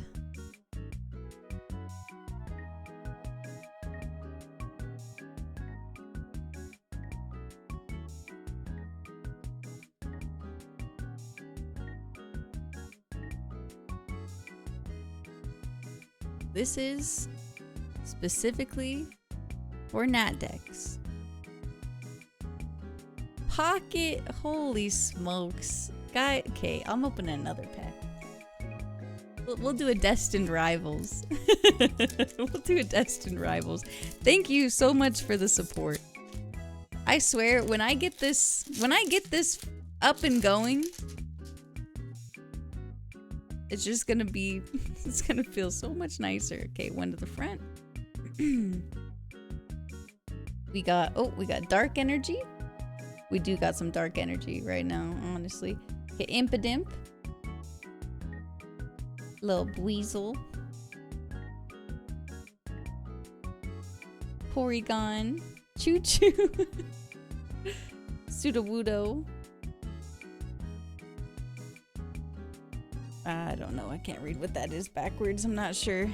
This is specifically for Nat decks. Pocket, holy smokes. Guy, okay, I'm opening another pack. We'll do a Destined Rivals. We'll do a Destined Rivals. Thank you so much for the support. I swear, when I get this up and going, it's just gonna be, it's gonna feel so much nicer. Okay, one to the front. we got Dark Energy. We do got some Dark Energy right now, honestly. Okay, Impidimp. Little Weasel. Porygon, Choo Choo, Sudowoodo. I don't know. I can't read what that is backwards. I'm not sure.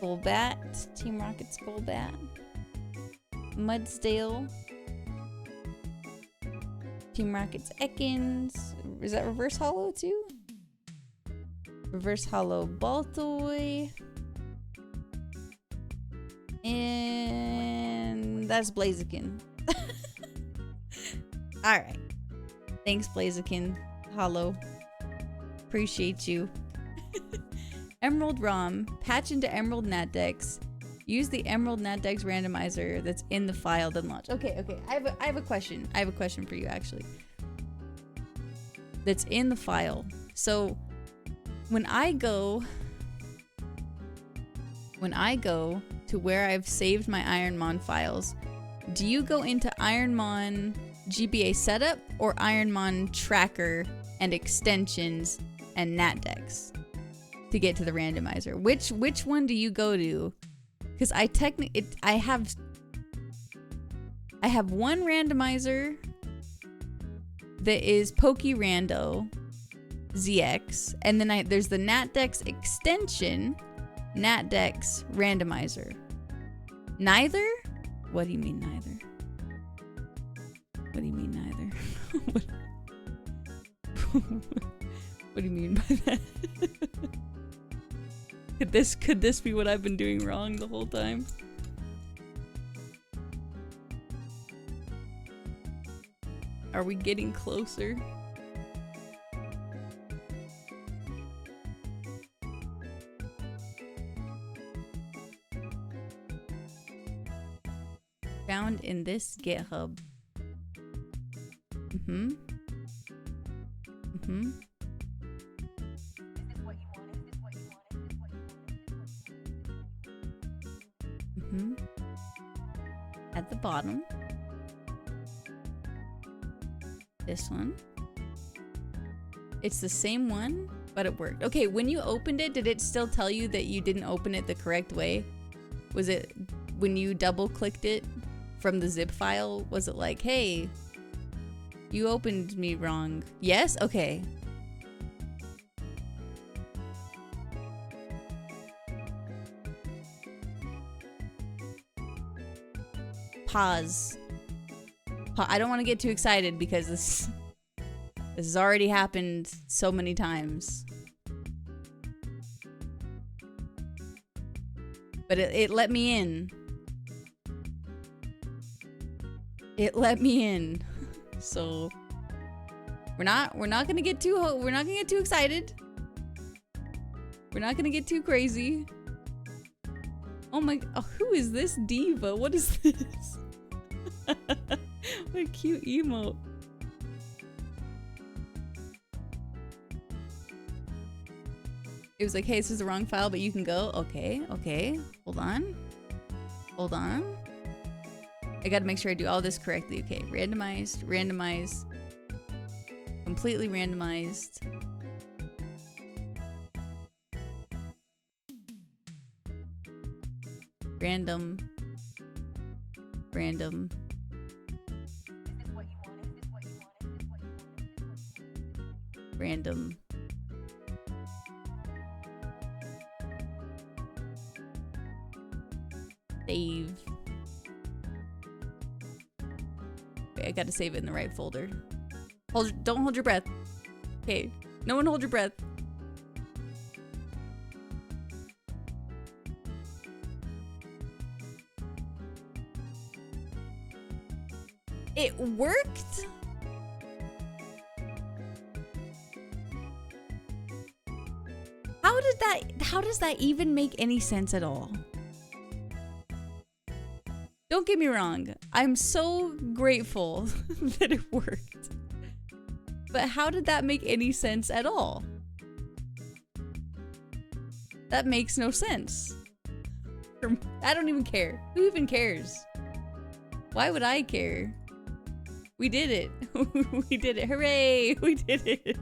Golbat, Team Rocket's Golbat. Mudsdale. Team Rocket's Ekans. Is that Reverse Hollow too? Reverse Hollow Baltoy. And that's Blaziken. Alright. Thanks, Blaziken. Hollow. Appreciate you. Emerald ROM. Patch into Emerald Natdex. Use the Emerald Natdex randomizer that's in the file, then launch. Okay. I have a question. I have a question for you, actually. That's in the file. So, when I go to where I've saved my Ironmon files, do you go into Ironmon GBA setup or Ironmon tracker and extensions and Natdex to get to the randomizer? Which one do you go to? Because I have one randomizer that is PokeRando ZX, and then there's the Natdex extension, Natdex randomizer. Neither? What do you mean neither? What do you mean neither? What do you mean by that? Could this be what I've been doing wrong the whole time? Are we getting closer? Found in this GitHub. At the bottom. This one. It's the same one, but it worked. Okay, when you opened it, did it still tell you that you didn't open it the correct way? Was it when you double clicked it from the zip file? Was it like, hey, you opened me wrong? Yes? Okay. Pause. I don't want to get too excited because this has already happened so many times. But it let me in. It let me in. So we're not gonna get too excited. We're not gonna get too crazy. Oh my, who is this diva? What is this? What a cute emote. It was like, hey, this is the wrong file, but you can go. Okay. Hold on. I gotta make sure I do all this correctly. Okay, randomized. Completely randomized. Random. Save. Okay, I gotta save it in the right folder. Don't hold your breath. Okay, no one hold your breath. It worked? How does that even make any sense at all? Don't get me wrong. I'm so grateful that it worked. But how did that make any sense at all? That makes no sense. I don't even care. Who even cares? Why would I care? We did it. We did it. Hooray! We did it.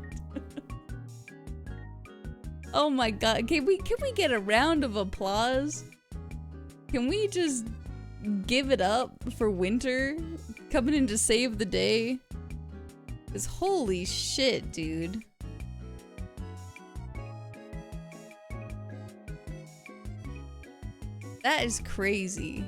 Oh my god. Can we get a round of applause? Can we just give it up for winter coming in to save the day? Cause holy shit, dude. That is crazy.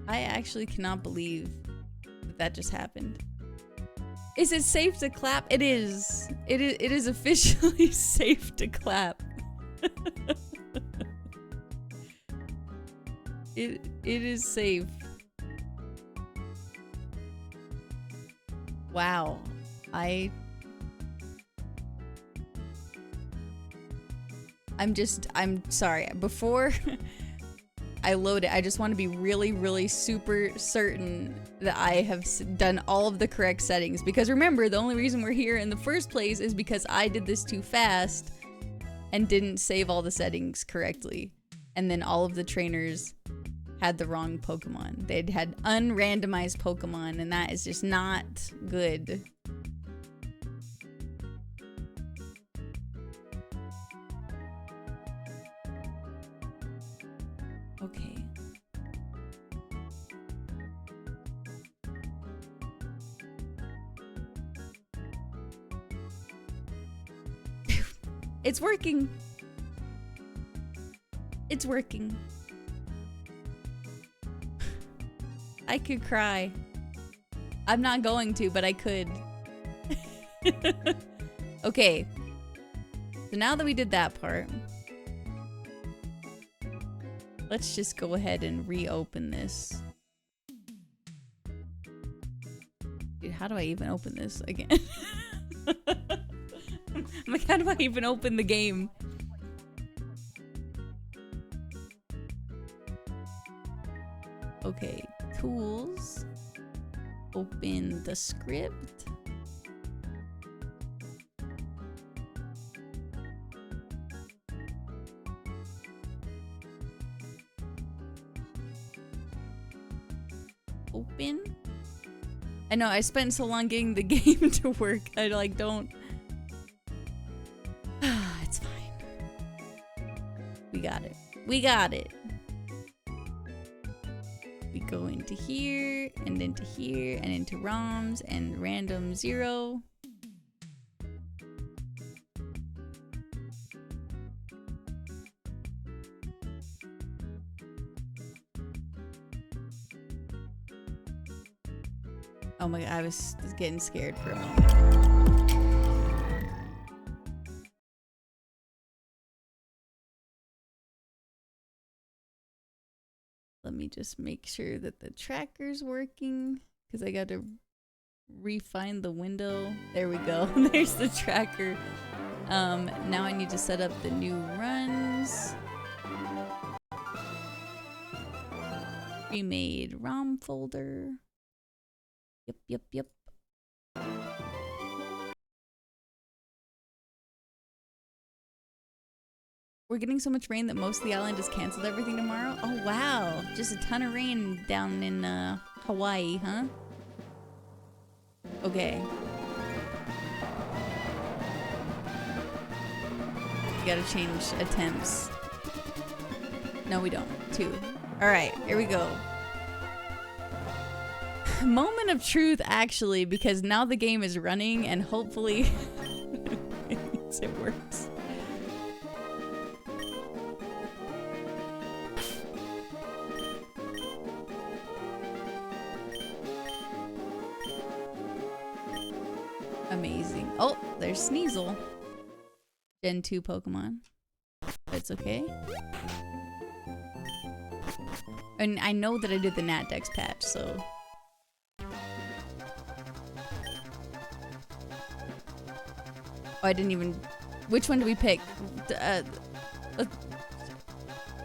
I actually cannot believe that that just happened. Is it safe to clap? It is. It is officially safe to clap. It is safe. Wow. I'm sorry. Before I load it, I just want to be really, really super certain that I have done all of the correct settings. Because remember, the only reason we're here in the first place is because I did this too fast and didn't save all the settings correctly. And then all of the trainers had the wrong Pokemon. They'd had unrandomized Pokemon, and that is just not good. Okay. It's working. It's working. I could cry. I'm not going to, but I could. Okay. So now that we did that part, let's just go ahead and reopen this. Dude, how do I even open this again? I'm like, how do I even open the game? Okay, tools. Open the script. Open. I know, I spent so long getting the game to work. I like don't. It's fine. We got it. We got it. We go into here and into here and into ROMs and random 0. Oh my god, I was getting scared for a moment. Let me just make sure that the tracker's working, because I got to refine the window. There we go. There's the tracker. Now I need to set up the new runs. Remade ROM folder. Yep. We're getting so much rain that most of the island has canceled everything tomorrow. Oh wow, just a ton of rain down in Hawaii, huh? Okay. We gotta change attempts. No, we don't. 2. All right, here we go. Moment of truth, actually, because now the game is running and hopefully it works. Amazing. Oh, there's Sneasel. Gen 2 Pokemon. That's okay. And I know that I did the Natdex patch, so... Oh, I didn't even... Which one do we pick?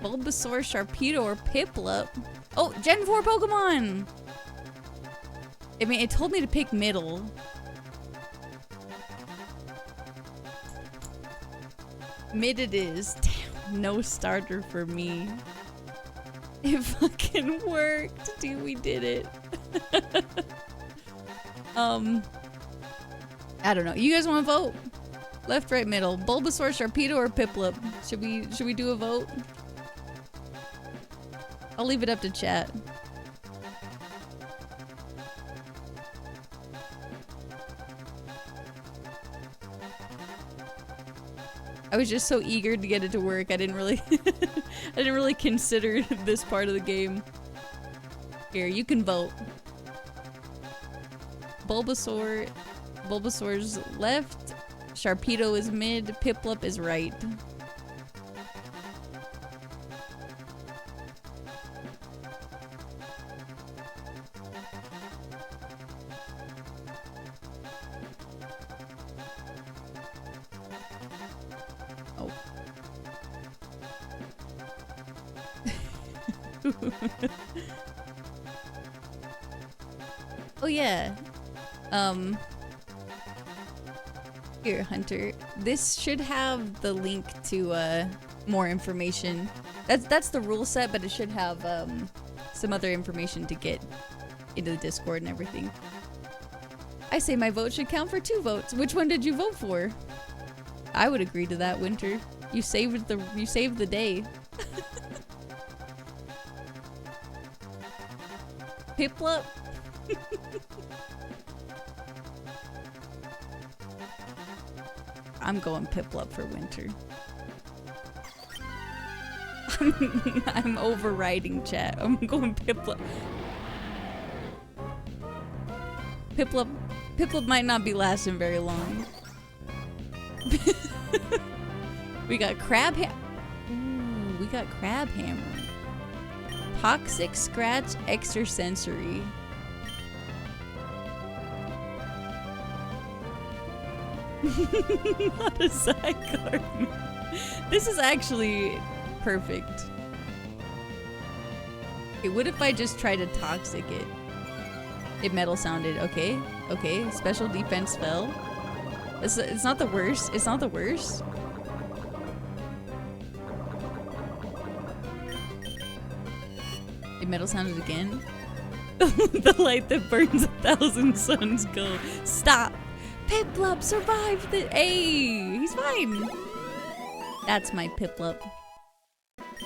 Bulbasaur, Sharpedo, or Piplup? Oh, Gen 4 Pokemon! I mean, it told me to pick middle. Mid it is. Damn, no starter for me. It fucking worked, dude. We did it. I don't know. You guys want to vote? Left, right, middle. Bulbasaur, Sharpedo, or Piplup? Should we do a vote? I'll leave it up to chat. I was just so eager to get it to work. I didn't really I didn't really consider this part of the game. Here, you can vote. Bulbasaur's left, Sharpedo is mid, Piplup is right. Oh. Oh yeah. Here, Hunter. This should have the link to more information. That's the rule set, but it should have some other information to get into the Discord and everything. I say my vote should count for 2 votes. Which one did you vote for? I would agree to that, Winter. You saved the day. Piplup. I'm going Piplup for Winter. I'm overriding chat. I'm going Piplup. Piplup might not be lasting very long. We got Ooh, we got Crabhammer. Toxic, Scratch, Extrasensory. Not a Zygarde. This is actually perfect. Okay, what if I just try to Toxic it? It Metal Sounded. Okay, okay. Special defense fell. It's not the worst. It's not the worst. It Metal Sounded again. The light that burns 1,000 suns go. Stop. Piplup survived the— Hey, he's fine. That's my Piplup.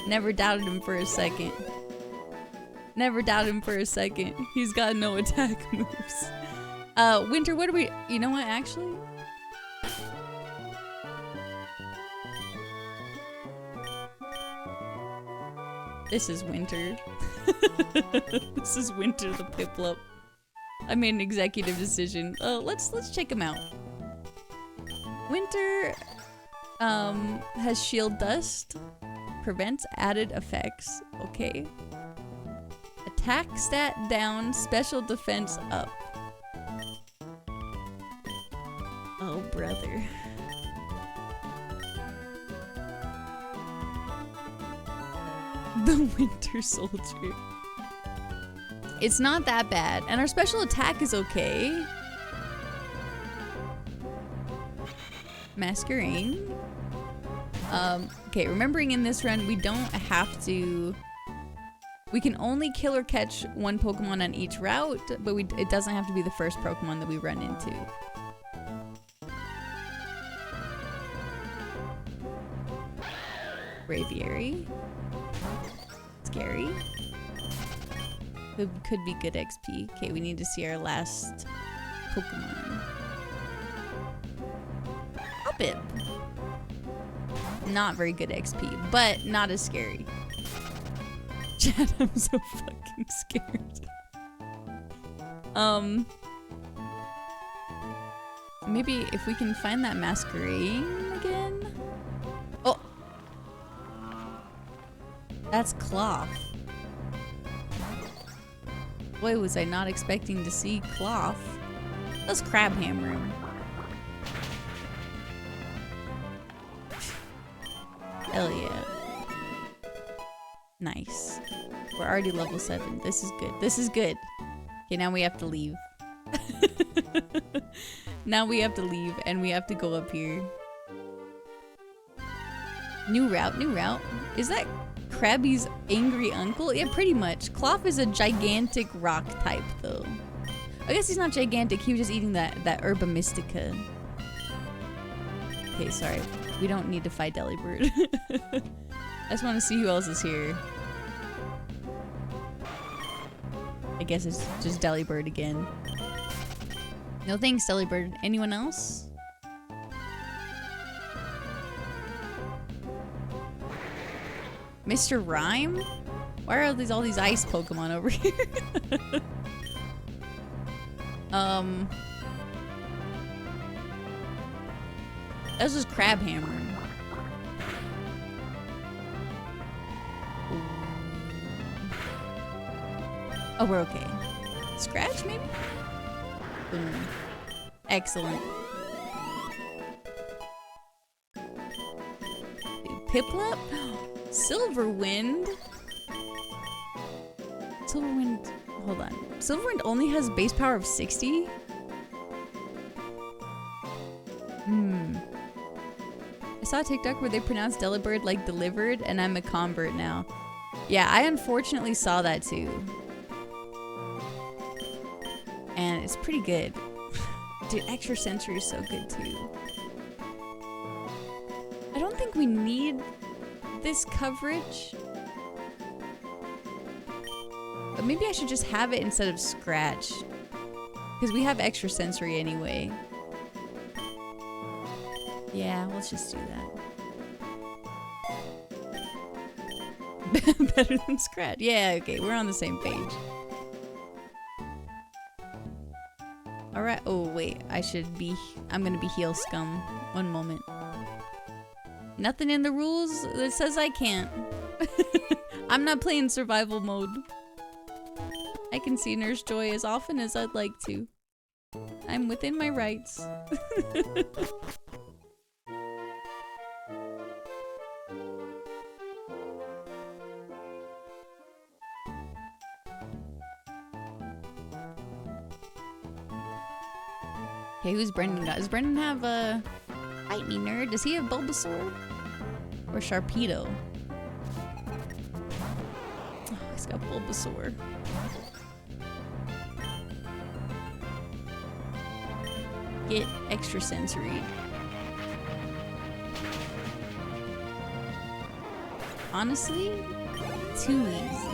Never doubted him for a second. Never doubted him for a second. He's got no attack moves. Winter, what do we— You know what, actually? This is Winter. This is Winter the Piplup. I made an executive decision. Let's check him out. Winter has Shield Dust. Prevents added effects. Okay. Attack stat down, special defense up. Oh, brother. The Winter Soldier. It's not that bad, and our special attack is okay. Masquerain. Okay, remembering in this run, we don't have to— We can only kill or catch 1 Pokemon on each route, but it doesn't have to be the first Pokemon that we run into. Braviary. Scary. Could be good XP. Okay, we need to see our last Pokemon. Hoppip. Not very good XP, but not as scary. Chad, I'm so fucking scared. Maybe if we can find that Masquerain again? Oh! That's Cloth. Boy, was I not expecting to see Cloth. Let's Crabhammer him. Hell yeah. Nice. We're already level 7. This is good. This is good. Okay, now we have to leave. Now we have to leave and we have to go up here. New route, new route. Is that Krabby's angry uncle? Yeah, pretty much. Cloth is a gigantic rock type, though. I guess he's not gigantic. He was just eating that Herba Mystica. Okay, sorry. We don't need to fight Delibird. I just want to see who else is here. I guess it's just Delibird again. No thanks, Delibird. Anyone else? Mr. Rhyme? Why are all these ice Pokemon over here? That was just Crabhammer. Oh, we're okay. Scratch, maybe? Boom. Excellent. Piplup? Silverwind? Silverwind... Hold on. Silverwind only has base power of 60? I saw a TikTok where they pronounced Delibird like delivered, and I'm a convert now. Yeah, I unfortunately saw that too. And it's pretty good. Dude, Extrasensory is so good too. I don't think we need this coverage. But maybe I should just have it instead of Scratch. Because we have Extrasensory anyway. Yeah, let's just do that. Better than Scratch. Yeah, okay, we're on the same page. Alright, oh wait, I'm gonna be Heel Scum. One moment. Nothing in the rules that says I can't. I'm not playing survival mode. I can see Nurse Joy as often as I'd like to. I'm within my rights. Okay, who's Brendan got? Does Brendan have a Fight Me Nerd? Does he have Bulbasaur? Or Sharpedo? Oh, he's got Bulbasaur. Get Extrasensory. Honestly, too easy.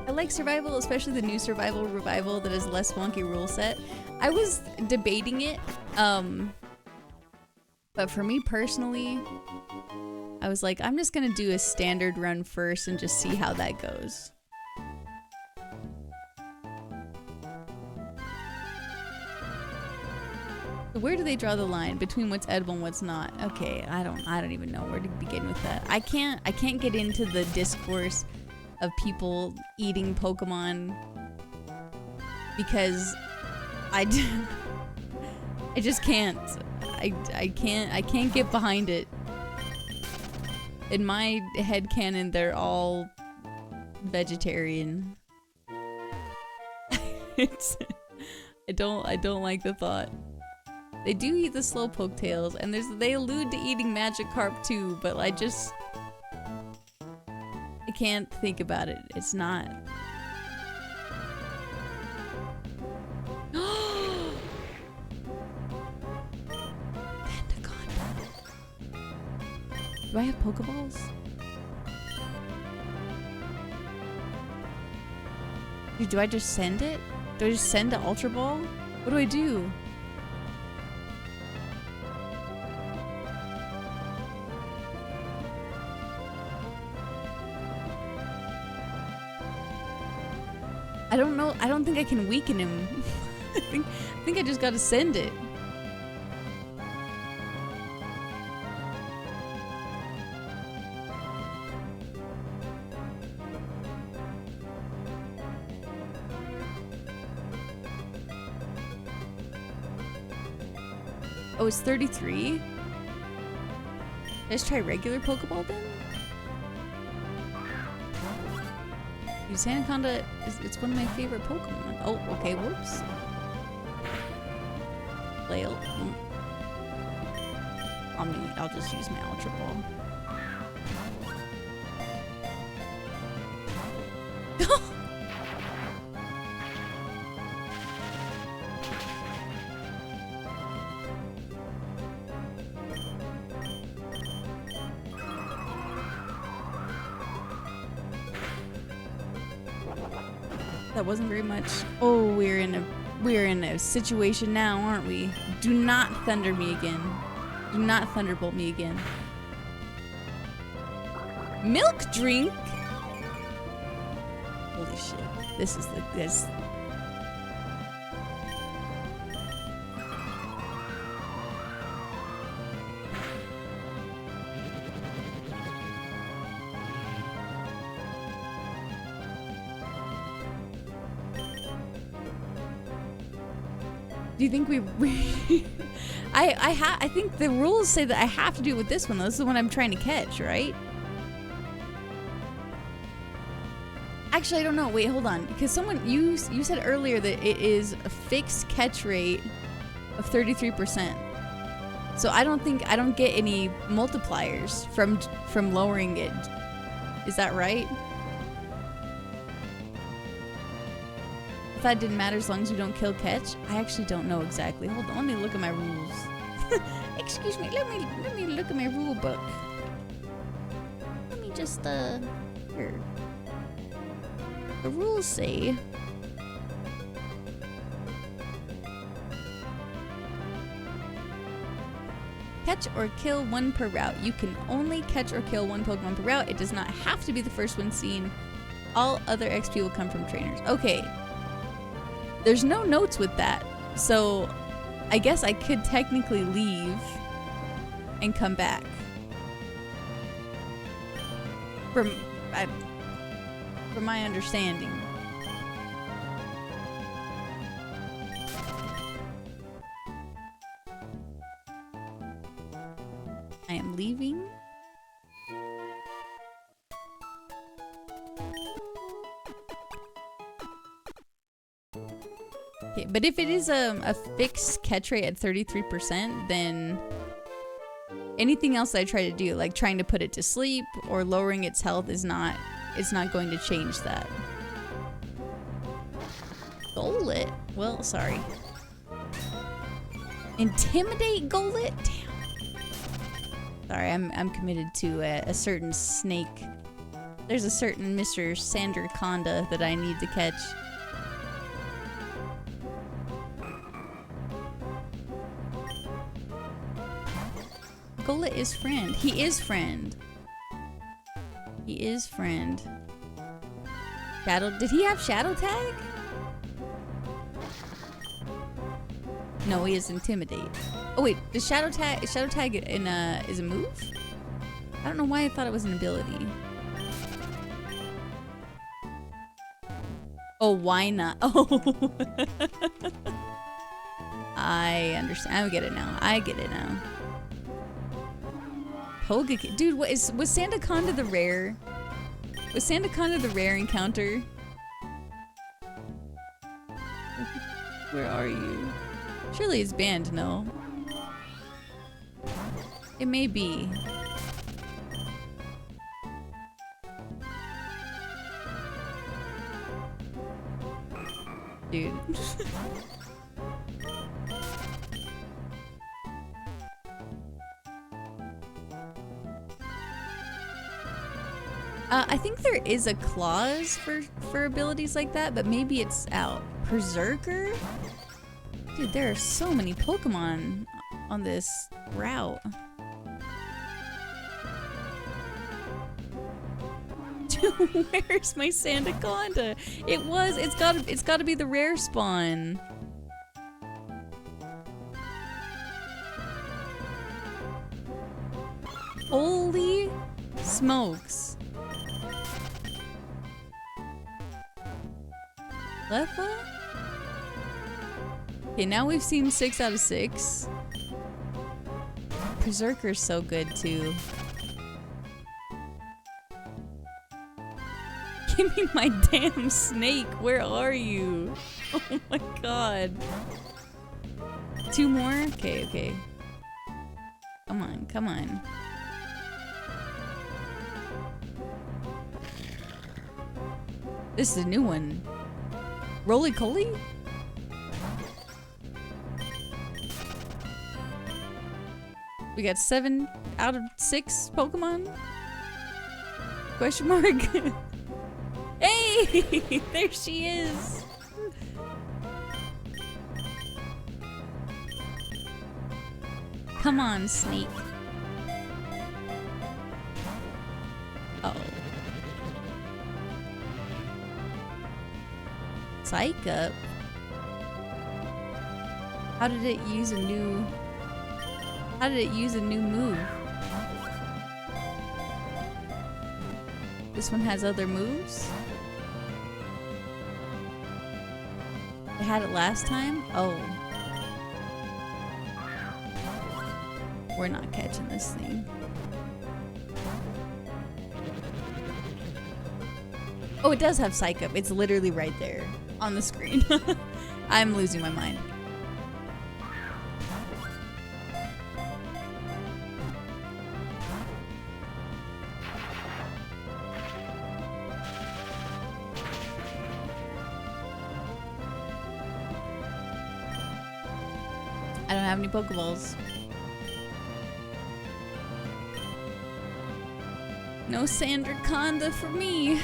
I like survival, especially the new survival revival that is less wonky rule set. I was debating it, but for me personally, I was like, I'm just gonna do a standard run first and just see how that goes. Where do they draw the line between what's edible and what's not? Okay, I don't even know where to begin with that. I can't get into the discourse of people eating Pokemon because I just can't. I can't get behind it. In my headcanon, they're all vegetarian. I don't like the thought. They do eat the Slowpoke tails, and they allude to eating Magikarp too, but I can't think about it. It's not. Pentagon. Do I have Pokeballs? Dude, do I just send it? Do I just send to Ultra Ball? What do I do? I don't know. I don't think I can weaken him. I think I just gotta send it. Oh, it's 33? Let's try regular Pokeball then? Dude, Sandaconda, it's one of my favorite Pokemon. Oh, okay, whoops. Flail. I'll just use my Ultra Ball. That wasn't very much. Oh, we're in a situation now, aren't we? Do not thunder me again. Do not thunderbolt me again. Milk drink? Holy shit. This is this. Do you think we I think the rules say that I have to do it with this one. This is the one I'm trying to catch, right? Actually, I don't know. Wait, hold on. Because you said earlier that it is a fixed catch rate of 33%. So I don't get any multipliers from lowering it. Is that right? I thought it didn't matter as long as we don't kill catch. I actually don't know exactly. Hold on, let me look at my rules. Excuse me, let me look at my rule book. Let me just here. The rules say catch or kill one per route. You can only catch or kill one Pokemon per route. It does not have to be the first one seen. All other XP will come from trainers. Okay. There's no notes with that, so I guess I could technically leave and come back. From my understanding. I am leaving. Okay, but if it is a fixed catch rate at 33%, then anything else that I try to do, like trying to put it to sleep or lowering its health, it's not going to change that. Golett? Well, sorry. Intimidate Golett? Damn. Sorry, I'm committed to a certain snake. There's a certain Mr. Sandaconda that I need to catch. Golett is friend. He is friend. He is friend. Shadow. Did he have Shadow Tag? No, he is Intimidate. Oh wait, is Shadow Tag in is a move? I don't know why I thought it was an ability. Oh, why not? Oh. I understand. I get it now. I get it now. Togekiss. Dude, was Sandaconda the rare? Was Sandaconda the rare encounter? Where are you? Surely it's banned, no? It may be. Dude. I think there is a clause for abilities like that, but maybe it's out. Berserker? Dude, there are so many Pokemon on this route. Dude, where's my Sandaconda? It's gotta be the rare spawn. Holy smokes. Cleffa? Okay, now we've seen 6 out of 6. Berserker's so good too. Give me my damn snake. Where are you? Oh my god. 2 more? Okay, okay. Come on, come on. This is a new one. Roly Coly? We got 7 out of 6 Pokemon? Question mark? Hey! There she is! Come on, Snake. Uh oh. Psych Up? How did it use a new... How did it use a new move? This one has other moves? It had it last time? Oh. We're not catching this thing. Oh, it does have Psych Up. It's literally right there on the screen. I'm losing my mind. I don't have any Pokeballs. No Sandraconda for me.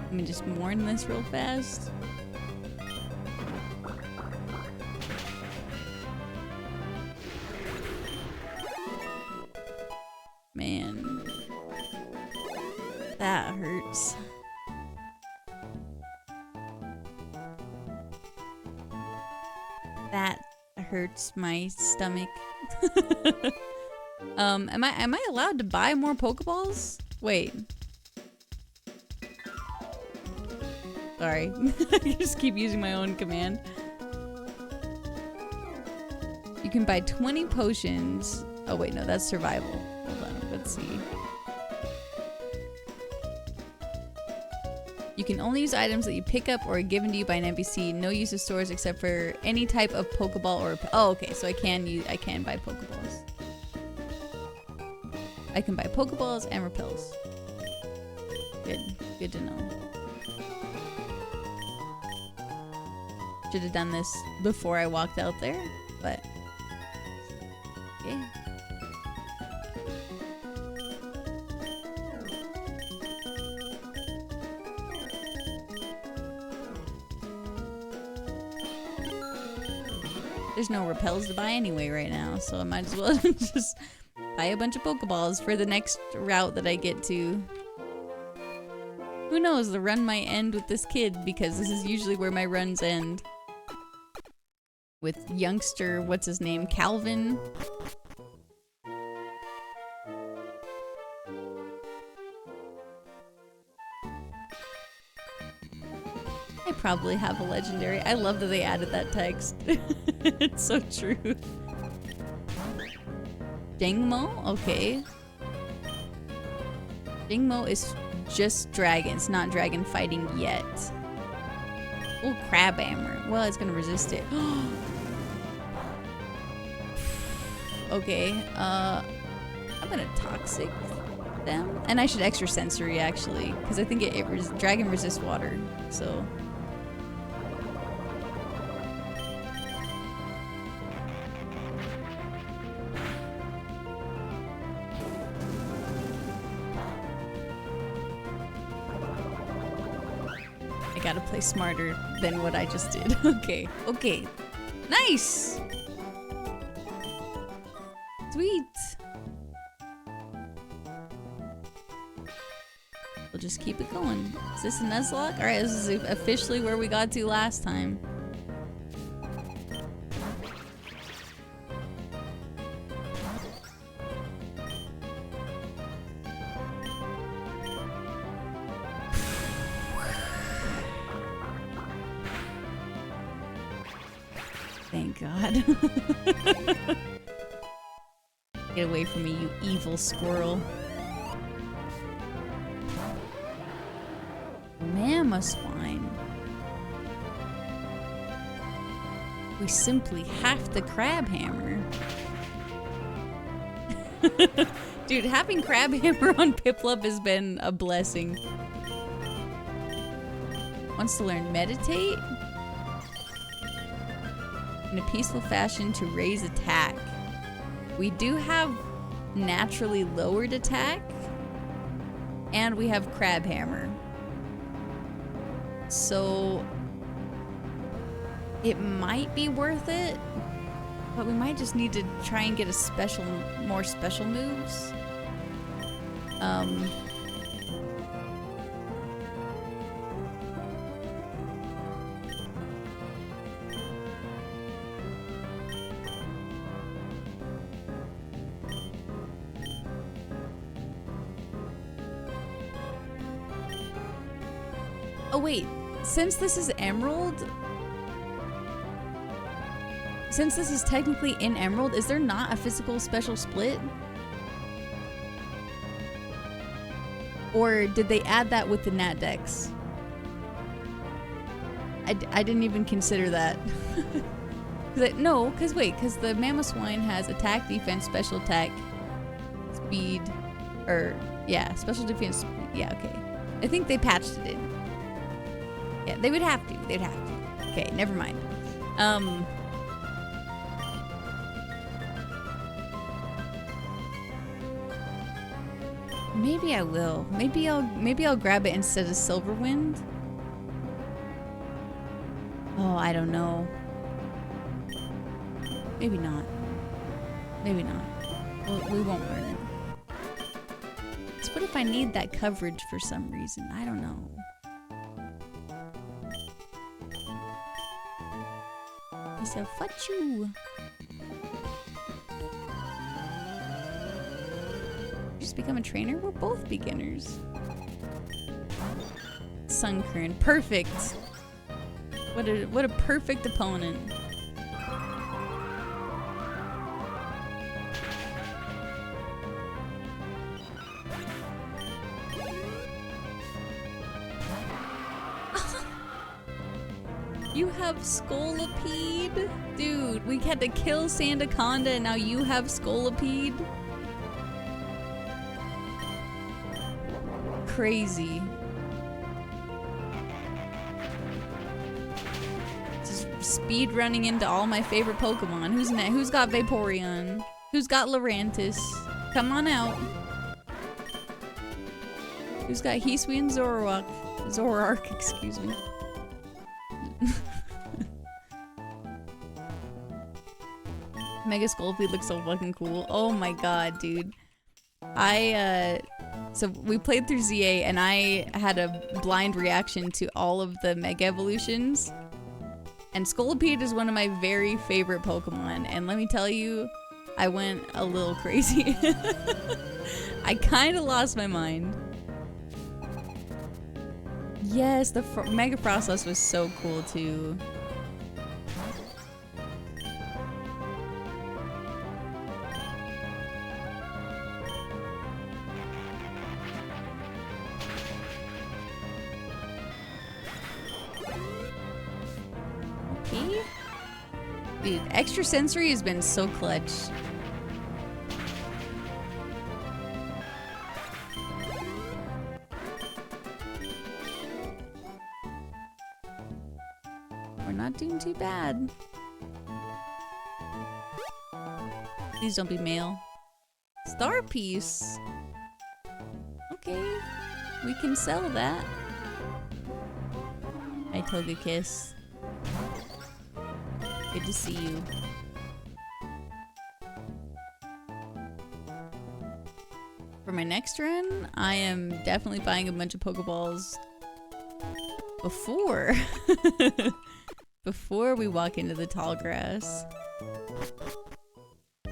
Let me just mourn this real fast. Man. That hurts. That hurts my stomach. Am I allowed to buy more Pokeballs? Wait. Sorry. I just keep using my own command. You can buy 20 potions. Oh wait, no, that's survival. Hold on, let's see. You can only use items that you pick up or are given to you by an NPC. No use of stores except for any type of Pokeball or... Oh, okay, so I can buy Pokeballs. I can buy Pokeballs and repels. Good to know. Should have done this before I walked out there, but... Okay. There's no repels to buy anyway right now, so I might as well just buy a bunch of Pokeballs for the next route that I get to. Who knows, the run might end with this kid, because this is usually where my runs end. With youngster, what's his name, Calvin? I probably have a legendary. I love that they added that text. It's so true. Dingmo? Okay. Dingmo is just dragon. It's not dragon fighting yet. Oh, crab hammer. Well, it's gonna resist it. Okay. I'm gonna toxic them. And I should extra sensory actually, because I think dragon resists water. So. Gotta play smarter than what I just did. Okay. Okay. Nice! Sweet! We'll just keep it going. Is this a Nuzlocke? Alright, this is officially where we got to last time. Thank God. Get away from me, you evil squirrel. Mammoth spine. We simply have the crab hammer. Dude, having crab hammer on Piplup has been a blessing. Wants to learn meditate? In a peaceful fashion to raise attack. We do have naturally lowered attack. And we have crab hammer. So it might be worth it, but we might just need to try and get more special moves. Oh wait, since this is Emerald, since this is technically in Emerald, is there not a physical special split? Or did they add that with the Nat Dex? I didn't even consider that. No, because the Mamoswine has attack, defense, special attack, speed, special defense, okay. I think they patched it in. Yeah, they would have to. They'd have to. Okay, never mind. Maybe I will. Maybe I'll grab it instead of Silverwind. Oh, I don't know. Maybe not. Maybe not. We won't learn it. So what if I need that coverage for some reason? I don't know. So fuck you. Just become a trainer? We're both beginners. Sunkern. Perfect. What a perfect opponent. You have Scolipede? Dude, we had to kill Sandaconda and now you have Scolipede? Crazy. Just speed running into all my favorite Pokemon. Who's next? Who's got Vaporeon? Who's got Lurantis? Come on out. Who's got Hisui and Zoroark, excuse me. Mega Scolipede looks so fucking cool. Oh my god, dude. So we played through ZA and I had a blind reaction to all of the Mega Evolutions. And Scolipede is one of my very favorite Pokemon. And let me tell you, I went a little crazy. I kind of lost my mind. Yes, the Mega Frostlass was so cool too. Okay. Dude, Extra Sensory has been so clutch. We're not doing too bad. Please don't be male. Star Piece. Okay, we can sell that. Hi, Togekiss. Good to see you. For my next run, I am definitely buying a bunch of Pokeballs before we walk into the tall grass.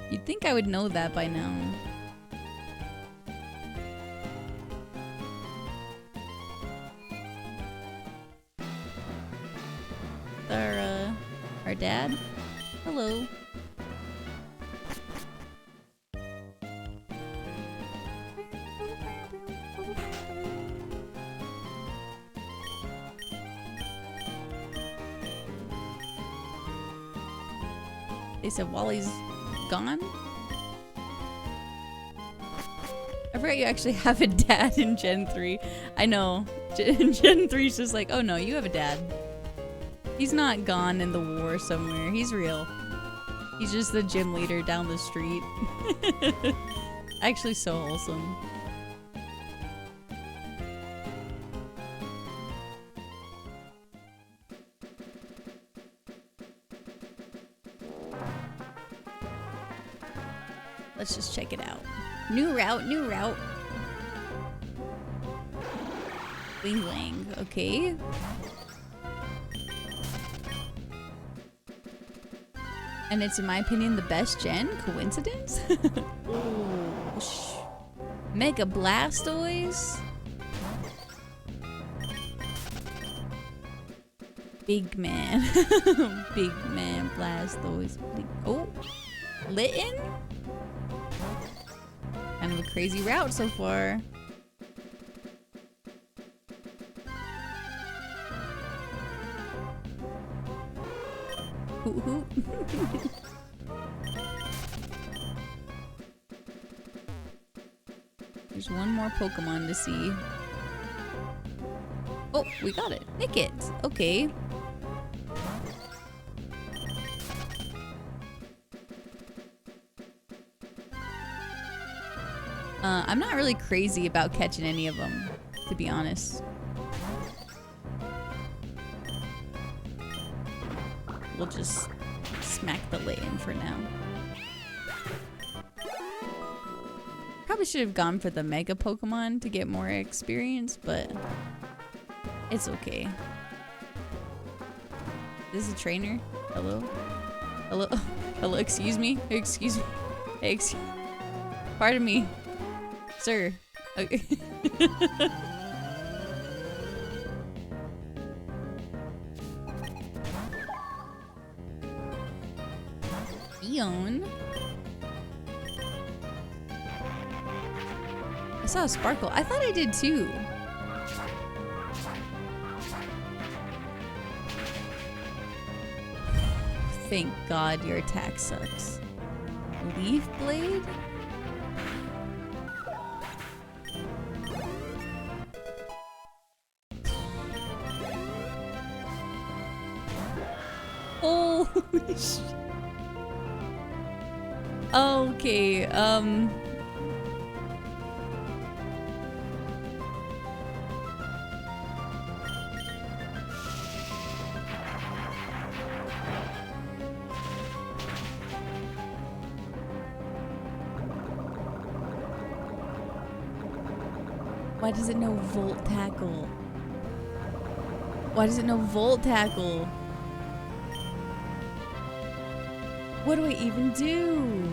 You'd think I would know that by now. Our dad? Hello. They said Wally's gone? I forgot you actually have a dad in Gen 3. I know. Gen 3's just like, oh no, you have a dad. He's not gone in the war somewhere. He's real. He's just the gym leader down the street. Actually so wholesome. Let's just check it out. New route, new route. Wing Wang, okay. And it's, in my opinion, the best gen. Coincidence? Ooh, Mega Blastoise. Big man. Big man Blastoise. Oh, Litten? Kind of a crazy route so far. Hoot hoot. There's one more Pokemon to see. Oh, we got it. Nickit. Okay. I'm not really crazy about catching any of them, to be honest. We'll just smack the Litten for now. Probably should have gone for the Mega Pokemon to get more experience, but it's okay. This is a trainer. Hello? Hello? Hello, excuse me? Excuse me? Hey, pardon me. Sir. Okay. Eon. I saw a Sparkle. I thought I did too. Thank God your attack sucks. Leaf Blade? Holy shit. Okay, why does it know Volt Tackle? Why does it know Volt Tackle? What do I even do?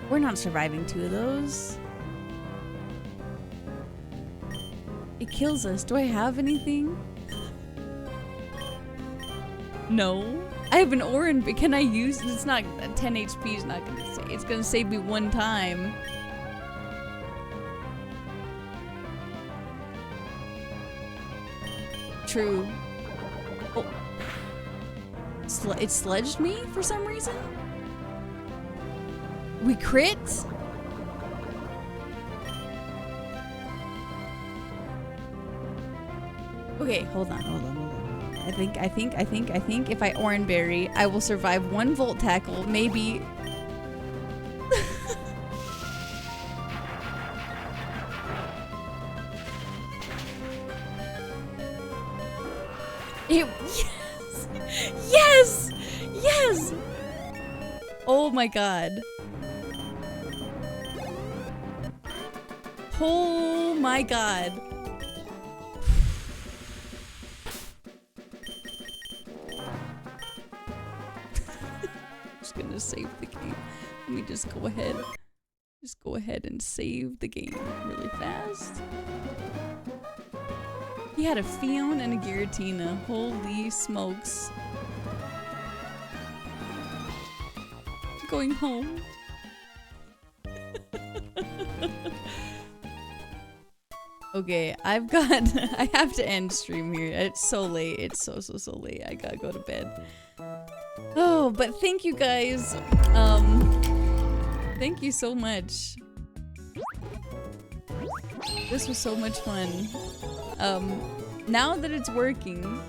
We're not surviving 2 of those. It kills us. Do I have anything? No. I have an Oran, but can I use it? It's not 10 HP is not gonna save. It's gonna save me 1 time. True. Oh. It sledged me for some reason? We crit? Okay, hold on. I think if I Oran Berry, I will survive 1 Volt Tackle, maybe. Yes! Yes! Yes! Oh my god. Oh my god. Just gonna save the game. Let me just go ahead. Just go ahead and save the game really fast. He had a Fion and a Giratina. Holy smokes. Going home. Okay, I've got I have to end stream here. It's so late. It's so late. I gotta go to bed. Oh, but thank you guys. Thank you so much. This was so much fun. Now that it's working,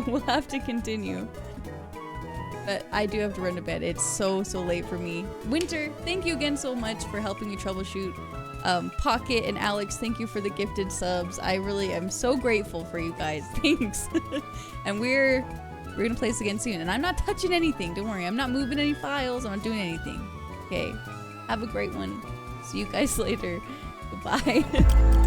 we'll have to continue. But I do have to run to bed. It's so late for me. Winter, thank you again so much for helping me troubleshoot. Pocket and Alex, thank you for the gifted subs. I really am so grateful for you guys. Thanks. And we're gonna play this again soon. And I'm not touching anything. Don't worry. I'm not moving any files. I'm not doing anything. Okay. Have a great one. See you guys later. Goodbye.